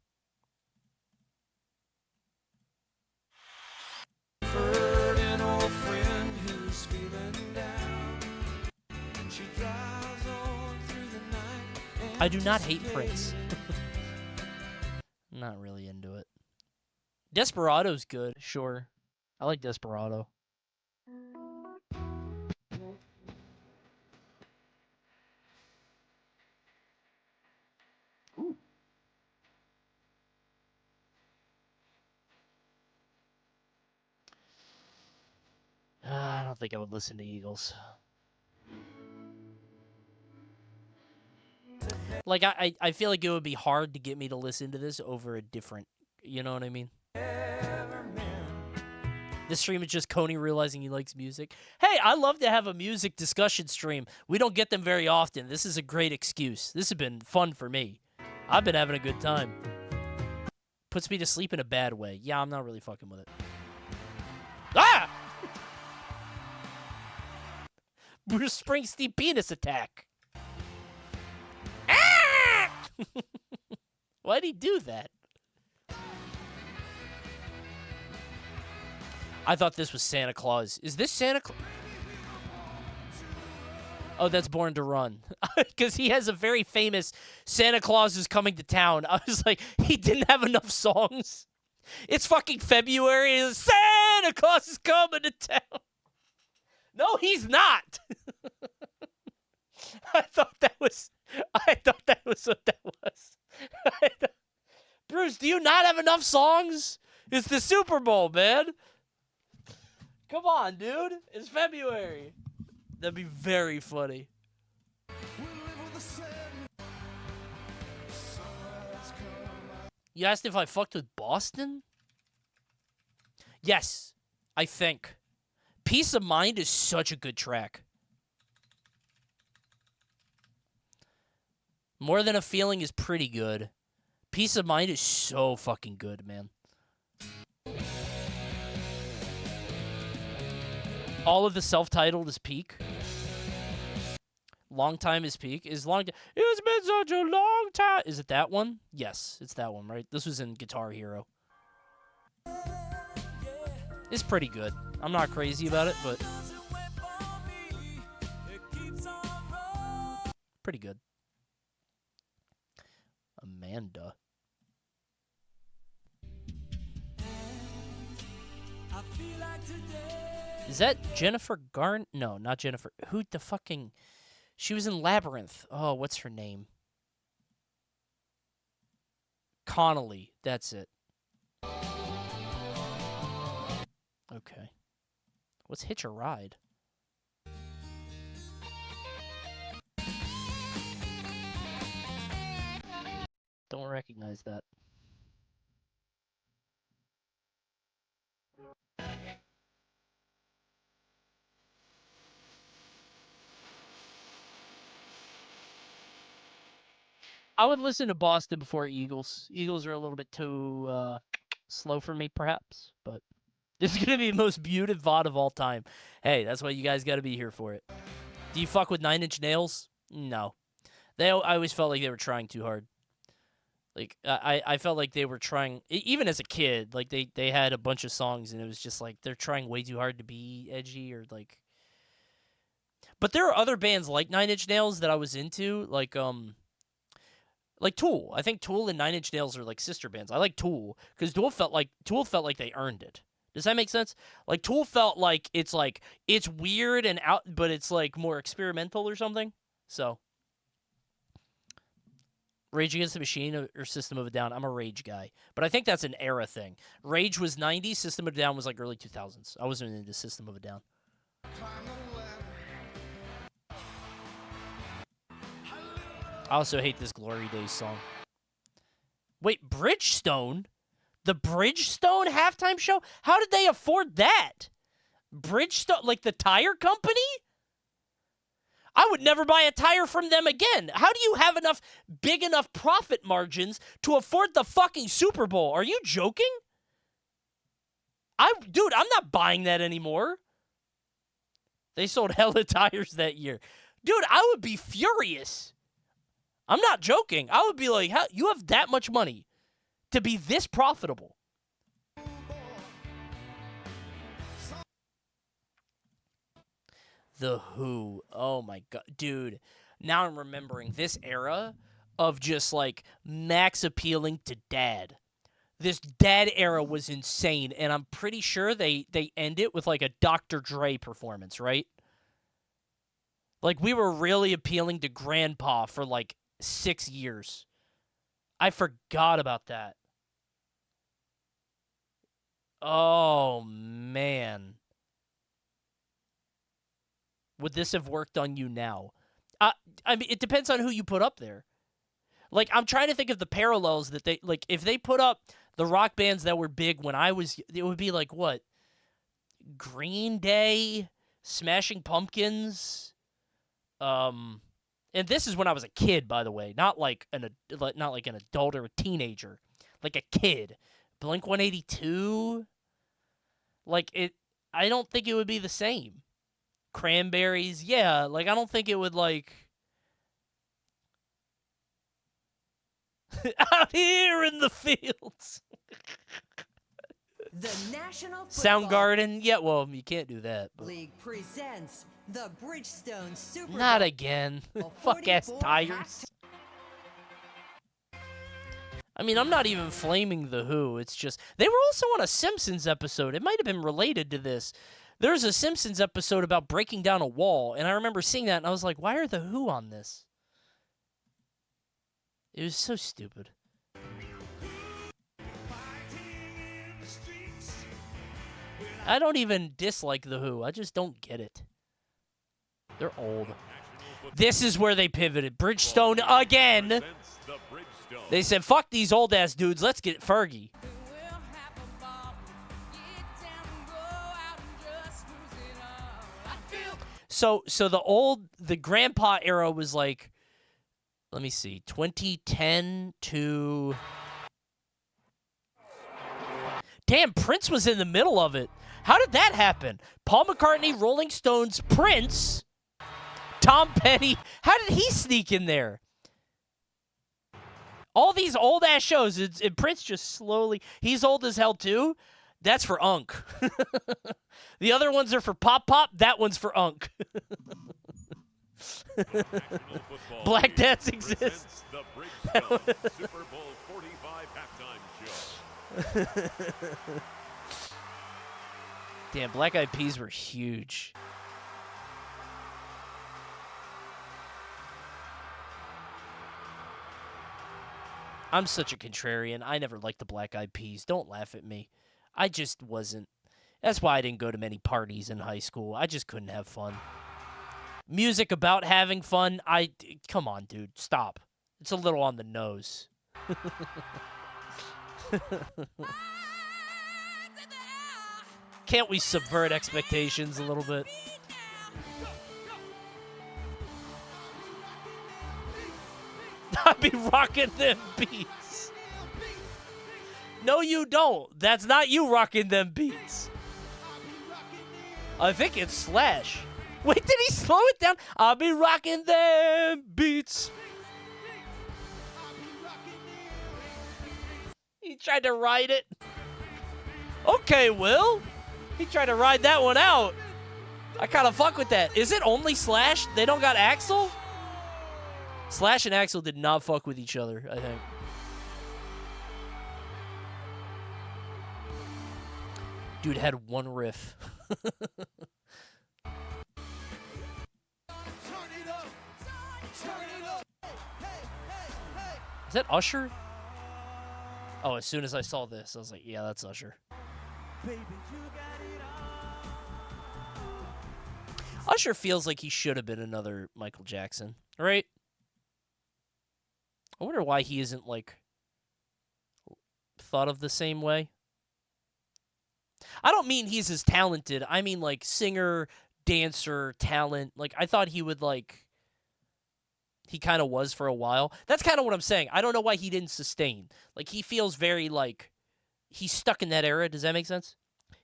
I do not hate Prince. Not really into it. Desperado's good, sure. I like Desperado. Ooh. I don't think I would listen to Eagles. Like, I feel like it would be hard to get me to listen to this over a different, you know what I mean? This stream is just Coney realizing he likes music. Hey, I love to have a music discussion stream. We don't get them very often. This is a great excuse. This has been fun for me. I've been having a good time. Puts me to sleep in a bad way. Yeah, I'm not really fucking with it. Ah! Bruce Springsteen penis attack. Why'd he do that? I thought this was Santa Claus. Is this Santa Claus? Oh, that's Born to Run. Because he has a very famous Santa Claus is Coming to Town. I was like, he didn't have enough songs. It's fucking February. And Santa Claus is coming to town. No, he's not. I thought that was what that was. Bruce, do you not have enough songs? It's the Super Bowl, man. Come on, dude. It's February. That'd be very funny. You asked if I fucked with Boston? Yes, I think. Peace of Mind is such a good track. More Than a Feeling is pretty good. Peace of Mind is so fucking good, man. All of the self-titled is peak. Long Time is peak. It's been such a long time. Is it that one? Yes, it's that one, right? This was in Guitar Hero. It's pretty good. I'm not crazy about it, but pretty good. Amanda. Is that Jennifer Garn? No, not Jennifer. Who the fucking... She was in Labyrinth. Oh, what's her name? Connolly. That's it. Okay. What's Hitch a Ride? Don't recognize that. I would listen to Boston before Eagles. Eagles are a little bit too slow for me, perhaps, but This is going to be the most muted VOD of all time. Hey, that's why you guys got to be here for it. Do you fuck with 9 Inch Nails? No. I always felt like they were trying too hard. Like, I felt like they were trying, even as a kid, like, they had a bunch of songs, and it was just like, they're trying way too hard to be edgy, or, like... But there are other bands like 9 Inch Nails that I was into, like Tool. I think Tool and 9 Inch Nails are, like, sister bands. I like Tool, because Tool felt like they earned it. Does that make sense? Like, Tool felt like, it's weird and out, but it's, like, more experimental or something. So... Rage Against the Machine or System of a Down? I'm a Rage guy. But I think that's an era thing. Rage was 90s, System of a Down was like early 2000s. I wasn't into System of a Down. I also hate this Glory Days song. Wait, Bridgestone? The Bridgestone halftime show? How did they afford that? Bridgestone, like the tire company? I would never buy a tire from them again. How do you have big enough profit margins to afford the fucking Super Bowl? Are you joking? Dude, I'm not buying that anymore. They sold hella tires that year. Dude, I would be furious. I'm not joking. I would be like, how you have that much money to be this profitable? The Who. Oh my god. Dude, now I'm remembering this era of just like max appealing to dad. This dad era was insane, and I'm pretty sure they end it with like a Dr. Dre performance, right? Like, we were really appealing to grandpa for like 6 years. I forgot about that. Oh, man. Would this have worked on you now? I mean, it depends on who you put up there. Like, I'm trying to think of the parallels that they... Like, if they put up the rock bands that were big when I was... It would be like, what? Green Day? Smashing Pumpkins? And this is when I was a kid, by the way. Not like an adult or a teenager. Like a kid. Blink-182? Like, I don't think it would be the same. Cranberries, yeah. Like, I don't think it would, like... Out here in the fields. The National Soundgarden, yeah, well, you can't do that. But... League presents the Bridgestone Super Not Bowl again. Fuck-ass tires. I mean, I'm not even flaming The Who. It's just... They were also on a Simpsons episode. It might have been related to this. There's a Simpsons episode about breaking down a wall, and I remember seeing that, and I was like, why are The Who on this? It was so stupid. I don't even dislike The Who. I just don't get it. They're old. This is where they pivoted. Bridgestone again. They said, fuck these old-ass dudes. Let's get Fergie. So the grandpa era was like, let me see, 2010 to... Damn, Prince was in the middle of it. How did that happen? Paul McCartney, Rolling Stones, Prince, Tom Petty. How did he sneak in there? All these old-ass shows, and Prince just slowly... He's old as hell, too. That's for Unk. The other ones are for Pop Pop. That one's for Unk. Black Dance exists. The Bridgestone Super Bowl 45 halftime show. Damn, Black Eyed Peas were huge. I'm such a contrarian. I never liked the Black Eyed Peas. Don't laugh at me. I just wasn't. That's why I didn't go to many parties in high school. I just couldn't have fun. Music about having fun, come on, dude. Stop. It's a little on the nose. Can't we subvert expectations a little bit? I'd be rocking them beats. No, you don't. That's not you rocking them beats. I think it's Slash. Wait, did he slow it down? I'll be rocking them beats. He tried to ride it. Okay, Will. He tried to ride that one out. I kind of fuck with that. Is it only Slash? They don't got Axl? Slash and Axl did not fuck with each other, I think. Dude had one riff. Is that Usher? Oh, as soon as I saw this, I was like, yeah, that's Usher. Usher feels like he should have been another Michael Jackson, right? I wonder why he isn't, like, thought of the same way. I don't mean he's as talented. I mean, like, singer, dancer, talent. Like, I thought he would, like, he kind of was for a while. That's kind of what I'm saying. I don't know why he didn't sustain. Like, he feels very, like, he's stuck in that era. Does that make sense?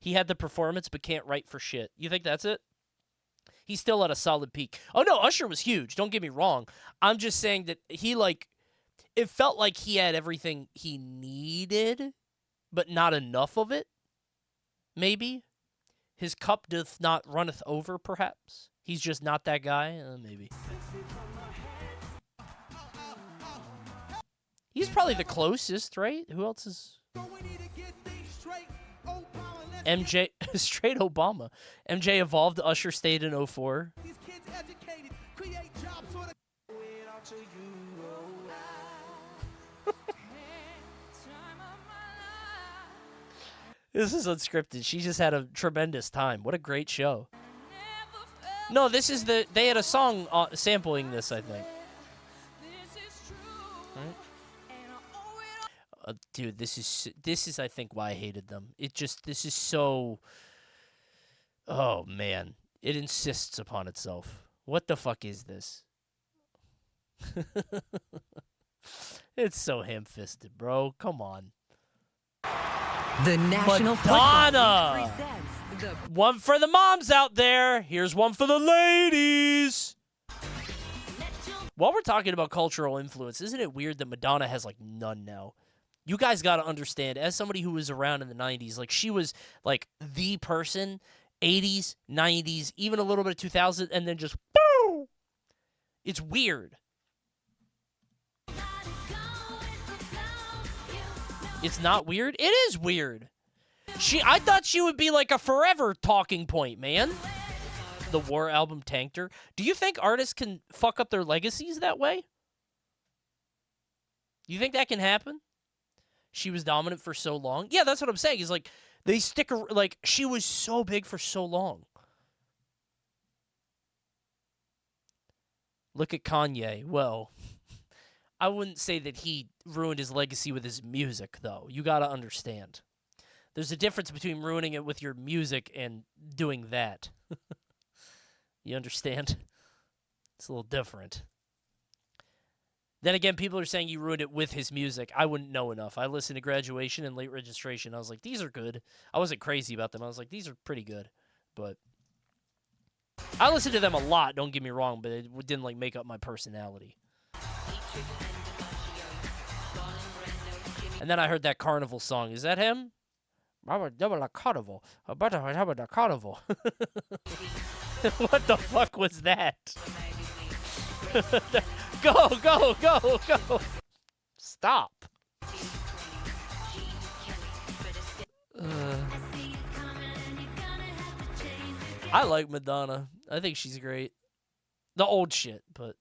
He had the performance but can't write for shit. You think that's it? He's still at a solid peak. Oh, no, Usher was huge. Don't get me wrong. I'm just saying that he, like, it felt like he had everything he needed, but not enough of it. Maybe. His cup doth not runneth over, perhaps. He's just not that guy. Maybe. He's probably the closest, right? Who else is... MJ, straight Obama. MJ evolved, Usher stayed in 04. This is unscripted. She just had a tremendous time. What a great show. No, this is the... They had a song sampling this, I think. Right? Dude, this is, I think, why I hated them. This is so... Oh, man. It insists upon itself. What the fuck is this? It's so ham-fisted, bro. Come on. The National Madonna! Football League presents the... One for the moms out there. Here's one for the ladies. While we're talking about cultural influence, isn't it weird that Madonna has, like, none now? You guys got to understand, as somebody who was around in the 90s, like, she was, like, the person, 80s, 90s, even a little bit of 2000, and then just, boom! It's weird. It's not weird? It is weird. I thought she would be, like, a forever talking point, man. The War album tanked her. Do you think artists can fuck up their legacies that way? You think that can happen? She was dominant for so long. Yeah, that's what I'm saying. Is like they stick like she was so big for so long. Look at Kanye. Well, I wouldn't say that he ruined his legacy with his music, though. You got to understand. There's a difference between ruining it with your music and doing that. You understand? It's a little different. Then again, people are saying he ruined it with his music. I wouldn't know enough. I listened to Graduation and Late Registration. I was like, these are good. I wasn't crazy about them. I was like, these are pretty good. But I listened to them a lot, don't get me wrong, but it didn't, like, make up my personality. And then I heard that Carnival song. Is that him? Carnival. Carnival. What the fuck was that? Go, go, go, go. Stop. I like Madonna. I think she's great. The old shit, but...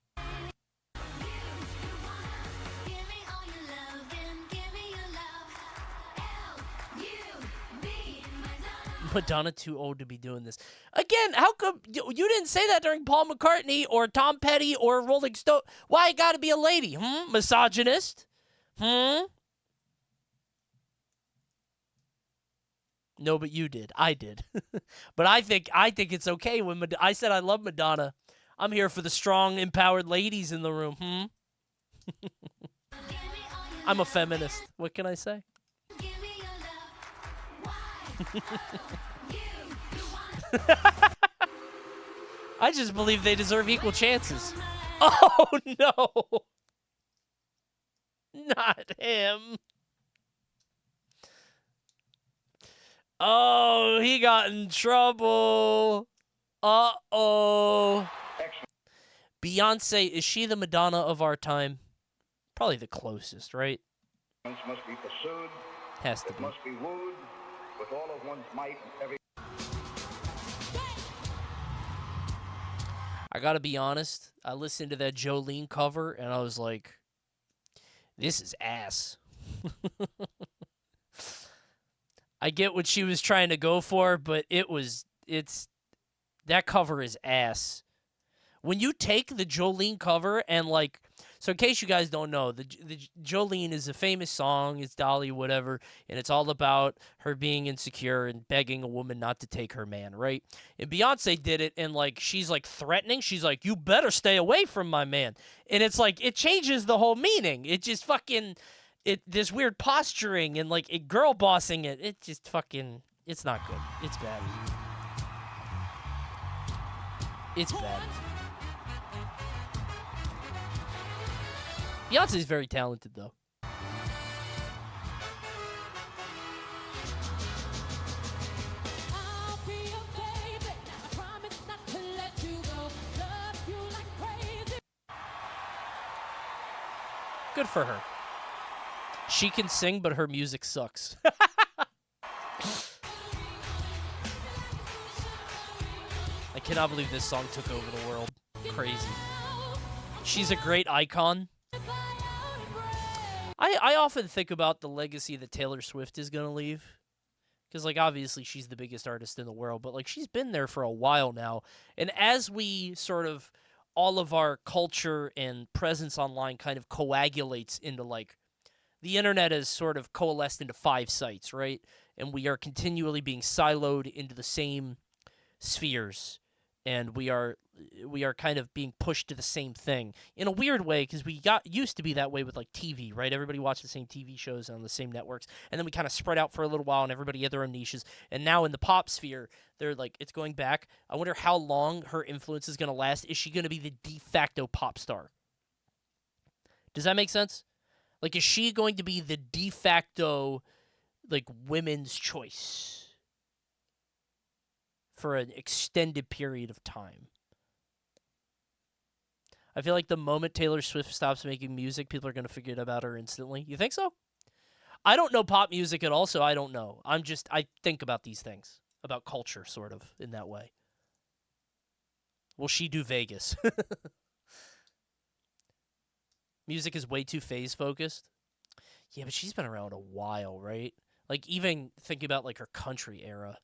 Madonna too old to be doing this. Again, how come you didn't say that during Paul McCartney or Tom Petty or Rolling Stone? Why it gotta be a lady? Misogynist? No, but you did. I did. But I think it's okay when I said I love Madonna. I'm here for the strong, empowered ladies in the room. I'm a feminist. What can I say? I just believe they deserve equal chances. Oh, no. Not him. Oh, he got in trouble. Uh-oh. Beyonce, is she the Madonna of our time? Probably the closest, right? Must be pursued. Has to be. Must be wooed with all of one's might and every. I gotta be honest. I listened to that Jolene cover, and I was like, this is ass. I get what she was trying to go for, but that cover is ass. When you take the Jolene cover and, like, so in case you guys don't know, the Jolene is a famous song, it's Dolly, whatever, and it's all about her being insecure and begging a woman not to take her man, right? And Beyonce did it, and, like, she's, like, threatening. She's like, you better stay away from my man. And it's like, it changes the whole meaning. It just fucking, this weird posturing and, like, girl bossing it. It just fucking, it's not good. It's bad. It's bad. Beyonce's very talented, though. Good for her. She can sing, but her music sucks. I cannot believe this song took over the world. Crazy. She's a great icon. I often think about the legacy that Taylor Swift is going to leave. Because, like, obviously she's the biggest artist in the world, but, like, she's been there for a while now. And as we sort of, all of our culture and presence online kind of coagulates into, like, the internet has sort of coalesced into 5 sites, right? And we are continually being siloed into the same spheres. And we are kind of being pushed to the same thing in a weird way, because we got used to be that way with, like, TV, right? Everybody watched the same TV shows on the same networks, and then we kind of spread out for a little while, and everybody had their own niches. And now in the pop sphere, they're like, it's going back. I wonder how long her influence is going to last. Is she going to be the de facto pop star? Does that make sense? Like, is she going to be the de facto, like, women's choice for an extended period of time? I feel like the moment Taylor Swift stops making music, people are going to forget about her instantly. You think so? I don't know pop music at all, so I don't know. I think about these things, about culture, sort of, in that way. Will she do Vegas? Music is way too phase-focused. Yeah, but she's been around a while, right? Like, even think about, like, her country era.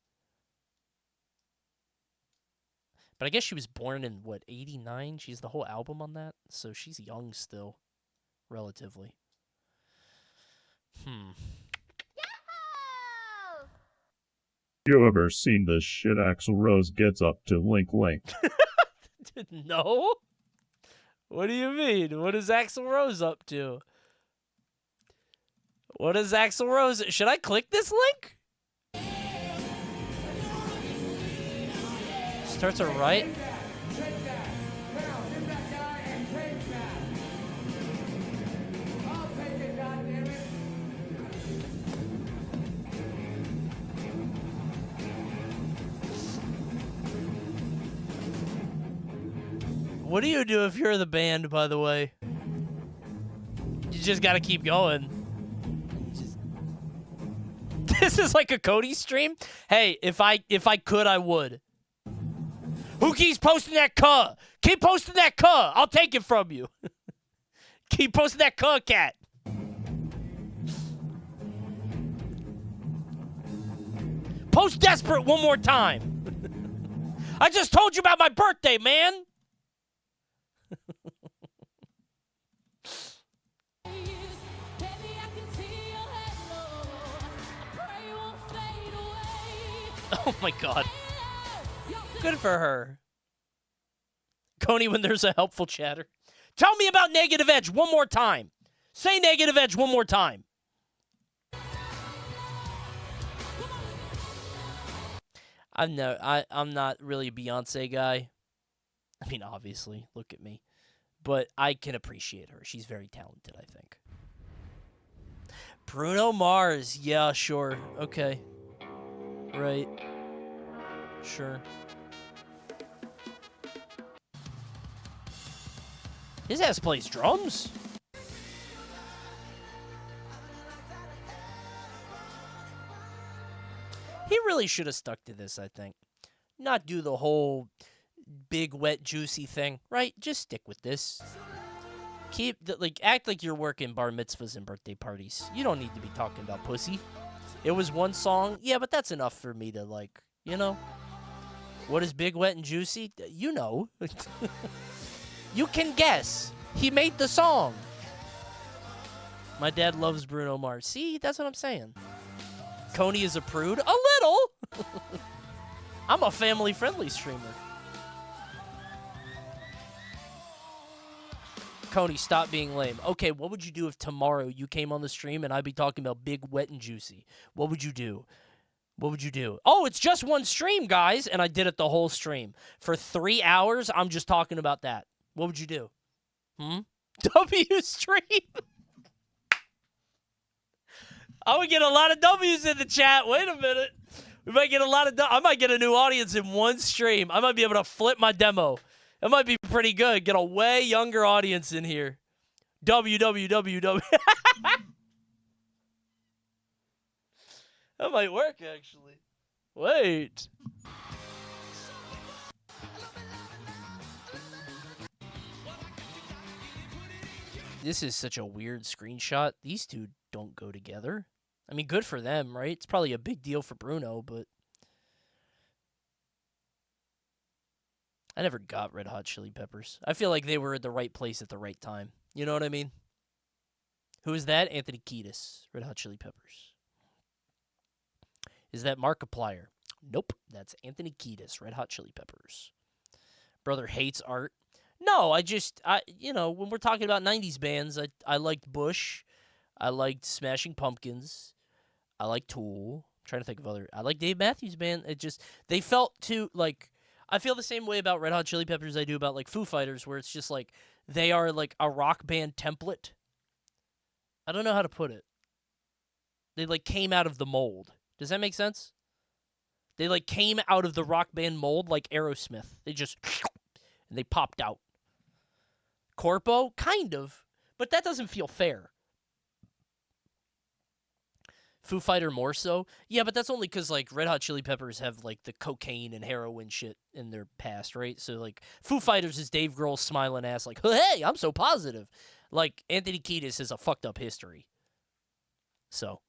But I guess she was born in, 89? She's the whole album on that? So she's young still, relatively. You ever seen the shit Axl Rose gets up to? Link. No? What do you mean? What is Axl Rose up to? What is Axl Rose? Should I click this link? Starts a right. What do you do if you're the band, by the way? You just gotta keep going. This is like a Cody stream? Hey, if I could, I would. Who keeps posting that cuh? Keep posting that cuh. I'll take it from you. Keep posting that cuh, cat. Post desperate one more time. I just told you about my birthday, man. Oh my god. Good for her. Coney, when there's a helpful chatter. Tell me about Negative Edge one more time. Say Negative Edge one more time. I'm not really a Beyonce guy. I mean, obviously, look at me. But I can appreciate her. She's very talented, I think. Bruno Mars. Yeah, sure. Okay. Right. Sure. His ass plays drums. He really should have stuck to this, I think. Not do the whole big, wet, juicy thing, right? Just stick with this. Act like you're working bar mitzvahs and birthday parties. You don't need to be talking about pussy. It was one song. Yeah, but that's enough for me to, what is big, wet, and juicy? You know. You can guess. He made the song. My dad loves Bruno Mars. See, that's what I'm saying. Coney is a prude? A little! I'm a family-friendly streamer. Coney, stop being lame. Okay, what would you do if tomorrow you came on the stream and I'd be talking about big, wet, and juicy? What would you do? What would you do? Oh, it's just one stream, guys, and I did it the whole stream. For 3 hours, I'm just talking about that. What would you do? W stream? I would get a lot of W's in the chat. Wait a minute. We might get a lot of... I might get a new audience in one stream. I might be able to flip my demo. That might be pretty good. Get a way younger audience in here. WWWW. That might work, actually. Wait. This is such a weird screenshot. These two don't go together. I mean, good for them, right? It's probably a big deal for Bruno, but... I never got Red Hot Chili Peppers. I feel like they were at the right place at the right time. You know what I mean? Who is that? Anthony Kiedis, Red Hot Chili Peppers. Is that Markiplier? Nope. That's Anthony Kiedis, Red Hot Chili Peppers. Brother hates art. No, when we're talking about 90s bands, I liked Bush. I liked Smashing Pumpkins. I liked Tool. I'm trying to think of other... I like Dave Matthews Band. They felt too, I feel the same way about Red Hot Chili Peppers as I do about, Foo Fighters, where it's just, they are, a rock band template. I don't know how to put it. They, came out of the mold. Does that make sense? They, came out of the rock band mold like Aerosmith. They just... and they popped out. Corpo? Kind of. But that doesn't feel fair. Foo Fighter more so? Yeah, but that's only because, Red Hot Chili Peppers have, the cocaine and heroin shit in their past, right? So, Foo Fighters is Dave Grohl's smiling ass, hey, I'm so positive. Anthony Kiedis has a fucked up history. So,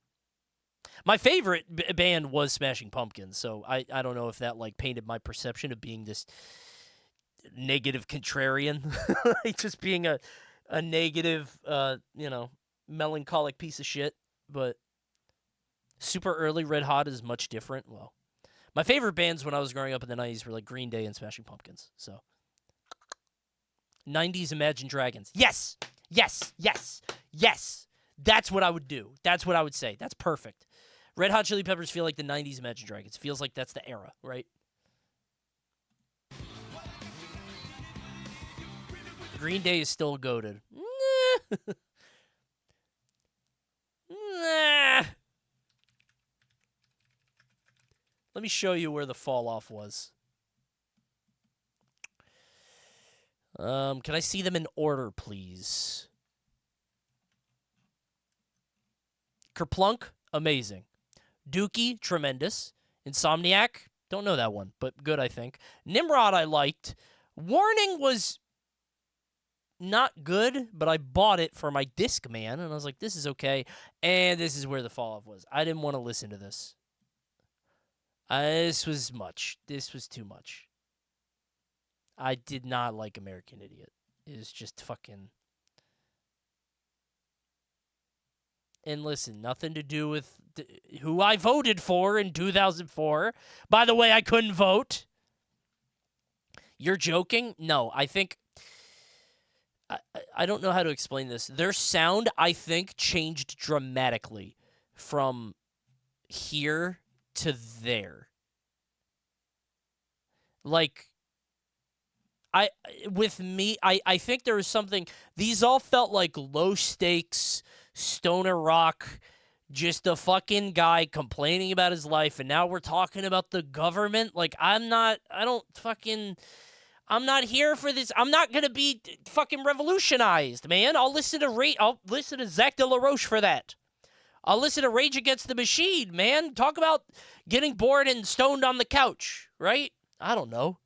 my favorite band was Smashing Pumpkins, so I don't know if that, painted my perception of being this negative contrarian. Just being a negative, melancholic piece of shit, but... Super early Red Hot is much different. Well, my favorite bands when I was growing up in the 90s were Green Day and Smashing Pumpkins. So, 90s Imagine Dragons. Yes! Yes! Yes! Yes! That's what I would do. That's what I would say. That's perfect. Red Hot Chili Peppers feel like the 90s Imagine Dragons. Feels like that's the era, right? Green Day is still goated. Nah. Let me show you where the fall off was. Can I see them in order, please? Kerplunk, amazing. Dookie, tremendous. Insomniac, don't know that one, but good, I think. Nimrod, I liked. Warning was not good, but I bought it for my Discman, and I was like, this is okay. And this is where the fall off was. I didn't want to listen to this. This was much. This was too much. I did not like American Idiot. It was just fucking... And listen, nothing to do with who I voted for in 2004. By the way, I couldn't vote. You're joking? No, I think... I don't know how to explain this. Their sound, I think, changed dramatically from here to there. Like, I think there was something. These all felt like low stakes stoner rock. Just a fucking guy complaining about his life, and now we're talking about the government. Like, I'm not here for this. I'm not gonna be fucking revolutionized, man. I'll listen to Zach De La Roche for that. I'll listen to Rage Against the Machine, man. Talk about getting bored and stoned on the couch, right? I don't know.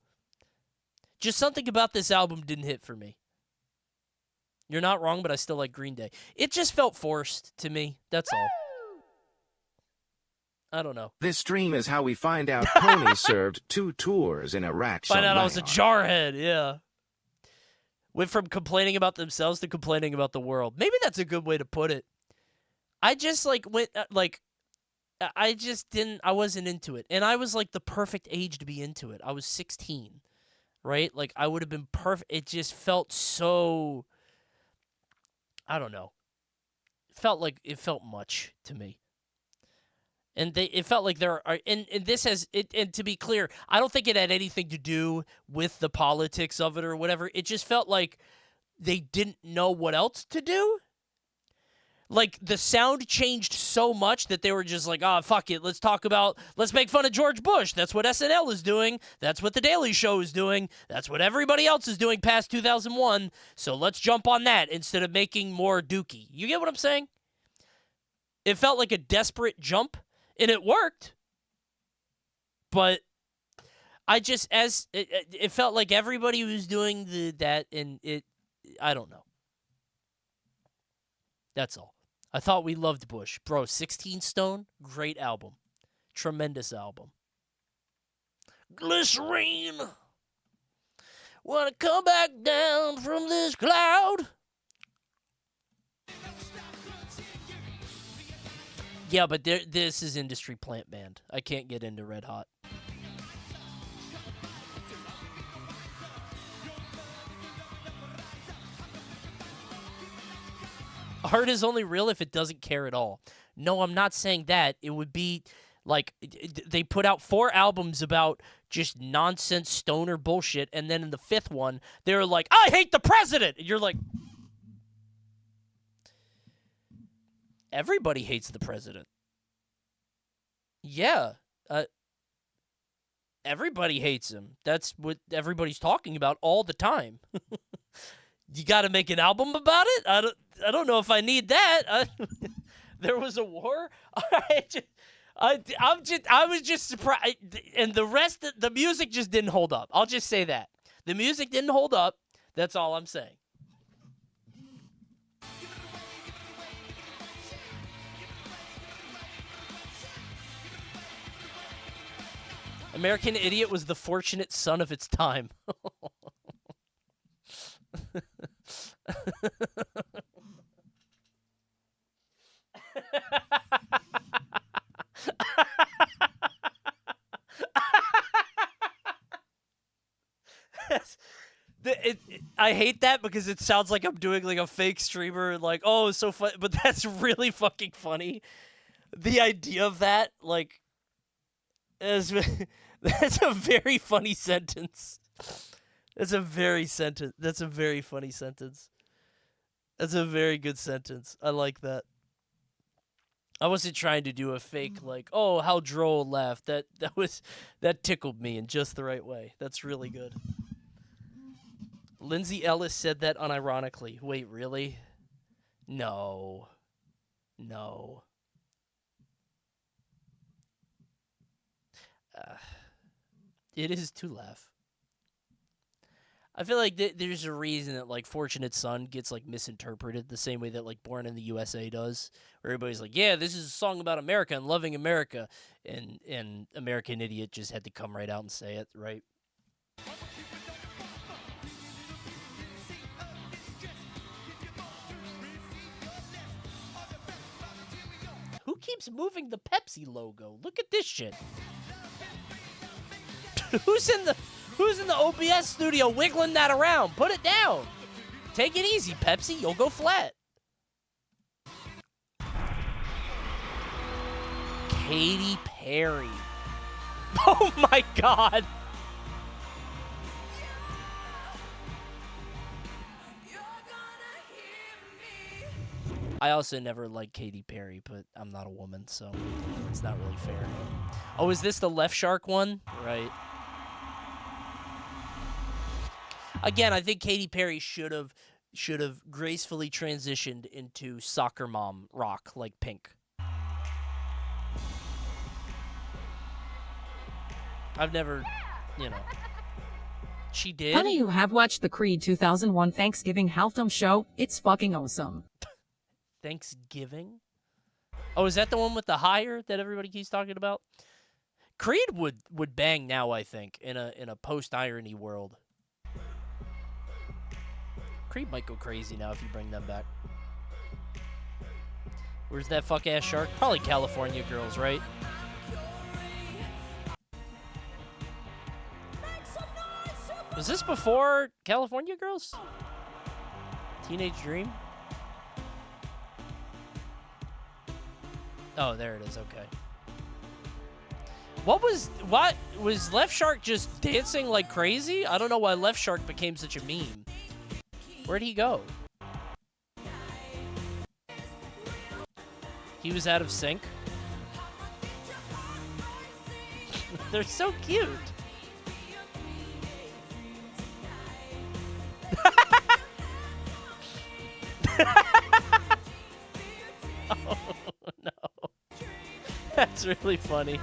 Just something about this album didn't hit for me. You're not wrong, but I still like Green Day. It just felt forced to me. That's all. I don't know. This stream is how we find out Coney served 2 tours in Iraq. Find out I was a jarhead, yeah. Went from complaining about themselves to complaining about the world. Maybe that's a good way to put it. I just, I wasn't into it. And I was, like, the perfect age to be into it. I was 16, right? Like, I would have been perfect. It just felt so, I don't know. It felt much to me. And it felt like there are, and this has, and to be clear, I don't think it had anything to do with the politics of it or whatever. It just felt like they didn't know what else to do. Like, the sound changed so much that they were just like, fuck it, let's make fun of George Bush. That's what SNL is doing. That's what The Daily Show is doing. That's what everybody else is doing past 2001. So let's jump on that instead of making more dookie. You get what I'm saying? It felt like a desperate jump. And it worked, but it felt like everybody was doing that, and I don't know. That's all. I thought we loved Bush. Bro, 16 Stone, great album. Tremendous album. Glycerine. Wanna come back down from this cloud? Yeah, but this is industry plant band. I can't get into Red Hot. Art is only real if it doesn't care at all. No, I'm not saying that. It would be like they put out 4 albums about just nonsense stoner bullshit, and then in the 5th one, they're like, I hate the president! And you're like, everybody hates the president. Yeah. Everybody hates him. That's what everybody's talking about all the time. You got to make an album about it? I don't know if I need that. There was a war? I was just surprised. And the rest, the music just didn't hold up. I'll just say that. The music didn't hold up. That's all I'm saying. American Idiot was the fortunate son of its time. I hate that because it sounds like I'm doing like a fake streamer, like, oh, so fun, but that's really fucking funny. The idea of that, like, that's a very funny sentence. That's a very funny sentence. That's a very good sentence. I like that. I wasn't trying to do a fake, like, oh, how droll laugh. That tickled me in just the right way. That's really good. Lindsay Ellis said that unironically. Wait, really? No. It is to laugh. I feel like there's a reason that, like, Fortunate Son gets, like, misinterpreted the same way that, like, Born in the USA does. Where everybody's like, yeah, this is a song about America and loving America. And American Idiot just had to come right out and say it, right? Who keeps moving the Pepsi logo? Look at this shit. Who's in the OBS studio wiggling that around? Put it down. Take it easy, Pepsi. You'll go flat. Katy Perry. Oh my God. I also never liked Katy Perry, but I'm not a woman, so it's not really fair. Oh, is this the Left Shark one? Right. Again, I think Katy Perry should have gracefully transitioned into soccer mom rock like Pink. I've never, you know. She did. Honey, you have watched the Creed 2001 Thanksgiving halftime show? It's fucking awesome. Thanksgiving? Oh, is that the one with the hire that everybody keeps talking about? Creed would bang now, I think, in a post-irony world. Creed might go crazy now if you bring them back. Where's that fuck-ass shark? Probably California Girls, right? Was this before California Girls? Teenage Dream? Oh, there it is. Okay. What was Left Shark just dancing like crazy? I don't know why Left Shark became such a meme. Where'd he go? He was out of sync. They're so cute. Oh, no. That's really funny.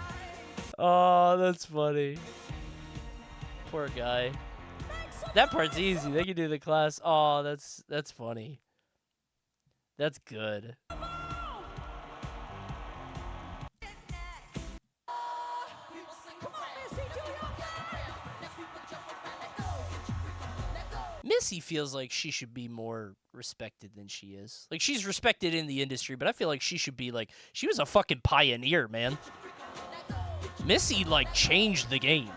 Oh, that's funny. Poor guy. That part's easy. They can do the class. Oh, that's funny. That's good. Missy feels like she should be more respected than she is. Like, she's respected in the industry, but I feel like she should be like, she was a fucking pioneer, man. Missy, like, changed the game.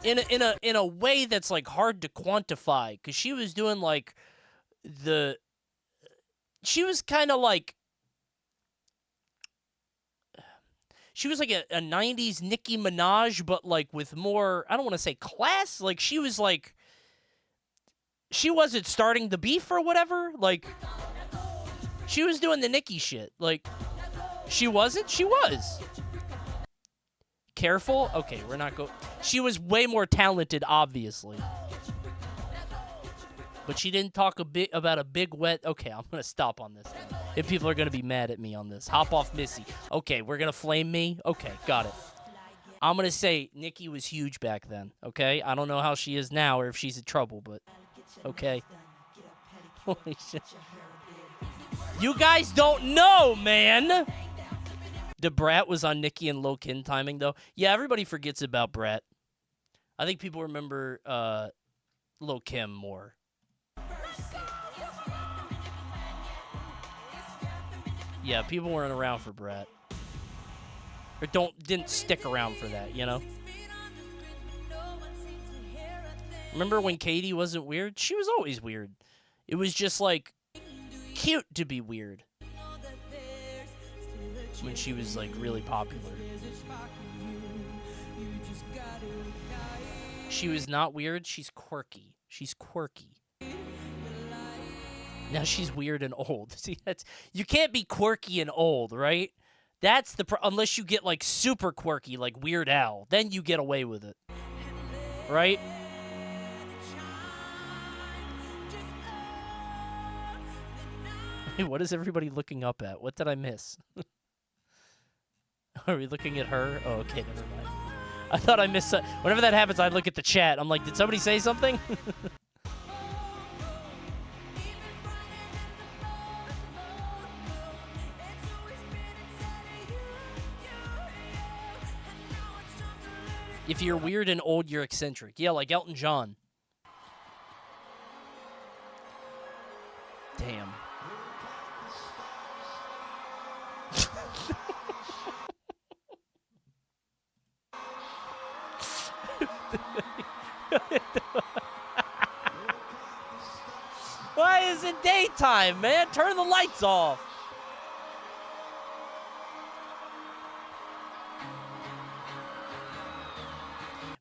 In a way that's, like, hard to quantify, because she was doing, like, she was kind of like, she was like a 90s Nicki Minaj, but like with more, I don't want to say class. Like she was like, she wasn't starting the beef or whatever. Like she was doing the Nicki shit. Like she wasn't, she was. Careful. Okay, we're not going. She was way more talented, obviously. But she didn't talk about a big wet. Okay, I'm going to stop on this then. If people are going to be mad at me on this. Hop off Missy. Okay, we're going to flame me. Okay, got it. I'm going to say Nicki was huge back then. Okay? I don't know how she is now or if she's in trouble, but okay. Holy shit. You guys don't know, man. The Brat was on Nicki and Lil Kim timing, though. Yeah, everybody forgets about Brat. I think people remember Lil Kim more. Yeah, people weren't around for Brat. Or didn't stick around for that, you know? Remember when Katie wasn't weird? She was always weird. It was just, like, cute to be weird. When she was, like, really popular. She was not weird. She's quirky. She's quirky. Now she's weird and old. See, you can't be quirky and old, right? That's unless you get like super quirky, like Weird Al, then you get away with it, right? Hey, what is everybody looking up at? What did I miss? Are we looking at her? Oh, okay, never mind. I thought I missed. Whenever that happens, I look at the chat. I'm like, did somebody say something? If you're weird and old, you're eccentric. Yeah, like Elton John. Damn. Why is it daytime, man? Turn the lights off.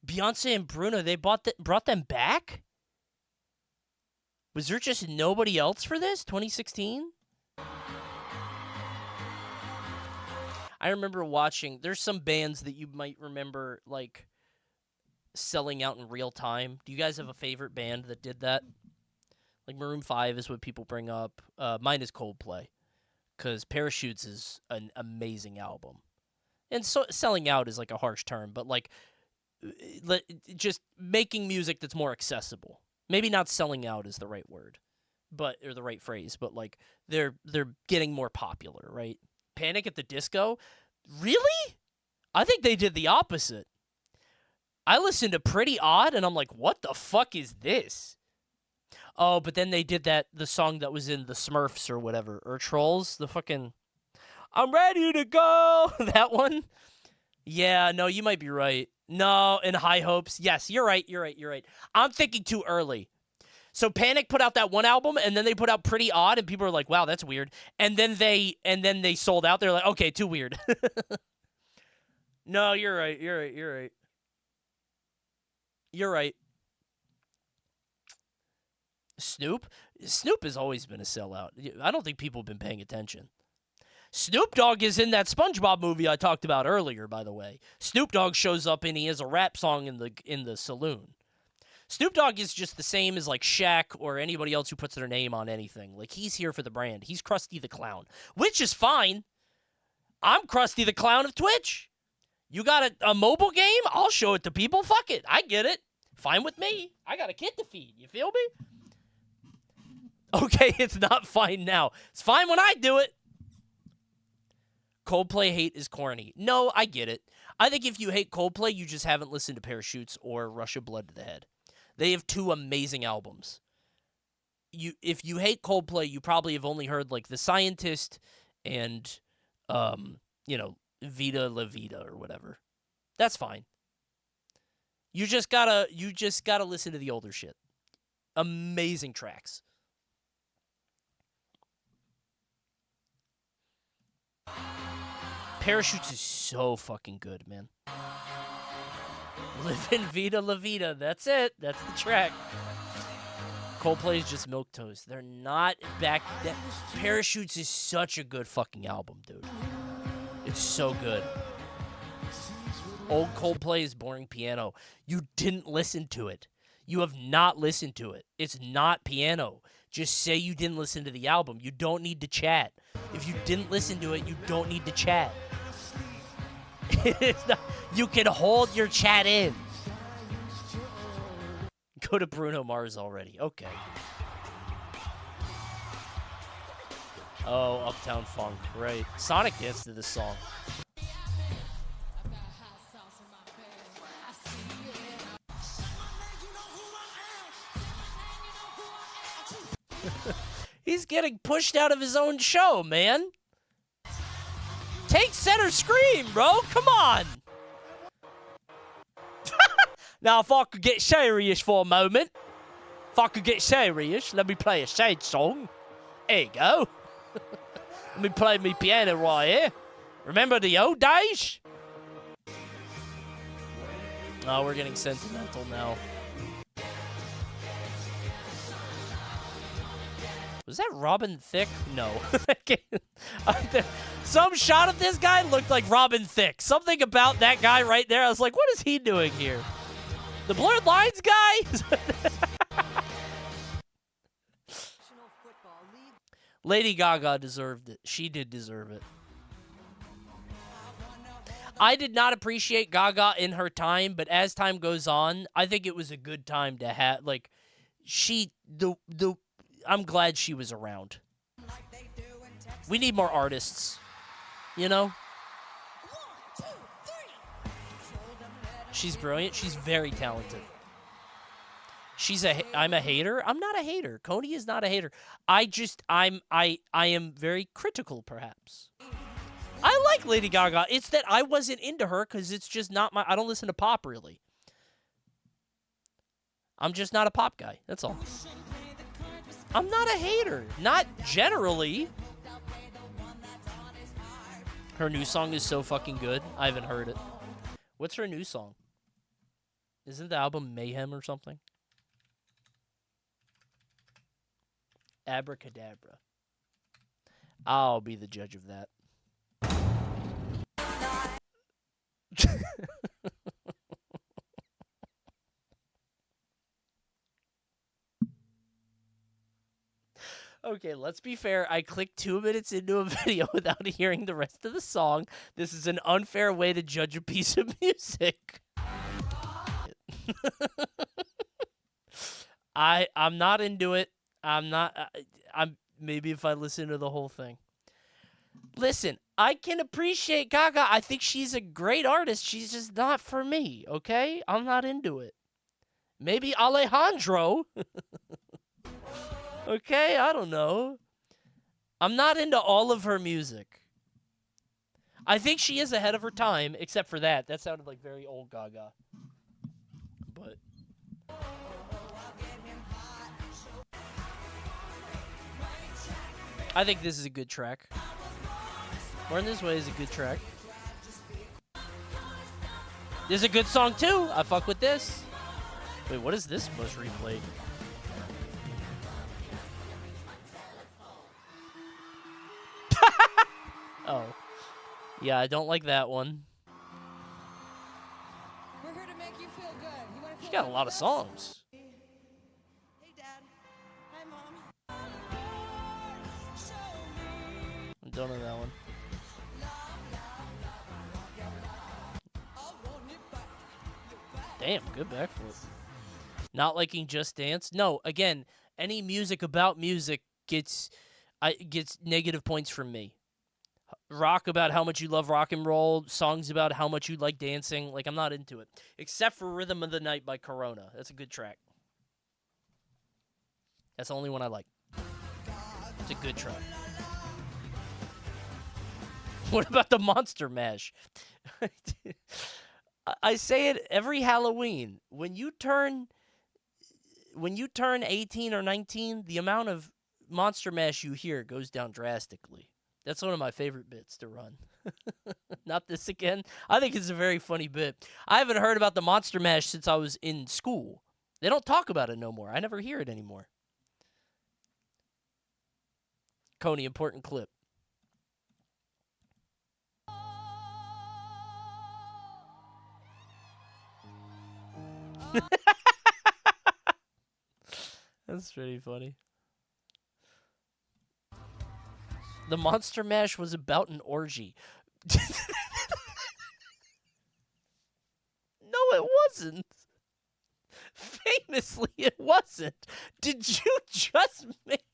Beyonce and Bruno, they brought them back? Was there just nobody else for this? 2016? I remember watching. There's some bands that you might remember, like, selling out in real time. Do you guys have a favorite band that did that? Like, Maroon 5 is what people bring up. Mine is Coldplay, because Parachutes is an amazing album. And so selling out is, like, a harsh term, but, like, just making music that's more accessible. Maybe not selling out is the right word, or the right phrase, but, like, they're getting more popular, right? Panic at the Disco? Really? I think they did the opposite. I listened to Pretty Odd, and I'm like, what the fuck is this? Oh, but then they did the song that was in the Smurfs or whatever, or Trolls, the fucking, I'm ready to go, that one. Yeah, no, you might be right. No, in High Hopes. Yes, you're right. I'm thinking too early. So Panic put out that one album, and then they put out Pretty Odd, and people are like, wow, that's weird. And then they sold out. They're like, okay, too weird. No, you're right. You're right. Snoop has always been a sellout. I don't think people have been paying attention. Snoop Dogg is in that SpongeBob movie I talked about earlier, by the way. Snoop Dogg shows up and he has a rap song in the saloon. Snoop Dogg is just the same as, like, Shaq or anybody else who puts their name on anything. Like, he's here for the brand. He's Krusty the Clown, which is fine. I'm Krusty the Clown of Twitch. You got a mobile game? I'll show it to people. Fuck it. I get it. Fine with me. I got a kid to feed. You feel me? Okay, it's not fine now. It's fine when I do it. Coldplay hate is corny. No, I get it. I think if you hate Coldplay, you just haven't listened to Parachutes or Rush of Blood to the Head. They have two amazing albums. If you hate Coldplay, you probably have only heard, like, The Scientist and, Vida La Vida or whatever. That's fine. You just gotta listen to the older shit. Amazing tracks. Parachutes is so fucking good, man. Livin' Vida La Vida. That's it. That's the track. Coldplay is just milquetoast. They're not back. Parachutes is such a good fucking album, dude. It's so good. Old Coldplay is boring piano. You didn't listen to it. You have not listened to it. It's not piano. Just say you didn't listen to the album. You don't need to chat. If you didn't listen to it, you don't need to chat. You can hold your chat in. Go to Bruno Mars already. Okay. Oh, Uptown Funk. Right. Sonic danced to this song. He's getting pushed out of his own show, man. Take center screen, bro. Come on. Now, if I could get serious for a moment. Let me play a sad song. There you go. Let me play me piano right here. Remember the old days? Oh, we're getting sentimental now. Was that Robin Thicke? No. Some shot of this guy looked like Robin Thicke. Something about that guy right there. I was like, what is he doing here? The Blurred Lines guy? Lady Gaga deserved it. She did deserve it. I did not appreciate Gaga in her time, but as time goes on, I think it was a good time to have, like, I'm glad she was around. We need more artists, you know? She's brilliant. She's very talented. I'm a hater. I'm not a hater. Coney is not a hater. I am very critical, perhaps. I like Lady Gaga. It's that I wasn't into her because it's just not I don't listen to pop, really. I'm just not a pop guy. That's all. I'm not a hater. Not generally. Her new song is so fucking good. I haven't heard it. What's her new song? Isn't the album Mayhem or something? Abracadabra. I'll be the judge of that. Okay, let's be fair. I clicked 2 minutes into a video without hearing the rest of the song. This is an unfair way to judge a piece of music. I'm not into it. I'm maybe if I listen to the whole thing. Listen, I can appreciate Gaga. I think she's a great artist. She's just not for me, okay? I'm not into it. Maybe Alejandro. Okay, I don't know. I'm not into all of her music. I think she is ahead of her time, except for that. That sounded like very old Gaga. But I think this is a good track. Born This Way is a good track. This is a good song too. I fuck with this. Wait, what is this most replayed? Oh. Yeah, I don't like that one. We're here to make you feel good. You wanna She got a lot of songs. Hey, Dad. Hi, Mom. I don't know that one. Damn, good backflip. Not liking Just Dance? No, again, any music about music gets negative points from me. Rock about how much you love rock and roll, songs about how much you like dancing. Like, I'm not into it. Except for Rhythm of the Night by Corona. That's a good track. That's the only one I like. It's a good track. What about the Monster Mash? I say it every Halloween. When you turn 18 or 19, the amount of Monster Mash you hear goes down drastically. That's one of my favorite bits to run. Not this again. I think it's a very funny bit. I haven't heard about the Monster Mash since I was in school. They don't talk about it no more. I never hear it anymore. Coney, important clip. That's pretty funny. The Monster Mash was about an orgy. No, it wasn't. Famously, it wasn't. Did you just make...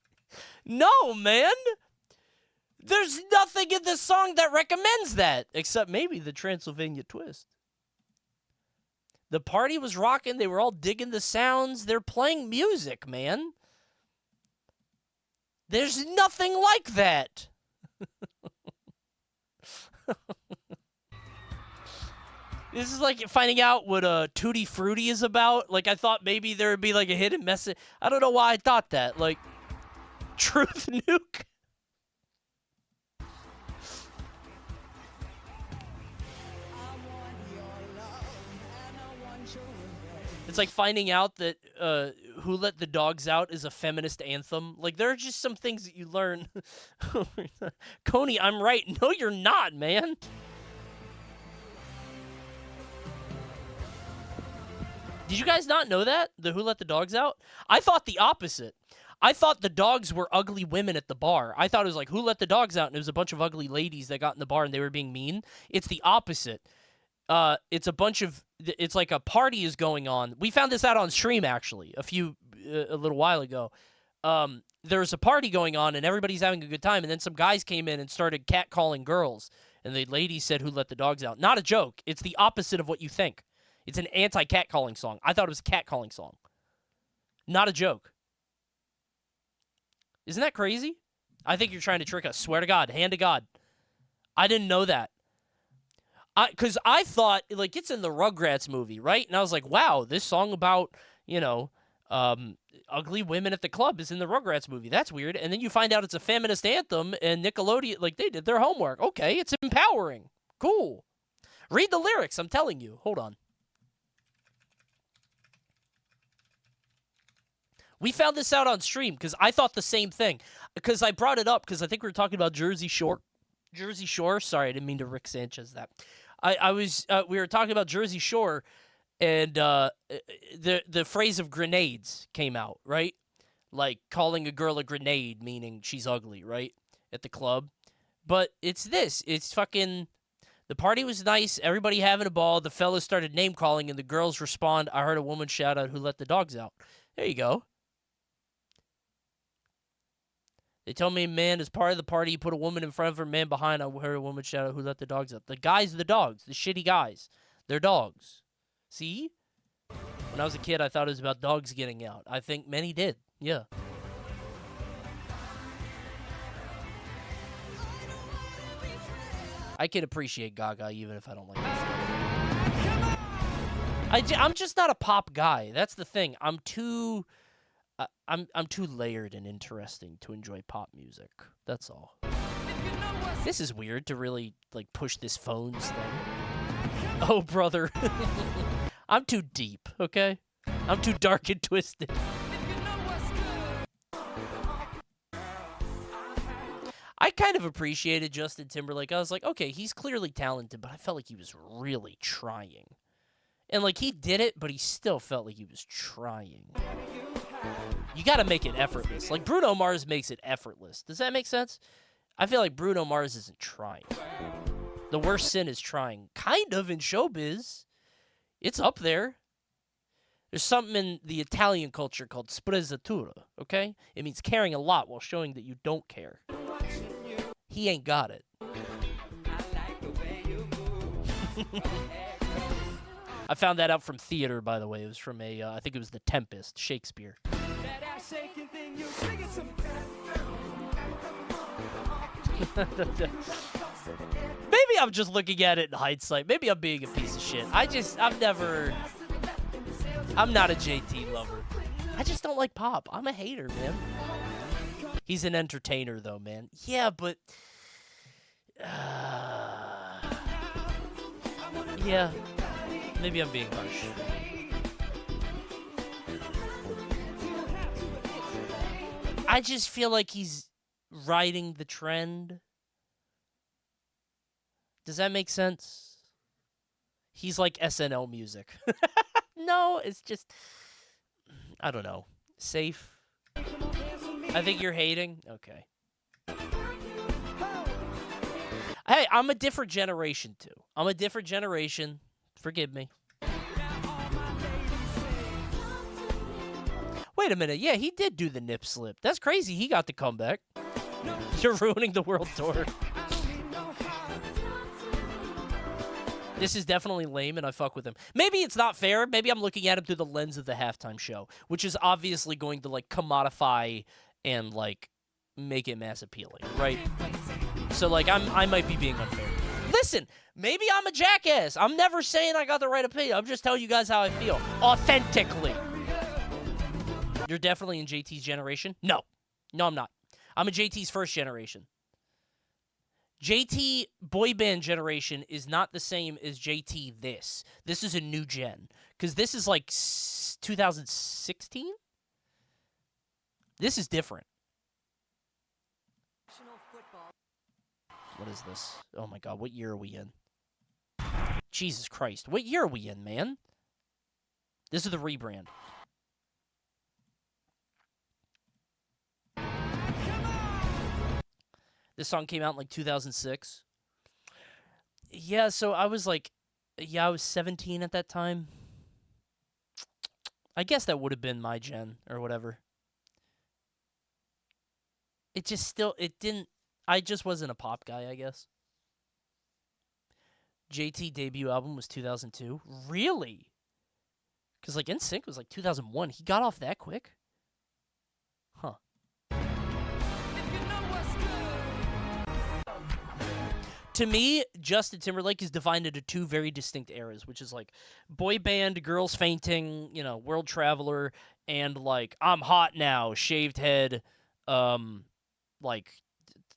No, man. There's nothing in the song that recommends that, except maybe the Transylvania Twist. The party was rocking. They were all digging the sounds. They're playing music, man. There's nothing like that. This is like finding out what Tutti Frutti is about. Like, I thought maybe there would be like a hidden message. I don't know why I thought that. Like, Truth Nuke. It's like finding out that Who Let the Dogs Out is a feminist anthem. Like, there are just some things that you learn. Coney, I'm right. No, you're not, man. Did you guys not know that? The Who Let the Dogs Out? I thought the opposite. I thought the dogs were ugly women at the bar. I thought it was like, Who Let the Dogs Out? And it was a bunch of ugly ladies that got in the bar and they were being mean. It's the opposite. It's a bunch of... It's like a party is going on. We found this out on stream, actually, a little while ago. There's a party going on, and everybody's having a good time, and then some guys came in and started catcalling girls, and the lady said, Who Let the Dogs Out? Not a joke. It's the opposite of what you think. It's an anti-catcalling song. I thought it was a catcalling song. Not a joke. Isn't that crazy? I think you're trying to trick us. Swear to God. Hand to God. I didn't know that. Because I thought, like, it's in the Rugrats movie, right? And I was like, wow, this song about, you know, ugly women at the club is in the Rugrats movie. That's weird. And then you find out it's a feminist anthem, and Nickelodeon, like, they did their homework. Okay, it's empowering. Cool. Read the lyrics, I'm telling you. Hold on. We found this out on stream because I thought the same thing. Because I brought it up because I think we were talking about Jersey Shore. Jersey Shore. Sorry, I didn't mean to Rick Sanchez that. We were talking about Jersey Shore, and the phrase of grenades came out, right? Like calling a girl a grenade, meaning she's ugly, right? At the club. But it's this. It's fucking... The party was nice, everybody having a ball. The fellas started name-calling, and the girls respond, I heard a woman shout out, who let the dogs out? There you go. They told me, man, as part of the party, you put a woman in front of her, man behind. I heard a woman shout out, who let the dogs out? The guys are the dogs. The shitty guys. They're dogs. See? When I was a kid, I thought it was about dogs getting out. I think many did. Yeah. I can appreciate Gaga even if I don't like it. I'm just not a pop guy. That's the thing. I'm too layered and interesting to enjoy pop music. That's all. This is weird to really like push this phones thing. Oh, brother. I'm too deep, okay? I'm too dark and twisted. I kind of appreciated Justin Timberlake. I was like, okay, he's clearly talented, but I felt like he was really trying. And, like, he did it, but he still felt like he was trying. You got to make it effortless. Like, Bruno Mars makes it effortless. Does that make sense? I feel like Bruno Mars isn't trying. The worst sin is trying. Kind of in showbiz. It's up there. There's something in the Italian culture called sprezzatura, okay? It means caring a lot while showing that you don't care. He ain't got it. I found that out from theater, by the way. It was from I think it was The Tempest, Shakespeare. Maybe I'm just looking at it in hindsight. Maybe I'm being a piece of shit. I'm not a JT lover. I just don't like pop. I'm a hater, man. He's an entertainer, though, man. Yeah, but... yeah. Maybe I'm being harsh. I just feel like he's riding the trend. Does that make sense? He's like SNL music. No, it's just... I don't know. Safe? I think you're hating? Okay. Hey, I'm a different generation, too. I'm a different generation. Forgive me. Wait a minute. Yeah, he did do the nip slip. That's crazy. He got the comeback. You're ruining the world tour. This is definitely lame, and I fuck with him. Maybe it's not fair. Maybe I'm looking at him through the lens of the halftime show, which is obviously going to, like, commodify and, like, make it mass appealing, right? So, like, I might be being unfair. Listen, maybe I'm a jackass. I'm never saying I got the right opinion. I'm just telling you guys how I feel. Authentically. You're definitely in JT's generation? No. No, I'm not. I'm in JT's first generation. JT boy band generation is not the same as JT this. This is a new gen. Because this is like 2016? This is different. What is this? Oh my god, what year are we in? Jesus Christ, what year are we in, man? This is the rebrand. This song came out in like 2006. Yeah, so I was like, I was 17 at that time. I guess that would have been my gen or whatever. It just still, it didn't, I just wasn't a pop guy, I guess. JT debut album was 2002. Really? Because like NSYNC was like 2001. He got off that quick? Huh. To me, Justin Timberlake is defined into two very distinct eras, which is like boy band, girls fainting, you know, world traveler, and like I'm hot now, shaved head, like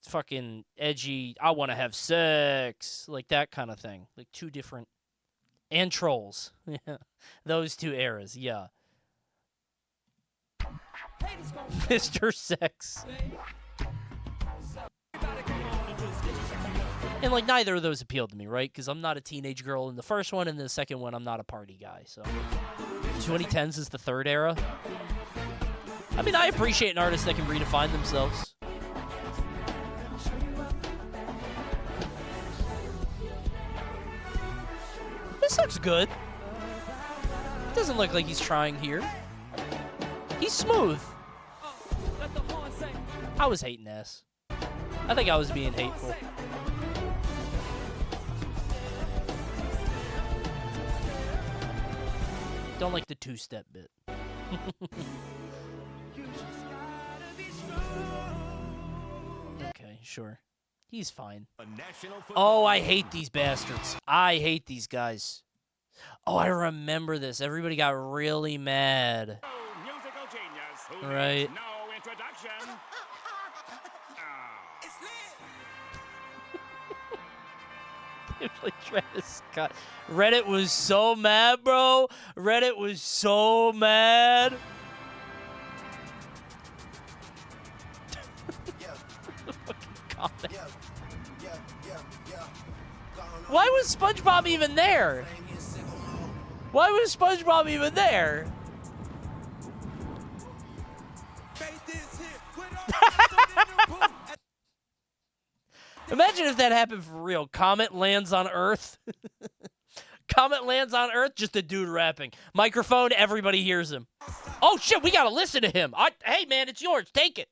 fucking edgy, I want to have sex, like that kind of thing. Like two different, and trolls. Yeah, those two eras, yeah. Mr. Sex. And, like, neither of those appealed to me, right? Because I'm not a teenage girl in the first one, and the second one, I'm not a party guy. So, 2010s is the third era. I mean, I appreciate an artist that can redefine themselves. This looks good. Doesn't look like he's trying here. He's smooth. I was hating this. I think I was being hateful. Don't like the two-step bit. Okay, sure. He's fine. Oh, I hate these bastards. I hate these guys. Oh, I remember this. Everybody got really mad. Musical genius who Right. needs no introduction. They played Travis Scott. Reddit was so mad, bro. Reddit was so mad. Comment. Why was SpongeBob even there? Why was SpongeBob even there? Imagine if that happened for real. Comet lands on Earth. Comet lands on Earth, just a dude rapping. Microphone, everybody hears him. Oh, shit, we gotta listen to him. Hey, man, it's yours. Take it.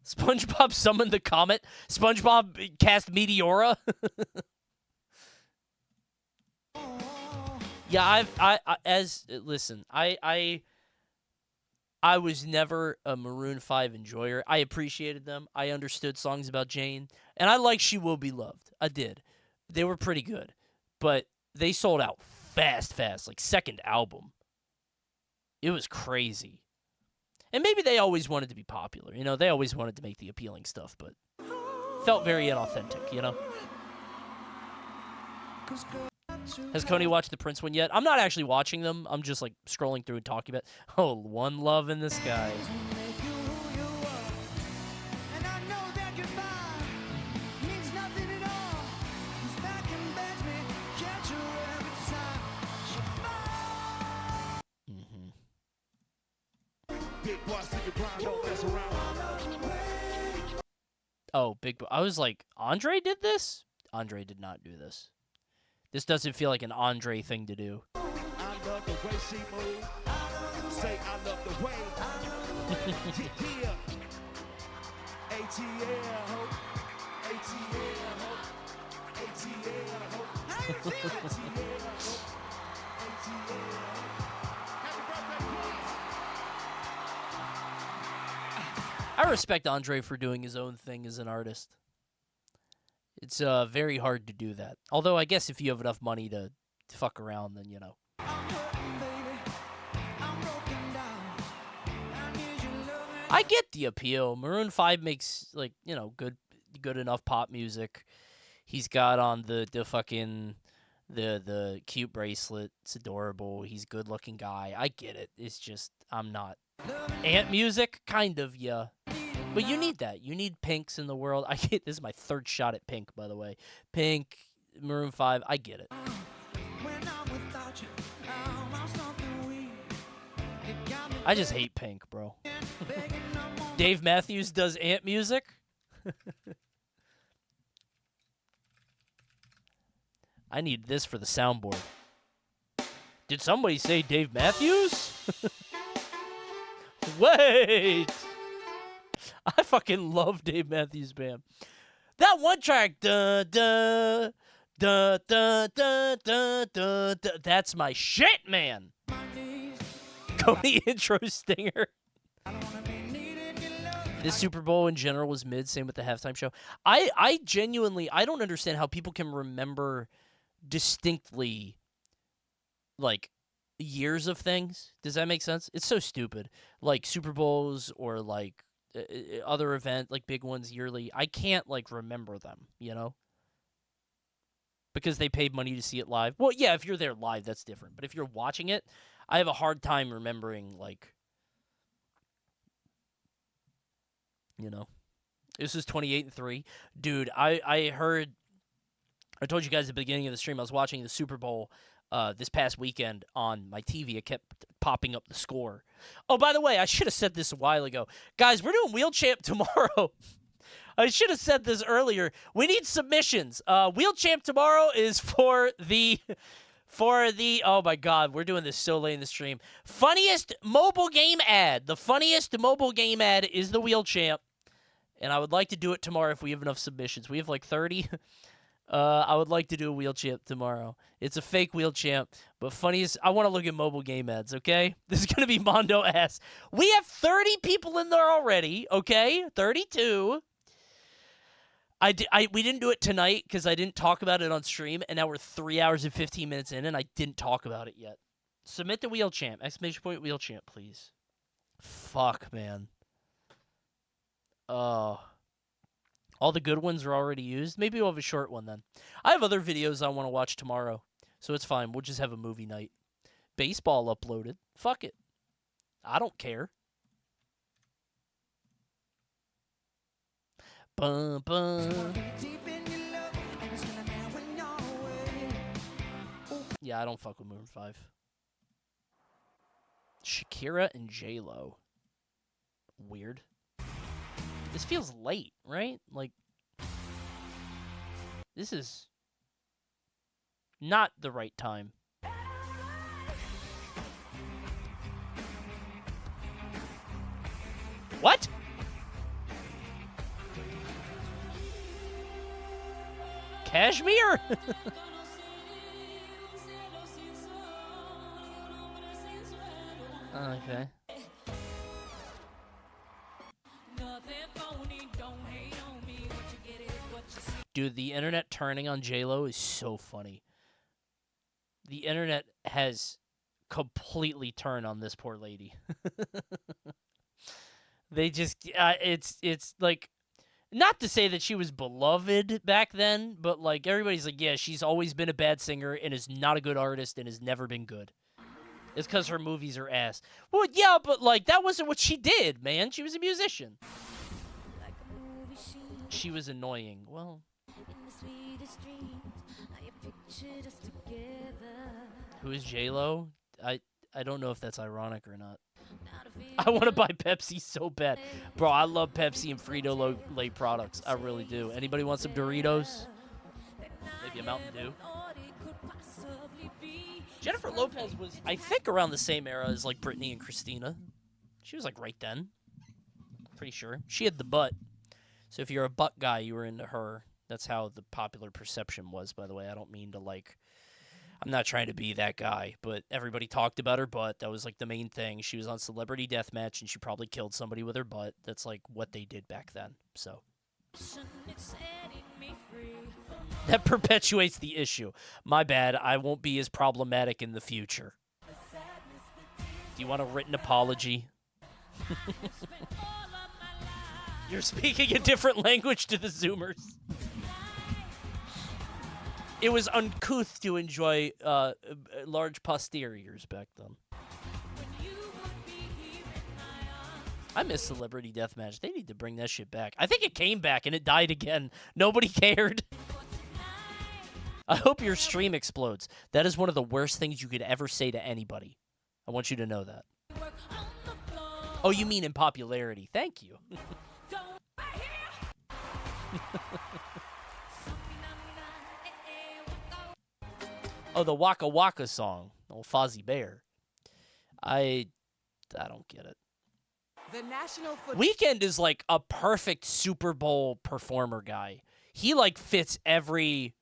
SpongeBob summoned the comet. SpongeBob cast Meteora. Yeah, I was never a Maroon 5 enjoyer. I appreciated them. I understood songs about Jane, and I like She Will Be Loved. I did. They were pretty good, but they sold out fast, like second album. It was crazy. And maybe they always wanted to be popular. You know, they always wanted to make the appealing stuff, but felt very inauthentic, you know? Has Coney watched the Prince one yet? I'm not actually watching them. I'm just, like, scrolling through and talking about, oh, One Love in the Sky. Oh, Big Boy. I was like, Andre did this? Andre did not do this. This doesn't feel like an Andre thing to do. I love the way she moves. Say I love the way. Yeah. ATL, ho. ATL, ho. ATL, ho. How you feeling? I respect Andre for doing his own thing as an artist. It's very hard to do that. Although I guess if you have enough money to fuck around, then you know. I get the appeal. Maroon 5 makes, like, you know, good enough pop music. He's got on the fucking the cute bracelet. It's adorable. He's a good-looking guy. I get it. It's just I'm not. Ant music, kind of, yeah. But you need that. You need Pinks in the world. This is my third shot at Pink, by the way. Pink, Maroon 5, I get it. I just hate Pink, bro. Dave Matthews does Ant music. I need this for the soundboard. Did somebody say Dave Matthews? Wait! I fucking love Dave Matthews Band. That one track, da da da da da da da. That's my shit, man. Coney intro stinger. This Super Bowl in general was mid. Same with the halftime show. I genuinely don't understand how people can remember distinctly, like, years of things. Does that make sense? It's so stupid. Like Super Bowls or like other event, like big ones yearly. I can't like remember them, you know? because they paid money to see it live. Well, yeah, if you're there live, that's different. But if you're watching it, I have a hard time remembering, like, you know. This is 28-3. Dude, I heard, I told you guys at the beginning of the stream, I was watching the Super Bowl this past weekend on my TV. It kept popping up the score. Oh, by the way, I should have said this a while ago. Guys, we're doing Wheel Champ tomorrow. I should have said this earlier. We need submissions. Wheel Champ tomorrow is for the, oh my God, we're doing this so late in the stream. Funniest mobile game ad. The funniest mobile game ad is the Wheel Champ. And I would like to do it tomorrow if we have enough submissions. We have like 30. I would like to do a Wheel Champ tomorrow. It's a fake Wheel Champ, but funniest. I want to look at mobile game ads, okay? This is going to be Mondo ass. We have 30 people in there already, okay? 32. We didn't do it tonight because I didn't talk about it on stream, and now we're 3 hours and 15 minutes in, and I didn't talk about it yet. Submit the Wheel Champ. Exclamation point Wheel Champ, please. Fuck, man. All the good ones are already used. Maybe we'll have a short one then. I have other videos I want to watch tomorrow, so it's fine. We'll just have a movie night. Baseball uploaded. Fuck it. I don't care. Bum, bum. Yeah, I don't fuck with Moon 5. Shakira and J-Lo. Weird. This feels late, right? Like, this is not the right time. What? Cashmere? Okay. Dude, the internet turning on J-Lo is so funny. The internet has completely turned on this poor lady. They just, it's like, not to say that she was beloved back then, but like everybody's like, yeah, she's always been a bad singer and is not a good artist and has never been good. It's because her movies are ass. Well, yeah, but like that wasn't what she did, man. She was a musician. She was annoying. Well. Who is J-Lo? I don't know if that's ironic or not. I want to buy Pepsi so bad. Bro, I love Pepsi and Frito-Lay products. I really do. Anybody want some Doritos? Maybe a Mountain Dew? Jennifer Lopez was, I think, around the same era as, like, Britney and Christina. She was, like, right then. Pretty sure. She had the butt. So if you're a butt guy, you were into her. That's how the popular perception was, by the way. I don't mean to, like... I'm not trying to be that guy, but everybody talked about her butt. That was, like, the main thing. She was on Celebrity Deathmatch, and she probably killed somebody with her butt. That's, like, what they did back then. So... that perpetuates the issue. My bad. I won't be as problematic in the future. Do you want a written apology? You're speaking a different language to the Zoomers. It was uncouth to enjoy large posteriors back then. I miss Celebrity Deathmatch. They need to bring that shit back. I think it came back and it died again. Nobody cared. I hope your stream explodes. That is one of the worst things you could ever say to anybody. I want you to know that. Oh, you mean in popularity. Thank you. Oh, the Waka Waka song. Old Fozzie Bear. I don't get it. The National Weeknd is like a perfect Super Bowl performer guy. He like fits every...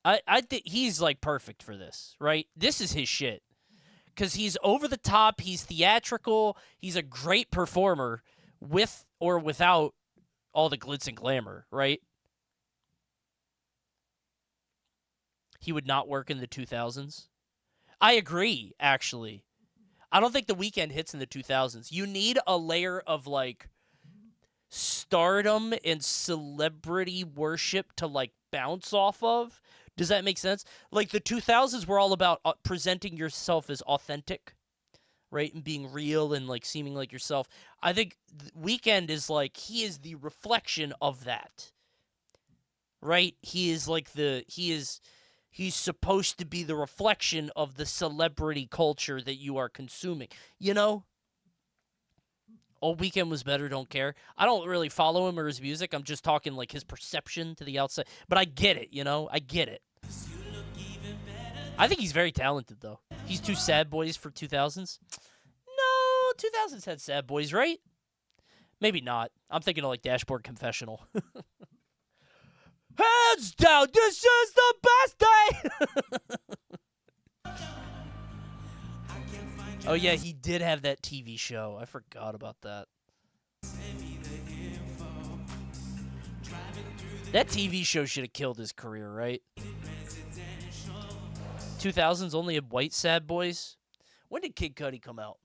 I think he's like perfect for this, right? This is his shit. Because he's over the top, he's theatrical, he's a great performer with or without all the glitz and glamour, right? He would not work in the 2000s. I agree, actually. I don't think The Weeknd hits in the 2000s. You need a layer of, like, stardom and celebrity worship to like bounce off of. Does that make sense? Like the 2000s were all about presenting yourself as authentic, right? And being real and like seeming like yourself. I think Weeknd is like, he is the reflection of that, right? He is like he's supposed to be the reflection of the celebrity culture that you are consuming, you know? Old Weeknd was better, don't care. I don't really follow him or his music. I'm just talking like his perception to the outside. But I get it, you know? I get it. I think he's very talented, though. He's too sad boys for 2000s. No, 2000s had sad boys, right? Maybe not. I'm thinking of like Dashboard Confessional. Hands down, this is the best day! Oh, yeah, he did have that TV show. I forgot about that. That TV show should have killed his career, right? 2000s only had white sad boys. When did Kid Cudi come out?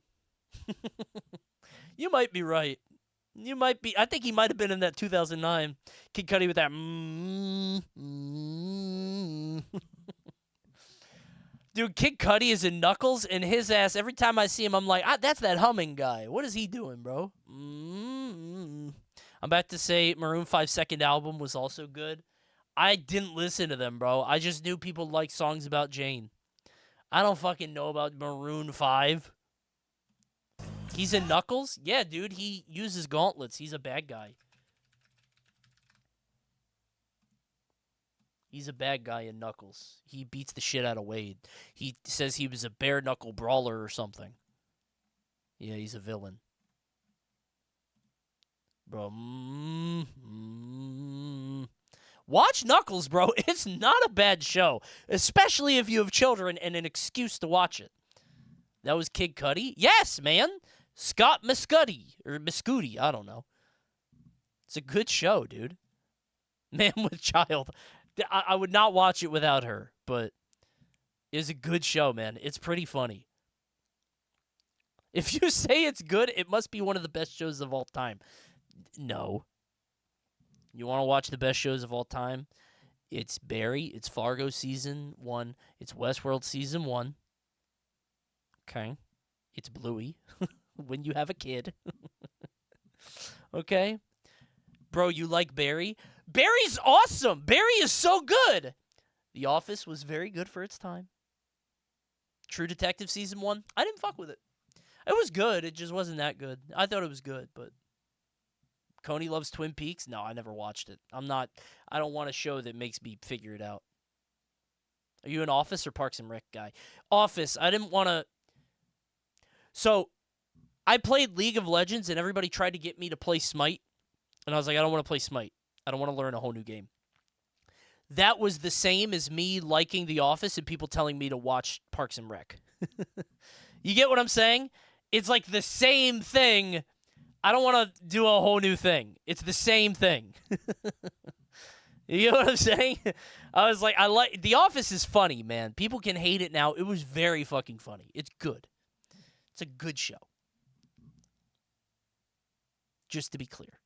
You might be right. You might be. I think he might have been in that 2009. Kid Cudi with that. Dude, Kid Cudi is in Knuckles, and his ass, every time I see him, I'm like, that's that humming guy. What is he doing, bro? I'm about to say Maroon 5's second album was also good. I didn't listen to them, bro. I just knew people liked songs about Jane. I don't fucking know about Maroon 5. He's in Knuckles? Yeah, dude, he uses gauntlets. He's a bad guy. He's a bad guy in Knuckles. He beats the shit out of Wade. He says he was a bare-knuckle brawler or something. Yeah, he's a villain. Bro, watch Knuckles, bro. It's not a bad show, especially if you have children and an excuse to watch it. That was Kid Cudi? Yes, man. Scott Mescudi, or Mescudi, I don't know. It's a good show, dude. Man with Child. I would not watch it without her, but it's a good show, man. It's pretty funny. If you say it's good, it must be one of the best shows of all time. No. You want to watch the best shows of all time? It's Barry. It's Fargo Season 1. It's Westworld Season 1. Okay. It's Bluey. When you have a kid. Okay. Bro, you like Barry? Barry's awesome. Barry is so good. The Office was very good for its time. True Detective Season 1. I didn't fuck with it. It was good. It just wasn't that good. I thought it was good, but Coney loves Twin Peaks? No, I never watched it. I don't want a show that makes me figure it out. Are you an Office or Parks and Rec guy? Office. I didn't want to. So, I played League of Legends, and everybody tried to get me to play Smite. And I was like, I don't want to play Smite. I don't want to learn a whole new game. That was the same as me liking The Office and people telling me to watch Parks and Rec. You get what I'm saying? It's like the same thing. I don't want to do a whole new thing. It's the same thing. You know what I'm saying? I was like, The Office is funny, man. People can hate it now. It was very fucking funny. It's good. It's a good show. Just to be clear.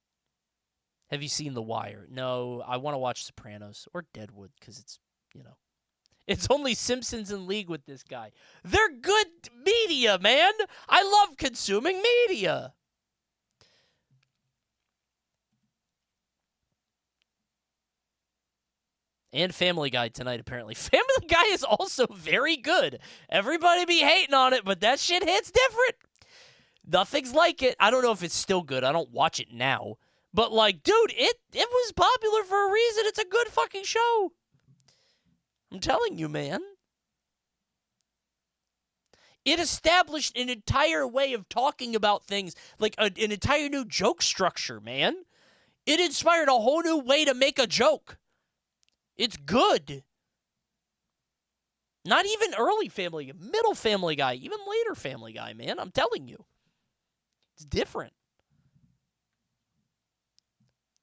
Have you seen The Wire? No, I want to watch Sopranos or Deadwood because it's, it's only Simpsons in league with this guy. They're good media, man. I love consuming media. And Family Guy tonight, apparently. Family Guy is also very good. Everybody be hating on it, but that shit hits different. Nothing's like it. I don't know if it's still good. I don't watch it now. But, dude, it was popular for a reason. It's a good fucking show. I'm telling you, man. It established an entire way of talking about things, like an entire new joke structure, man. It inspired a whole new way to make a joke. It's good. Not even early Family Guy, middle Family Guy, even later Family Guy, man. I'm telling you. It's different.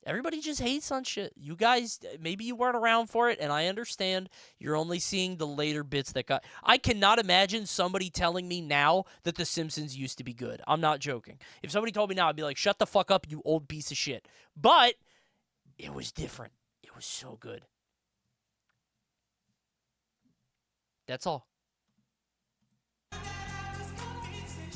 Everybody just hates on shit. You guys, maybe you weren't around for it, and I understand you're only seeing the later bits that got... I cannot imagine somebody telling me now that The Simpsons used to be good. I'm not joking. If somebody told me now, I'd be like, shut the fuck up, you old piece of shit. But it was different. It was so good. That's all.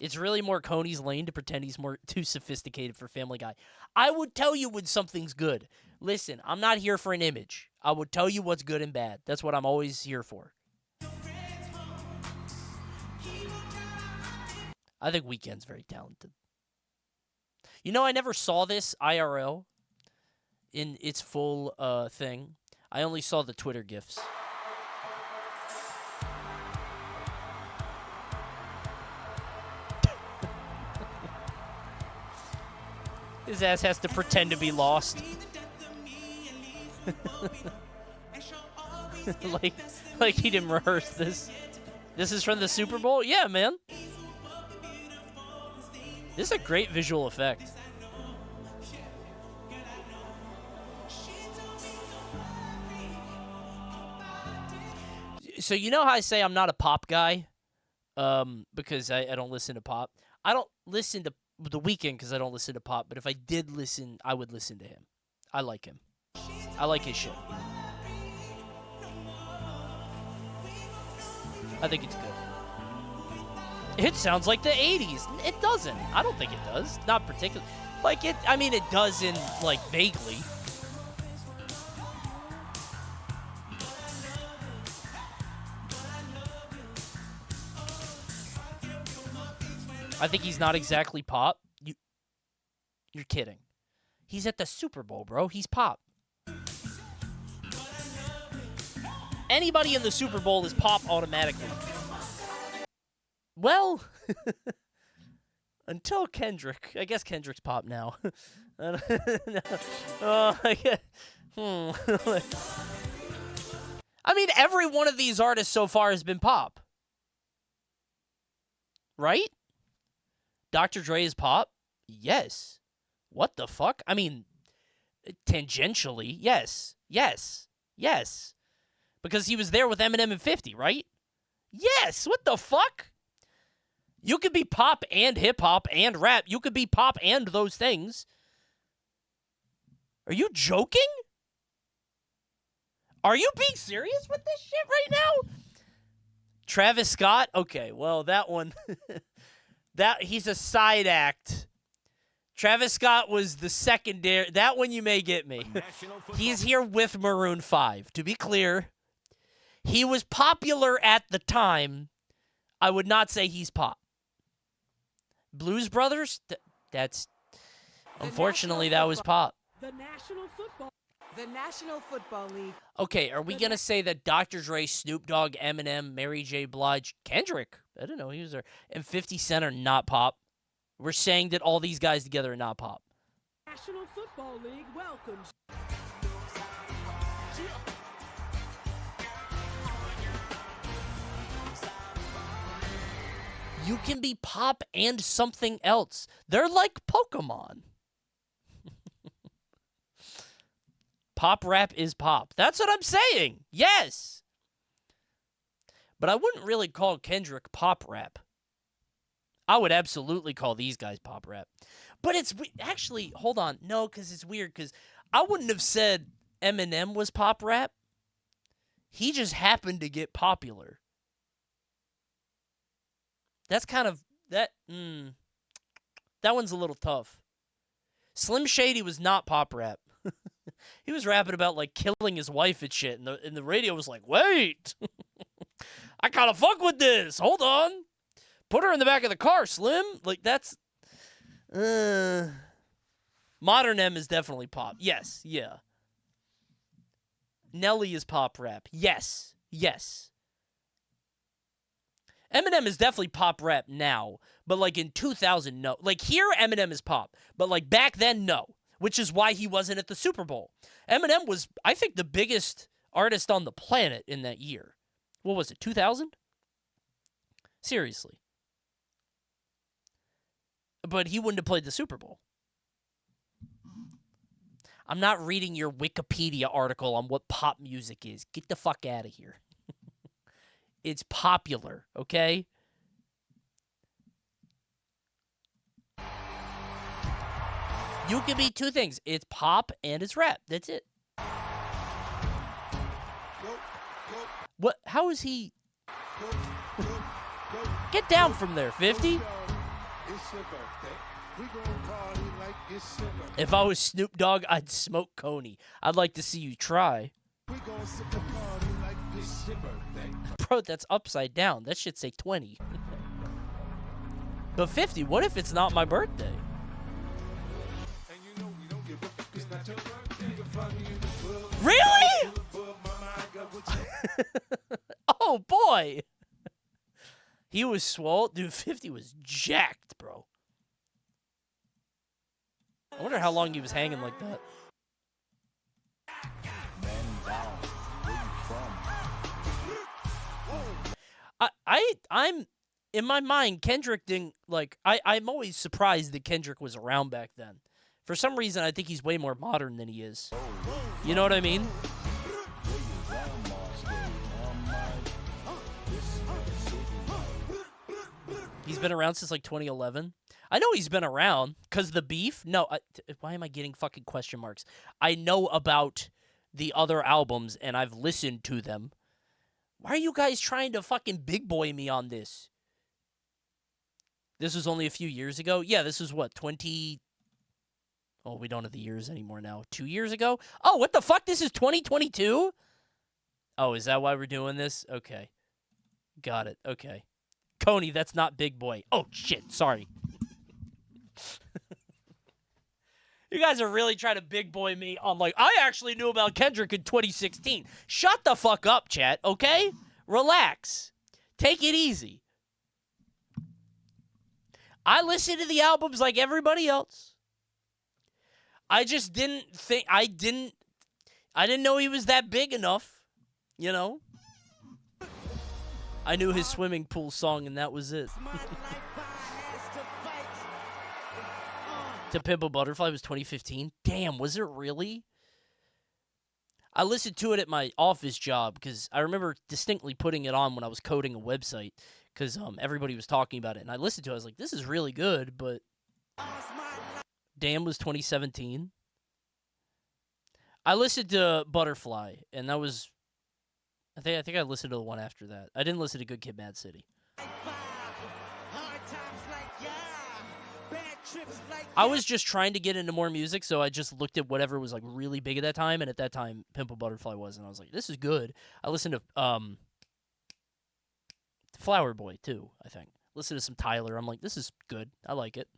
It's really more Coney's lane to pretend he's too sophisticated for Family Guy. I would tell you when something's good. Listen, I'm not here for an image. I would tell you what's good and bad. That's what I'm always here for. I think Weeknd's very talented. You know, I never saw this IRL in its full thing. I only saw the Twitter GIFs. His ass has to pretend to be lost. like he didn't rehearse this. This is from the Super Bowl? Yeah, man. This is a great visual effect. So you know how I say I'm not a pop guy? Because I don't listen to pop. I don't listen to The Weeknd because I don't listen to pop, but if I did listen, I would listen to him. I like him. I like his shit. I think it's good. It sounds like the 80s. It doesn't. I don't think it does. Not particularly. Like, it, I mean, it does in, like, vaguely. I think he's not exactly pop. You're kidding. He's at the Super Bowl, bro. He's pop. Anybody in the Super Bowl is pop automatically. Well, until Kendrick. I guess Kendrick's pop now. I mean, every one of these artists so far has been pop. Right? Dr. Dre is pop? Yes. What the fuck? I mean, tangentially, yes. Yes. Yes. Because he was there with Eminem and 50, right? Yes. What the fuck? You could be pop and hip-hop and rap. You could be pop and those things. Are you joking? Are you being serious with this shit right now? Travis Scott? Okay, well, that one... he's a side act. Travis Scott was the secondary. That one you may get me. He's here with Maroon 5. To be clear, he was popular at the time. I would not say he's pop. Blues Brothers? That's... Unfortunately, that was pop. The National Football League. Okay, are we going to say that Dr. Dre, Snoop Dogg, Eminem, Mary J. Blige, Kendrick, I don't know, he was there, and 50 Cent are not pop? We're saying that all these guys together are not pop. National Football League welcomes. You can be pop and something else. They're like Pokemon. Pop rap is pop. That's what I'm saying. Yes. But I wouldn't really call Kendrick pop rap. I would absolutely call these guys pop rap. But it's... Actually, hold on. No, because it's weird. Because I wouldn't have said Eminem was pop rap. He just happened to get popular. That's kind of... That one's a little tough. Slim Shady was not pop rap. He was rapping about, like, killing his wife and shit. And the radio was like, wait. I kind of fuck with this. Hold on. Put her in the back of the car, Slim. Like, that's... Modern M is definitely pop. Yes, yeah. Nelly is pop rap. Yes, yes. Eminem is definitely pop rap now. But, like, in 2000, no. Like, here, Eminem is pop. But, like, back then, no. Which is why he wasn't at the Super Bowl. Eminem was, I think, the biggest artist on the planet in that year. What was it, 2000? Seriously. But he wouldn't have played the Super Bowl. I'm not reading your Wikipedia article on what pop music is. Get the fuck out of here. It's popular, okay? You can be two things. It's pop and it's rap. That's it. What? How is he? Get down from there, 50. If I was Snoop Dogg, I'd smoke Coney. I'd like to see you try. Bro, that's upside down. That should say 20. But 50, what if it's not my birthday? Really? Oh, boy. He was swole. Dude, 50 was jacked, bro. I wonder how long he was hanging like that. I'm in my mind, Kendrick didn't like. I'm always surprised that Kendrick was around back then. For some reason, I think he's way more modern than he is. You know what I mean? He's been around since like 2011. I know he's been around because the beef. No, why am I getting fucking question marks? I know about the other albums and I've listened to them. Why are you guys trying to fucking big boy me on this? This was only a few years ago. Yeah, this was what, 20... Oh, we don't have the years anymore now. 2 years ago? Oh, what the fuck? This is 2022? Oh, is that why we're doing this? Okay. Got it. Okay. Coney, that's not big boy. Oh, shit. Sorry. You guys are really trying to big boy me on, like, I actually knew about Kendrick in 2016. Shut the fuck up, chat, okay? Relax. Take it easy. I listened to the albums like everybody else. I just didn't think, I didn't know he was that big enough, you know? I knew his swimming pool song and that was it. To Pimp a Butterfly was 2015. Damn, was it really? I listened to it at my office job because I remember distinctly putting it on when I was coding a website because everybody was talking about it. And I listened to it. I was like, this is really good, but Damn was 2017. I listened to Butterfly, and that was... I think I listened to the one after that. I didn't listen to Good Kid, Mad City. I was just trying to get into more music, so I just looked at whatever was like really big at that time, and at that time, Pimp a Butterfly was, and I was like, this is good. I listened to Flower Boy, too, I think. Listened to some Tyler. I'm like, this is good. I like it.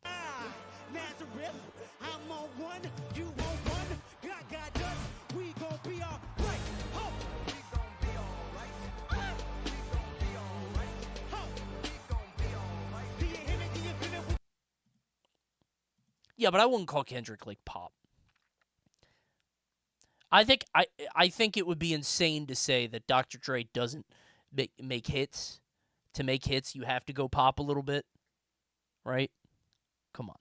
Yeah, but I wouldn't call Kendrick like pop. I think it would be insane to say that Dr. Dre doesn't make hits. To make hits, you have to go pop a little bit, right? Come on.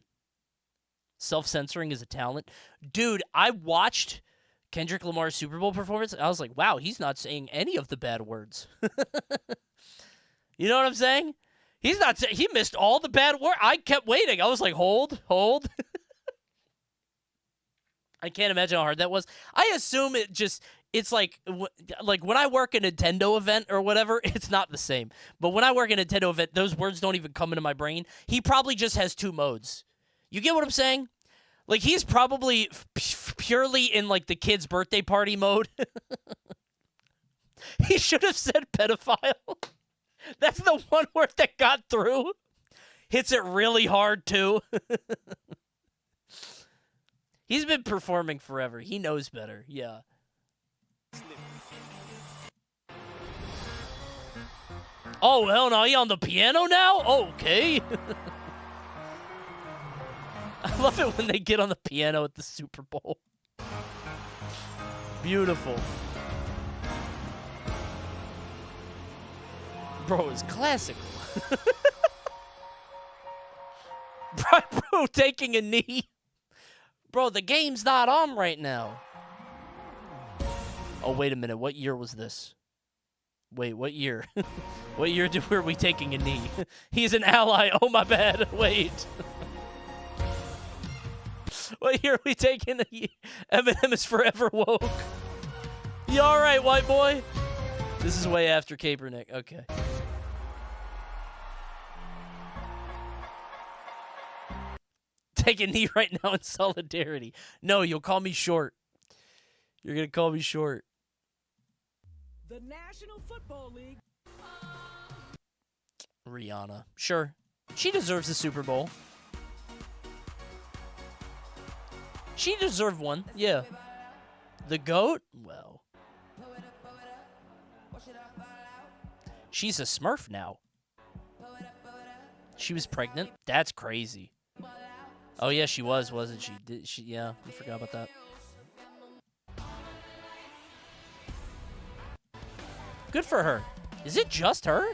Self-censoring is a talent. Dude, I watched Kendrick Lamar's Super Bowl performance, and I was like, wow, he's not saying any of the bad words. You know what I'm saying? He's not saying, he missed all the bad words. I kept waiting. I was like, hold. I can't imagine how hard that was. I assume it's like when I work a Nintendo event or whatever, it's not the same. But when I work a Nintendo event, those words don't even come into my brain. He probably just has two modes. You get what I'm saying? Like, he's probably purely in, like, the kid's birthday party mode. He should have said pedophile. That's the one word that got through. Hits it really hard, too. He's been performing forever. He knows better. Yeah. Oh, hell no. He on the piano now? Okay. I love it when they get on the piano at the Super Bowl. Beautiful. Bro, it's classical. Bro taking a knee. Bro, the game's not on right now. Oh, wait a minute. What year was this? Wait, what year? What year were we taking a knee? He's an ally. Oh, my bad. Wait. What year are we taking a knee? Eminem is forever woke. You all right, white boy? This is way after Kaepernick. Okay. Take a knee right now in solidarity. No, you'll call me short. You're going to call me short. The National Football League. Rihanna. Sure. She deserves a Super Bowl. She deserved one. Yeah. The GOAT? Well. She's a Smurf now. She was pregnant? That's crazy. Oh, yeah, she was, wasn't she? Yeah, I forgot about that. Good for her. Is it just her?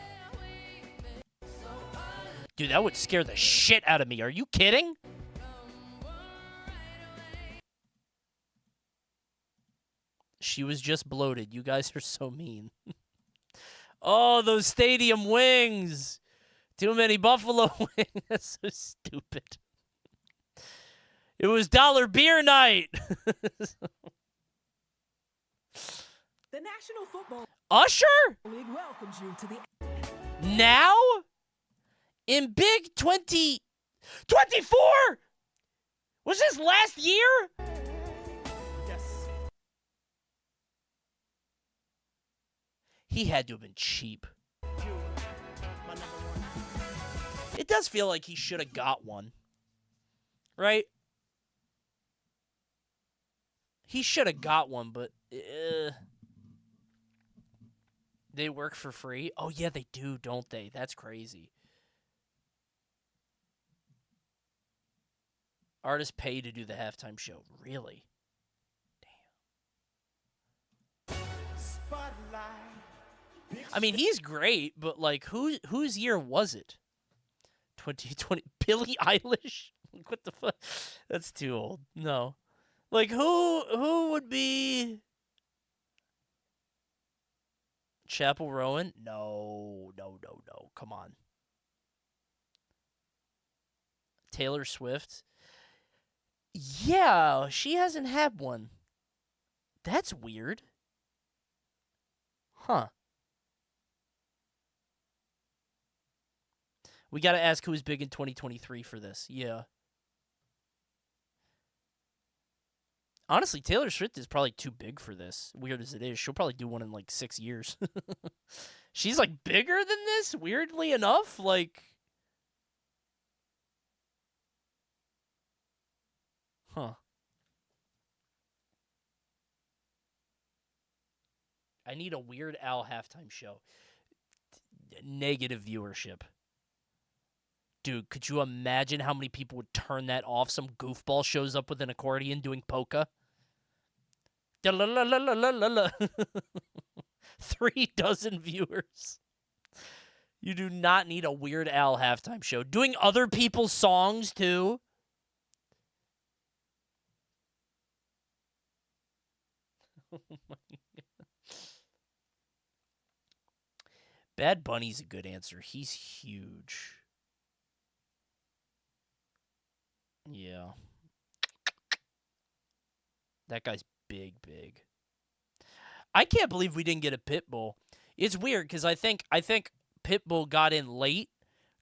Dude, that would scare the shit out of me. Are you kidding? She was just bloated. You guys are so mean. Oh, those stadium wings. Too many buffalo wings. That's so stupid. It was dollar beer night. The National Football Usher? League welcomes you to the Now? In Big 2024? Was this last year? Yes. He had to have been cheap. It does feel like he should have got one. Right? He should have got one, but they work for free? Oh, yeah, they do, don't they? That's crazy. Artists pay to do the halftime show. Really? Damn. I mean, he's great, but, like, whose year was it? 2020? Billie Eilish? What the fuck? That's too old. No. Like, who would be... Chapel Rowan? No. Come on. Taylor Swift? Yeah, she hasn't had one. That's weird. Huh. We got to ask who's big in 2023 for this. Yeah. Honestly, Taylor Swift is probably too big for this. Weird as it is. She'll probably do one in like 6 years. She's like bigger than this, weirdly enough. Like, huh. I need a Weird Al halftime show. Negative viewership. Dude, could you imagine how many people would turn that off? Some goofball shows up with an accordion doing polka. 3 dozen viewers. You do not need a Weird Al halftime show. Doing other people's songs, too. Oh my God. Bad Bunny's a good answer. He's huge. Yeah. That guy's big. I can't believe we didn't get a Pitbull. It's weird because I think Pitbull got in late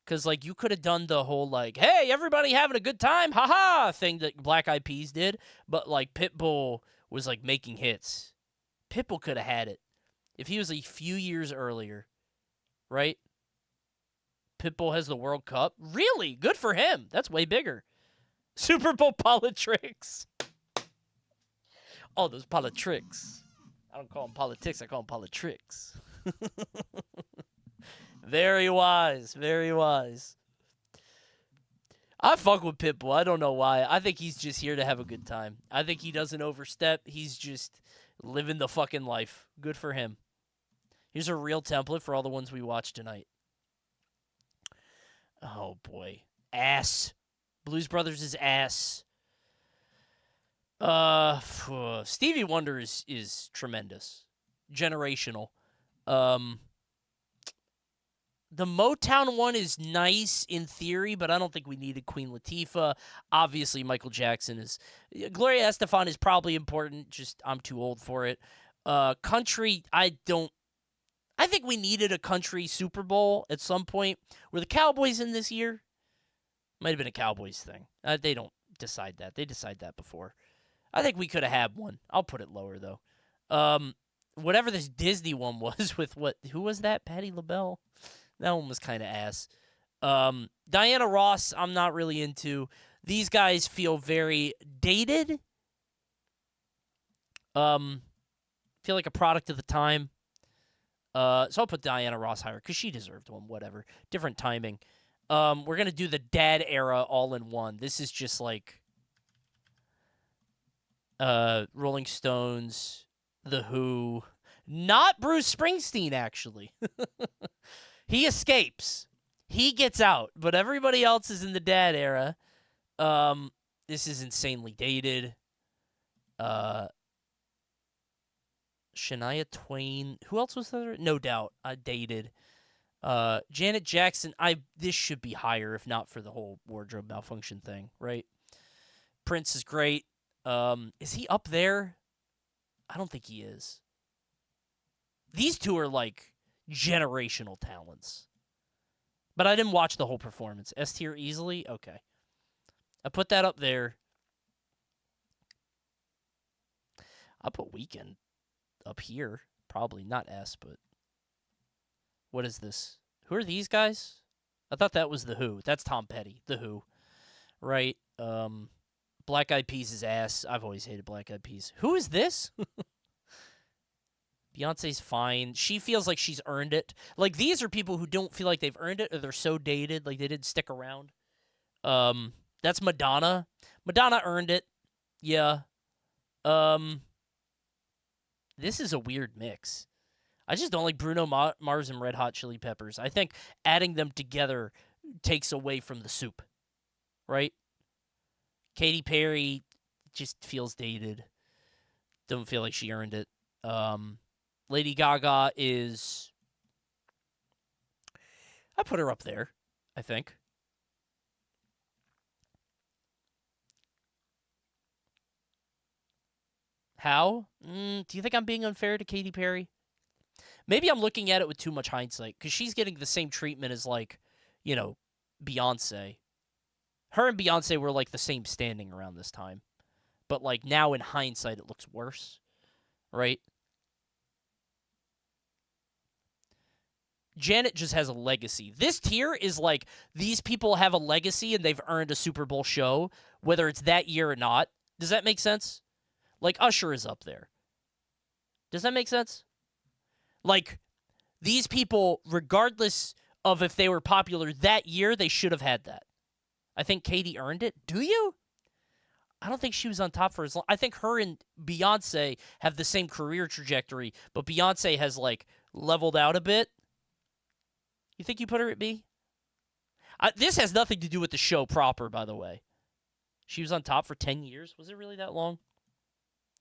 because, like, you could have done the whole, like, hey, everybody having a good time, haha, thing that Black Eyed Peas did. But, like, Pitbull was, like, making hits. Pitbull could have had it if he was a few years earlier, right? Pitbull has the World Cup. Really? Good for him. That's way bigger. Super Bowl politics. Oh, those politics. I don't call them politics. I call them politics. Very wise. Very wise. I fuck with Pitbull. I don't know why. I think he's just here to have a good time. I think he doesn't overstep. He's just living the fucking life. Good for him. Here's a real template for all the ones we watched tonight. Oh, boy. Ass. Blues Brothers is ass. Stevie Wonder is tremendous, generational. The Motown one is nice in theory, but I don't think we needed Queen Latifah. Obviously, Michael Jackson is. Gloria Estefan is probably important. Just I'm too old for it. Country, I think we needed a country Super Bowl at some point. Were the Cowboys in this year? Might have been a Cowboys thing. They don't decide that. They decide that before. I think we could have had one. I'll put it lower though. Whatever this Disney one was with who was that? Patti LaBelle. That one was kind of ass. Diana Ross, I'm not really into. These guys feel very dated. Feel like a product of the time. So I'll put Diana Ross higher because she deserved one. Whatever. Different timing. We're going to do the dad era all in one. This is just like Rolling Stones, The Who. Not Bruce Springsteen, actually. He escapes. He gets out. But everybody else is in the dad era. This is insanely dated. Shania Twain. Who else was there? No Doubt. Dated. Janet Jackson. This should be higher if not for the whole wardrobe malfunction thing, right? Prince is great. Is he up there? I don't think he is. These two are like generational talents. But I didn't watch the whole performance. S tier easily? Okay. I put that up there. I'll put Weeknd up here. Probably not S, but what is this? Who are these guys? I thought that was The Who. That's Tom Petty, The Who. Right? Black Eyed Peas is ass. I've always hated Black Eyed Peas. Who is this? Beyonce's fine. She feels like she's earned it. Like, these are people who don't feel like they've earned it or they're so dated, like they didn't stick around. That's Madonna. Madonna earned it. Yeah. This is a weird mix. I just don't like Bruno Mars and Red Hot Chili Peppers. I think adding them together takes away from the soup. Right? Katy Perry just feels dated. Don't feel like she earned it. Lady Gaga is... I put her up there, I think. How? Do you think I'm being unfair to Katy Perry? Maybe I'm looking at it with too much hindsight, because she's getting the same treatment as, like, you know, Beyonce. Her and Beyonce were, like, the same standing around this time. But, like, now in hindsight, it looks worse. Right? Janet just has a legacy. This tier is like, these people have a legacy and they've earned a Super Bowl show, whether it's that year or not. Does that make sense? Like, Usher is up there. Does that make sense? Like, these people, regardless of if they were popular that year, they should have had that. I think Katy earned it. Do you? I don't think she was on top for as long. I think her and Beyonce have the same career trajectory, but Beyonce has, like, leveled out a bit. You think you put her at B? This has nothing to do with the show proper, by the way. She was on top for 10 years. Was it really that long?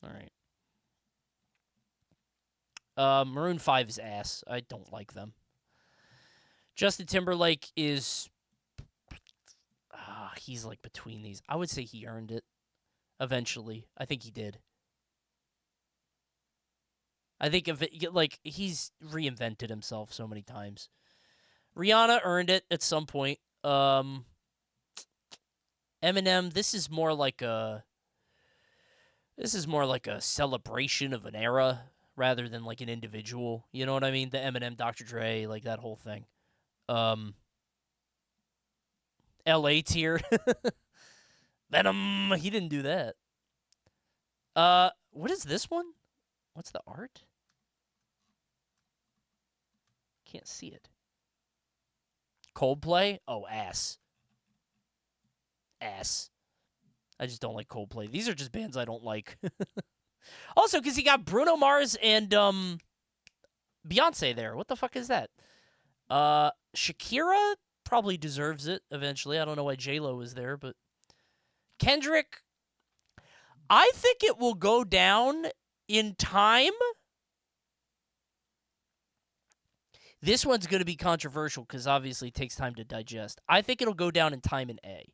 All right. Maroon 5 is ass. I don't like them. Justin Timberlake is... he's like between these. I would say he earned it eventually. I think he did. I think if it, like, he's reinvented himself so many times. Rihanna earned it at some point. Eminem, this is more like a celebration of an era rather than like an individual. You know what I mean? The Eminem, Dr. Dre, like that whole thing. LA tier. Venom, he didn't do that. What is this one? What's the art? Can't see it. Coldplay? Oh, ass. Ass. I just don't like Coldplay. These are just bands I don't like. Also, because he got Bruno Mars and Beyonce there. What the fuck is that? Shakira probably deserves it eventually. I don't know why J-Lo was there, but Kendrick, I think it will go down in time. This one's going to be controversial because obviously it takes time to digest. I think it'll go down in time in A.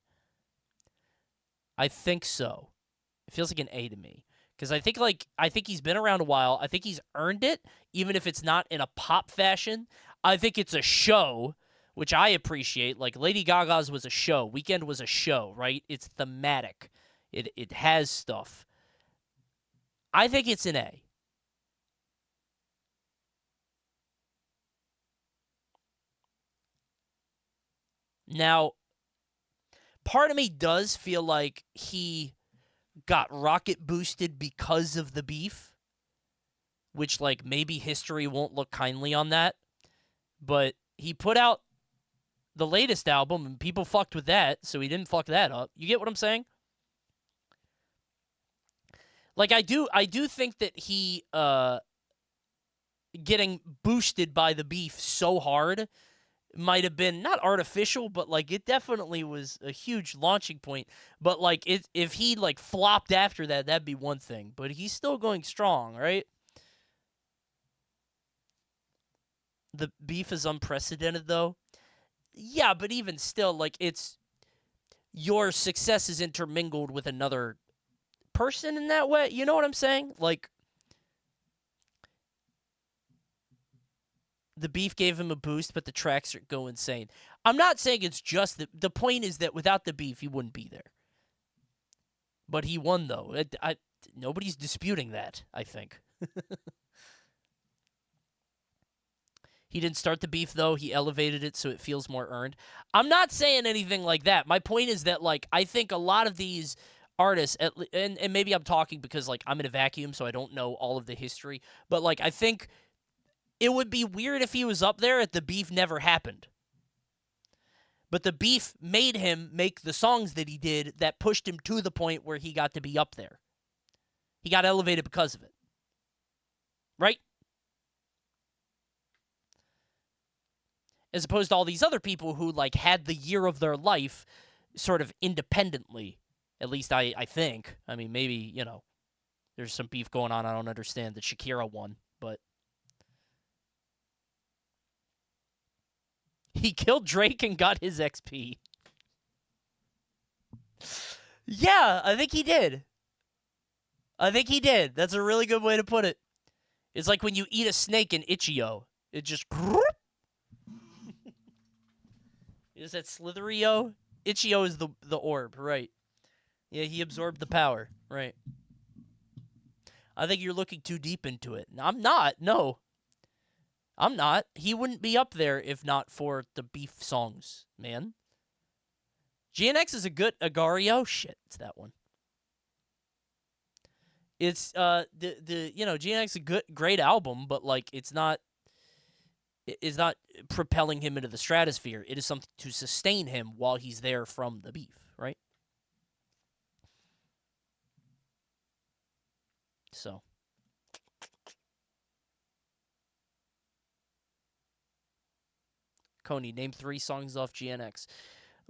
I think so. It feels like an A to me. Because I think he's been around a while. I think he's earned it, even if it's not in a pop fashion. I think it's a show, which I appreciate. Like Lady Gaga's was a show. Weekend was a show, right? It's thematic. It has stuff. I think it's an A. Now, part of me does feel like he got rocket boosted because of the beef, which, like, maybe history won't look kindly on that. But he put out the latest album, and people fucked with that, so he didn't fuck that up. You get what I'm saying? Like, I do think that he getting boosted by the beef so hard might have been not artificial, but like it definitely was a huge launching point. But like if he like flopped after that, that'd be one thing. But he's still going strong, right? The beef is unprecedented, though. Yeah, but even still, like it's your success is intermingled with another person in that way. You know what I'm saying? Like the beef gave him a boost, but the tracks go insane. I'm not saying it's just the point is that without the beef, he wouldn't be there. But he won, though. Nobody's disputing that, I think. He didn't start the beef, though. He elevated it so it feels more earned. I'm not saying anything like that. My point is that, like, I think a lot of these artists, and maybe I'm talking because, like, I'm in a vacuum, so I don't know all of the history. But, like, I think it would be weird if he was up there if the beef never happened. But the beef made him make the songs that he did that pushed him to the point where he got to be up there. He got elevated because of it. Right? As opposed to all these other people who, like, had the year of their life sort of independently. At least I think. I mean, maybe, you know, there's some beef going on I don't understand. The Shakira one, but he killed Drake and got his XP. Yeah, I think he did. That's a really good way to put it. It's like when you eat a snake in Itch.io. It just... Is that Slithery-O? Itch.io is the orb, right. Yeah, he absorbed the power, right. I think you're looking too deep into it. I'm not, no. I'm not. He wouldn't be up there if not for the beef songs, man. GNX is a good Agario. Shit, it's that one. It's you know, GNX is a great album, but like it's not propelling him into the stratosphere. It is something to sustain him while he's there from the beef, right? So Coney, name 3 songs off GNX.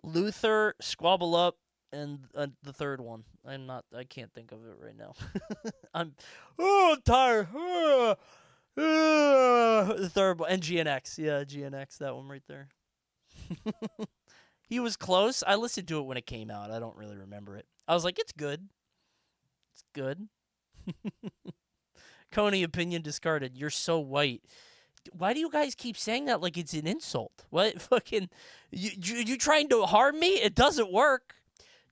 Luther, Squabble Up, and the third one. I can't think of it right now. I'm tired. The third one. And GNX. Yeah, GNX, that one right there. He was close. I listened to it when it came out. I don't really remember it. I was like, it's good. It's good. Coney, opinion discarded. You're so white. Why do you guys keep saying that like it's an insult? What fucking... You trying to harm me? It doesn't work.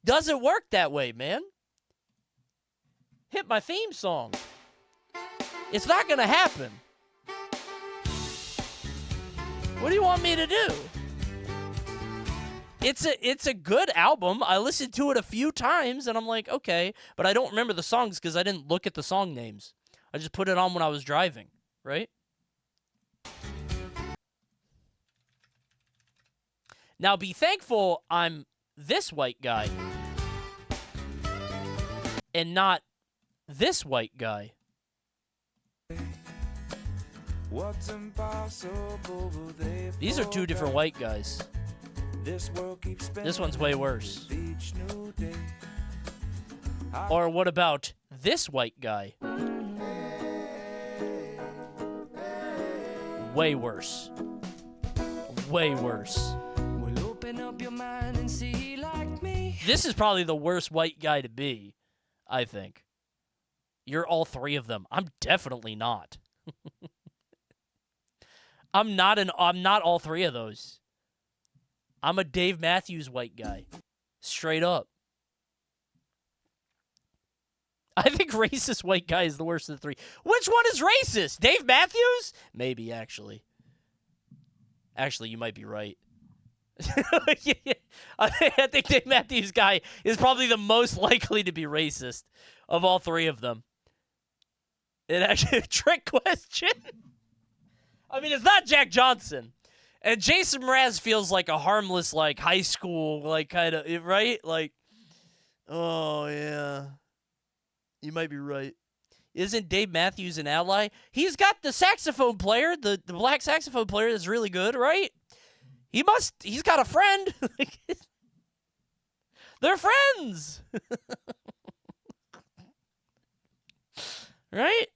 Doesn't work that way, man. Hit my theme song. It's not gonna happen. What do you want me to do? It's a good album. I listened to it a few times, and I'm like, okay. But I don't remember the songs because I didn't look at the song names. I just put it on when I was driving, right? Now, be thankful I'm this white guy and not this white guy. These are 2 different white guys. This one's way worse. Or what about this white guy? Way worse. Way worse. Well, open up your mind and see like me. This is probably the worst white guy to be, I think. You're all three of them. I'm definitely not. I'm not all three of those. I'm a Dave Matthews white guy. Straight up. I think racist white guy is the worst of the three. Which one is racist? Dave Matthews? Maybe, actually. Actually, you might be right. I think Dave Matthews guy is probably the most likely to be racist of all three of them. It actually a trick question. I mean, it's not Jack Johnson. And Jason Mraz feels like a harmless, like, high school, like, kind of, right? Like, oh, yeah. You might be right. Isn't Dave Matthews an ally? He's got the saxophone player, the black saxophone player that's really good, right? He's got a friend. They're friends. Right?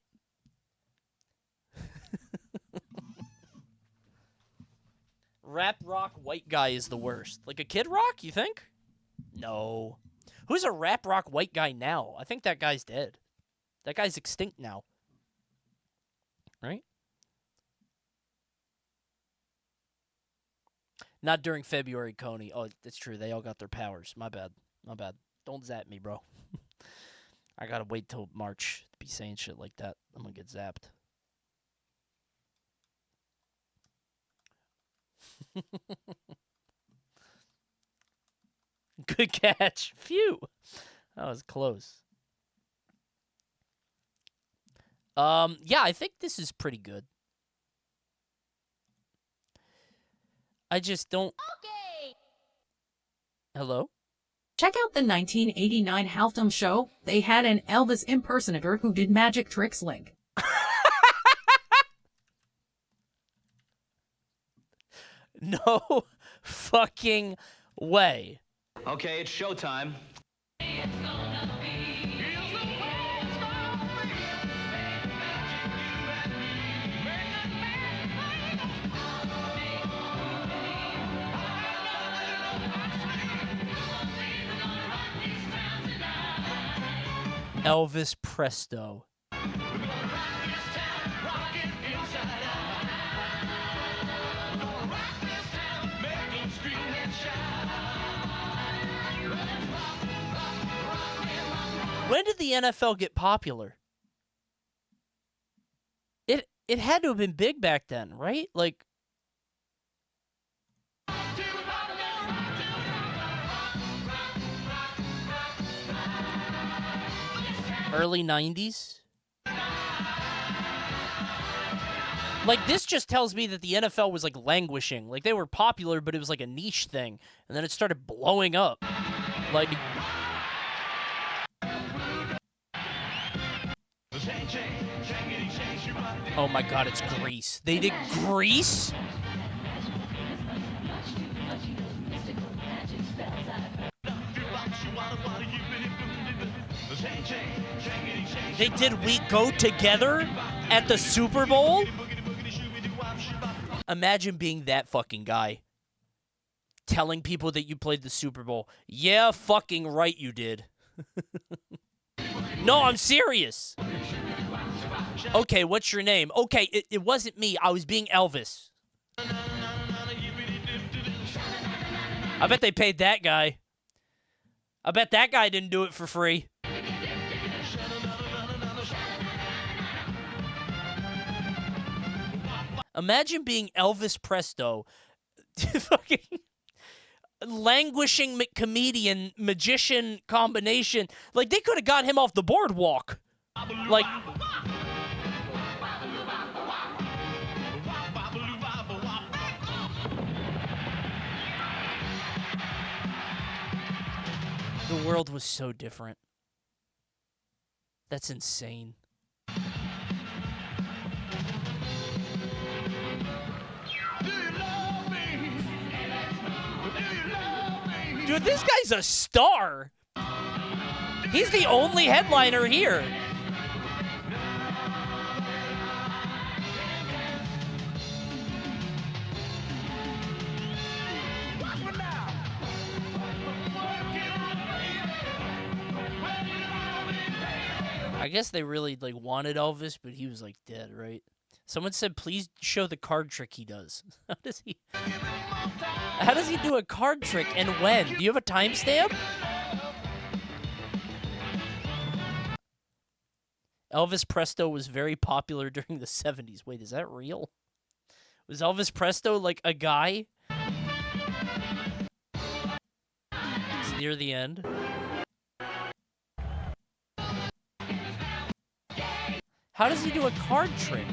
Rap rock white guy is the worst. Like a Kid Rock, you think? No. Who's a rap rock white guy now? I think that guy's dead. That guy's extinct now. Right? Not during February, Coney. Oh, that's true. They all got their powers. My bad. My bad. Don't zap me, bro. I gotta wait till March to be saying shit like that. I'm gonna get zapped. Good catch. Phew. That was close. Yeah, I think this is pretty good. I just don't... Okay. Hello? Check out the 1989 Halftime show. They had an Elvis impersonator who did magic tricks link. No fucking way. Okay, it's showtime. Elvis Presto. When did the NFL get popular? It had to have been big back then, right? Like early 90s? Like, this just tells me that the NFL was, like, languishing. Like, they were popular, but it was, like, a niche thing. And then it started blowing up. Like... Oh, my God, it's Grease. They did Grease? They did We Go Together at the Super Bowl? Imagine being that fucking guy. Telling people that you played the Super Bowl. Yeah, fucking right you did. No, I'm serious. Okay, what's your name? Okay, it wasn't me. I was being Elvis. I bet they paid that guy. I bet that guy didn't do it for free. Imagine being Elvis Presto, fucking languishing comedian, magician combination. Like, they could have got him off the boardwalk. Like... The world was so different. That's insane. Dude, this guy's a star. He's the only headliner here. I guess they really like wanted Elvis, but he was like dead, right? Someone said, please show the card trick he does. How does he do a card trick and when? Do you have a timestamp? Elvis Presto was very popular during the 70s. Wait, is that real? Was Elvis Presto like a guy? It's near the end. How does he do a card trick?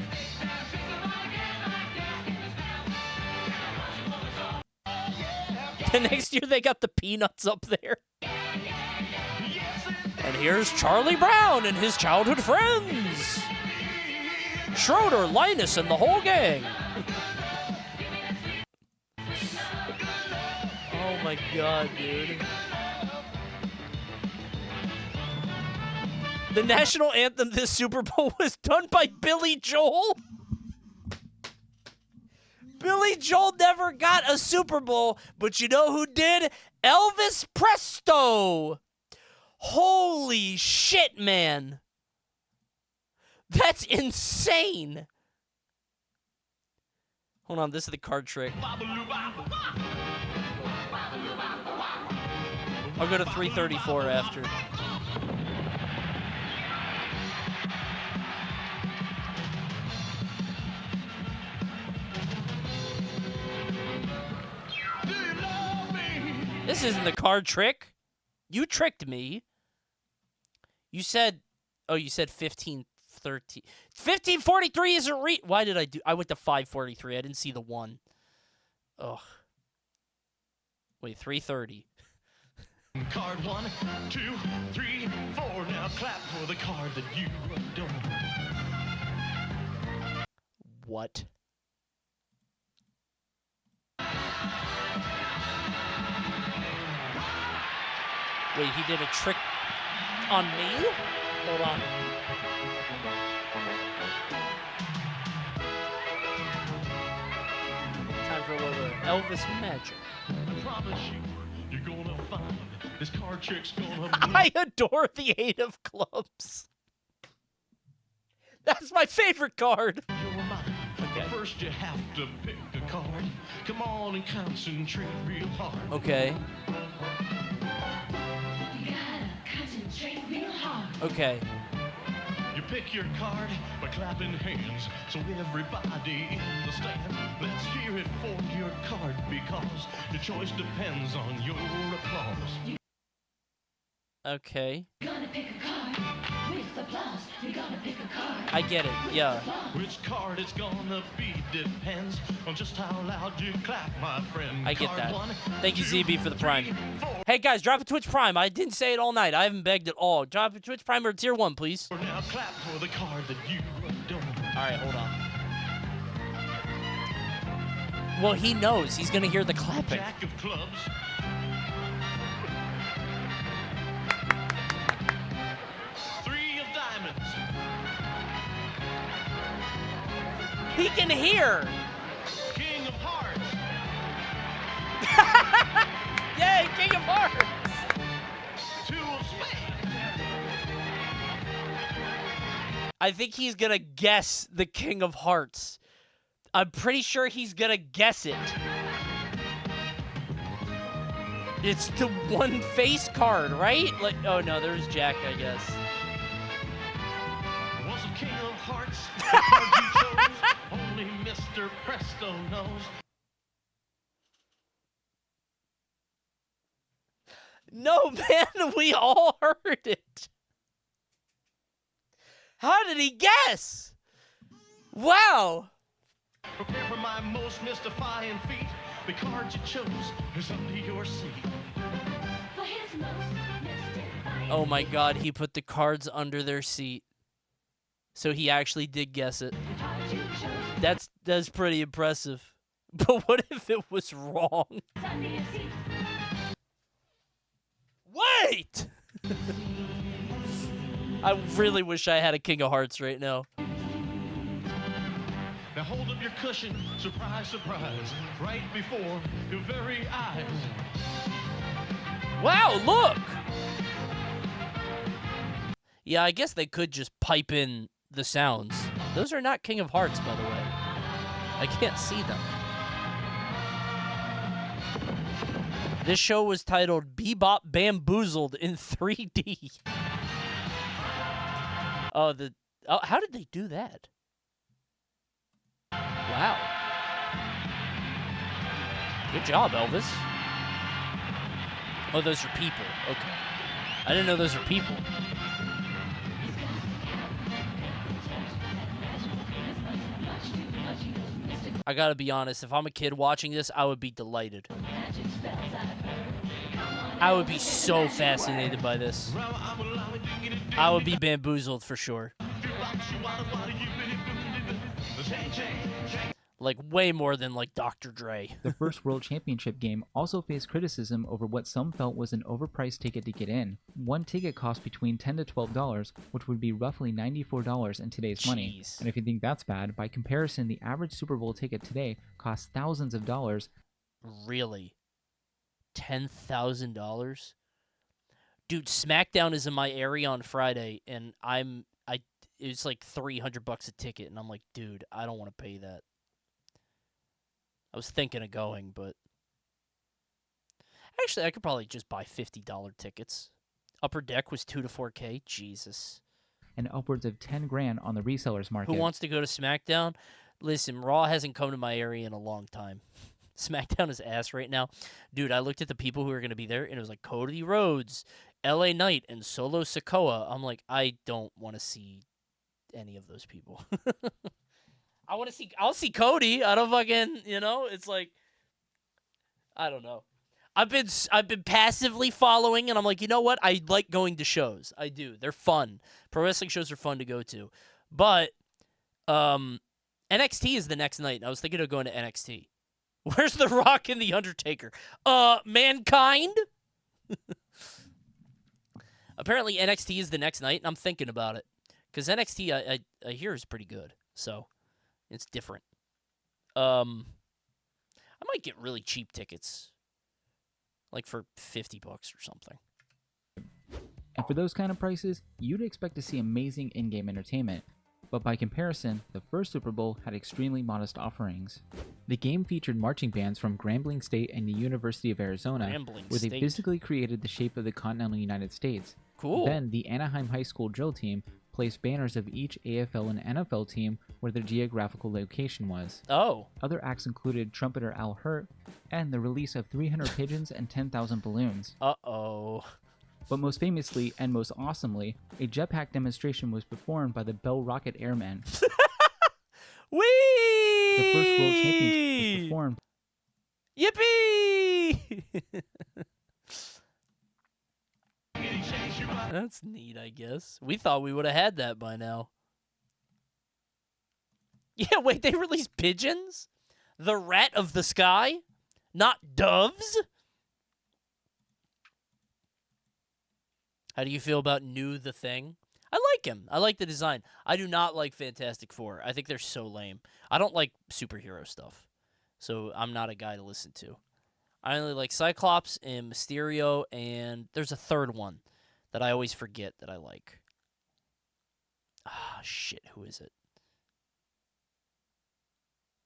The next year they got the Peanuts up there. And here's Charlie Brown and his childhood friends. Schroeder, Linus, and the whole gang. Oh my god, dude. The national anthem this Super Bowl was done by Billy Joel. Billy Joel never got a Super Bowl, but you know who did? Elvis Presto. Holy shit, man. That's insane. Hold on, this is the card trick. I'll go to 334 after. This isn't the card trick. You tricked me. You said, oh, you said 1513. 1543 isn't why did I do? I went to 543. I didn't see the one. Ugh. Wait, 330. Card 1, 2, 3, 4. Now clap for the card that you adore. What? Wait, he did a trick on me? Hold on. Time for a little Elvis magic. I promise you, you're gonna find this card trick's gonna I adore the 8 of clubs. That's my favorite card. Okay. First you have to pick a card. Come on and concentrate real hard. Okay. Okay. You pick your card by clapping hands, so everybody in the stand, let's hear it for your card because your choice depends on your applause. Okay. You're gonna pick a card with applause. You're gonna pick a card. I get it, yeah. Which card it's gonna be depends on just how loud you clap, my friend. I get Card that. 1, Thank you, 2, ZB, for the Prime. 3, 4. Hey, guys, drop a Twitch Prime. I didn't say it all night. I haven't begged at all. Drop a Twitch Prime or Tier 1, please. Now clap for the card that you adore. All right, hold on. Well, he knows. He's going to hear the clapping. Jack of clubs. Three of diamonds. He can hear. King of hearts. Yay, King of Hearts. 2 of spades. I think he's going to guess the King of Hearts. I'm pretty sure he's going to guess it. It's the one face card, right? Like, oh no, there's Jack, I guess. Was a King of Hearts. The card you chose. Only Mr. Presto knows. No, man, we all heard it. How did he guess? Wow. Prepare for my most mystifying feat. The card you chose is under your seat. Oh my god, he put the cards under their seat. So he actually did guess it. That's pretty impressive. But what if it was wrong? Wait! I really wish I had a King of Hearts right now. Now hold up your cushion, surprise, surprise, right before your very eyes. Wow, look! Yeah, I guess they could just pipe in the sounds. Those are not King of Hearts, by the way. I can't see them. This show was titled Bebop Bamboozled in 3D. Oh, how did they do that? Wow. Good job, Elvis. Oh, those are people. Okay. I didn't know those are people. I gotta be honest, if I'm a kid watching this, I would be delighted. I would be so fascinated by this. I would be bamboozled for sure. Like, way more than, like, Dr. Dre. The first World Championship game also faced criticism over what some felt was an overpriced ticket to get in. One ticket cost between $10 to $12, which would be roughly $94 in today's money. And if you think that's bad, by comparison, the average Super Bowl ticket today costs thousands of dollars. Really? $10,000? Dude, SmackDown is in my area on Friday, and it's like $300 a ticket, and I'm like, dude, I don't want to pay that. I was thinking of going, but actually, I could probably just buy $50 tickets. Upper Deck was $2 to $4K. Jesus. And upwards of $10 grand on the resellers market. Who wants to go to SmackDown? Listen, Raw hasn't come to my area in a long time. SmackDown is ass right now. Dude, I looked at the people who are going to be there, and it was like Cody Rhodes, LA Knight, and Solo Sikoa. I'm like, I don't want to see any of those people. I'll see Cody. I don't fucking, it's like, I don't know. I've been passively following, and I'm like, you know what? I like going to shows. I do. They're fun. Pro wrestling shows are fun to go to. But NXT is the next night, and I was thinking of going to NXT. Where's The Rock and The Undertaker? Mankind? Apparently NXT is the next night, and I'm thinking about it. Because NXT, I hear, is pretty good. So, it's different. I might get really cheap tickets. Like for $50 or something. And for those kind of prices, you'd expect to see amazing in-game entertainment. But by comparison, the first Super Bowl had extremely modest offerings. The game featured marching bands from Grambling State and the University of Arizona, where they physically created the shape of the continental United States. Cool. Then, the Anaheim High School drill team placed banners of each AFL and NFL team where their geographical location was. Oh. Other acts included trumpeter Al Hurt and the release of 300 pigeons and 10,000 balloons. Uh-oh. But most famously and most awesomely, a jetpack demonstration was performed by the Bell Rocket Airmen. Whee! The first World Championship was performed. Yippee! That's neat, I guess. We thought we would have had that by now. Yeah, wait, they released pigeons? The rat of the sky? Not doves? How do you feel about New the Thing? I like him. I like the design. I do not like Fantastic Four. I think they're so lame. I don't like superhero stuff. So I'm not a guy to listen to. I only like Cyclops and Mysterio, and there's a third one that I always forget that I like. Ah, shit. Who is it?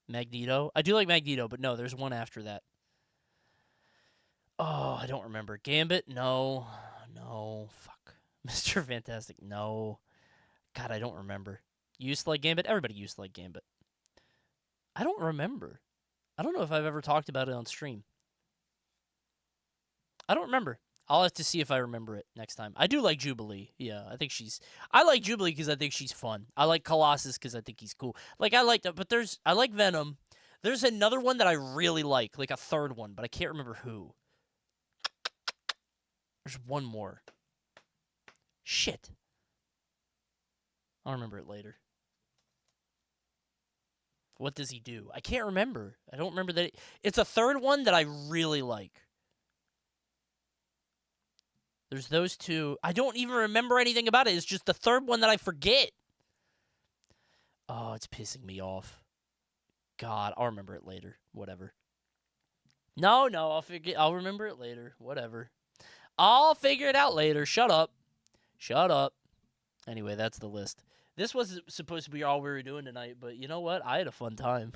Magneto? I do like Magneto, but no, there's one after that. Oh, I don't remember. Gambit? No. No. Fuck. Mr. Fantastic? No. God, I don't remember. You used to like Gambit? Everybody used to like Gambit. I don't remember. I don't know if I've ever talked about it on stream. I don't remember. I'll have to see if I remember it next time. I do like Jubilee. Yeah, I like Jubilee because I think she's fun. I like Colossus because I think he's cool. Like, I like Venom. There's another one that I really like a third one, but I can't remember who. There's one more. Shit. I'll remember it later. What does he do? I can't remember. I don't remember that. It's a third one that I really like. There's those two. I don't even remember anything about it. It's just the third one that I forget. Oh, it's pissing me off. God, I'll remember it later. Whatever. No, I'll remember it later. Whatever. I'll figure it out later. Shut up. Shut up. Anyway, that's the list. This was supposed to be all we were doing tonight, but you know what? I had a fun time.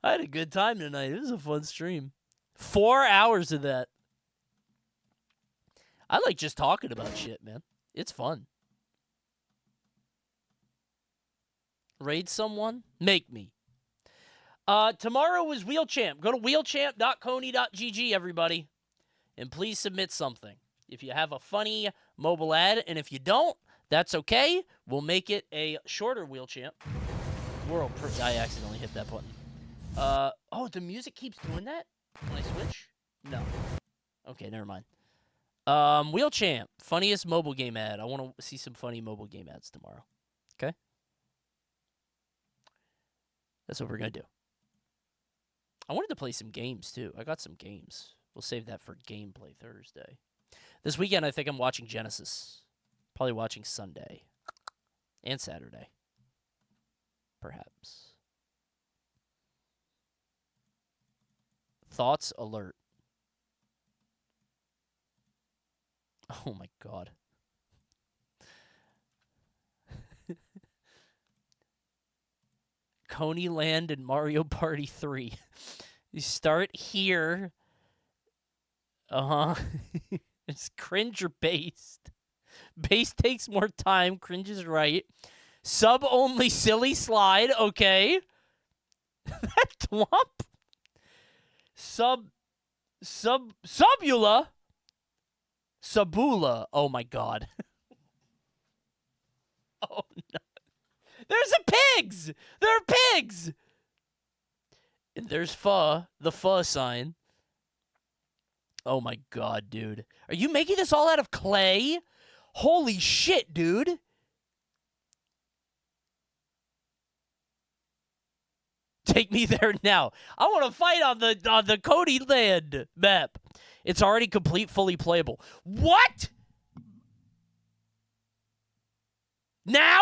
I had a good time tonight. It was a fun stream. 4 hours of that. I like just talking about shit, man. It's fun. Raid someone? Make me. Tomorrow is Wheel Champ. Go to wheelchamp.coney.gg, everybody. And please submit something. If you have a funny mobile ad, and if you don't, that's okay. We'll make it a shorter Wheel Champ. I accidentally hit that button. Oh, the music keeps doing that? Can I switch? No. Okay, never mind. Wheel Champ, funniest mobile game ad. I want to see some funny mobile game ads tomorrow. Okay? That's what we're going to do. I wanted to play some games, too. I got some games. We'll save that for Gameplay Thursday. This weekend, I think I'm watching Genesis. Probably watching Sunday. And Saturday. Perhaps. Thoughts alert. Oh my god. Coney Land and Mario Party 3. You start here. It's cringe or based. Base takes more time. Cringe is right. Sub only silly slide. Okay. That thwomp. Subula. Sabula. Oh my god. Oh no. There's a pigs! There are pigs! And there's pho, the pho sign. Oh my god, dude. Are you making this all out of clay? Holy shit, dude. Take me there now. I want to fight on the Coney Land map. It's already complete, fully playable. What? Now?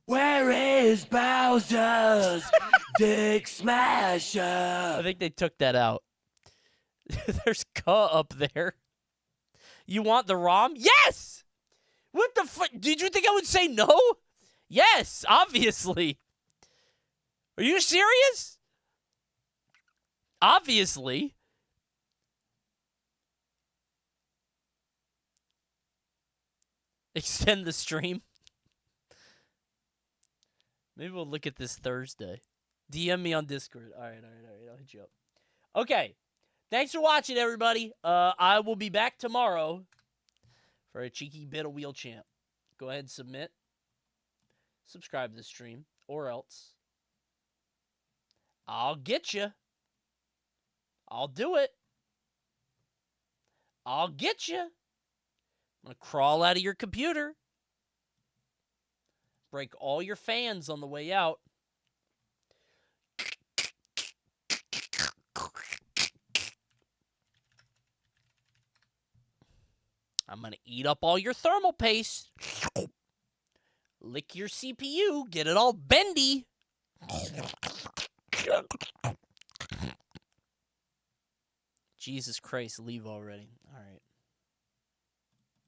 Where is Bowser's Dick Smasher? I think they took that out. There's Ka up there. You want the ROM? Yes! What the fuck? Did you think I would say no? Yes, obviously. Are you serious? Obviously. Extend the stream. Maybe we'll look at this Thursday. DM me on Discord. All right. I'll hit you up. Okay. Thanks for watching, everybody. I will be back tomorrow for a cheeky bit of Wheel Champ. Go ahead and submit. Subscribe to the stream. Or else. I'll get you. I'll do it. I'll get you. I'm going to crawl out of your computer. Break all your fans on the way out. I'm going to eat up all your thermal paste. Lick your CPU. Get it all bendy. Jesus Christ, leave already. All right.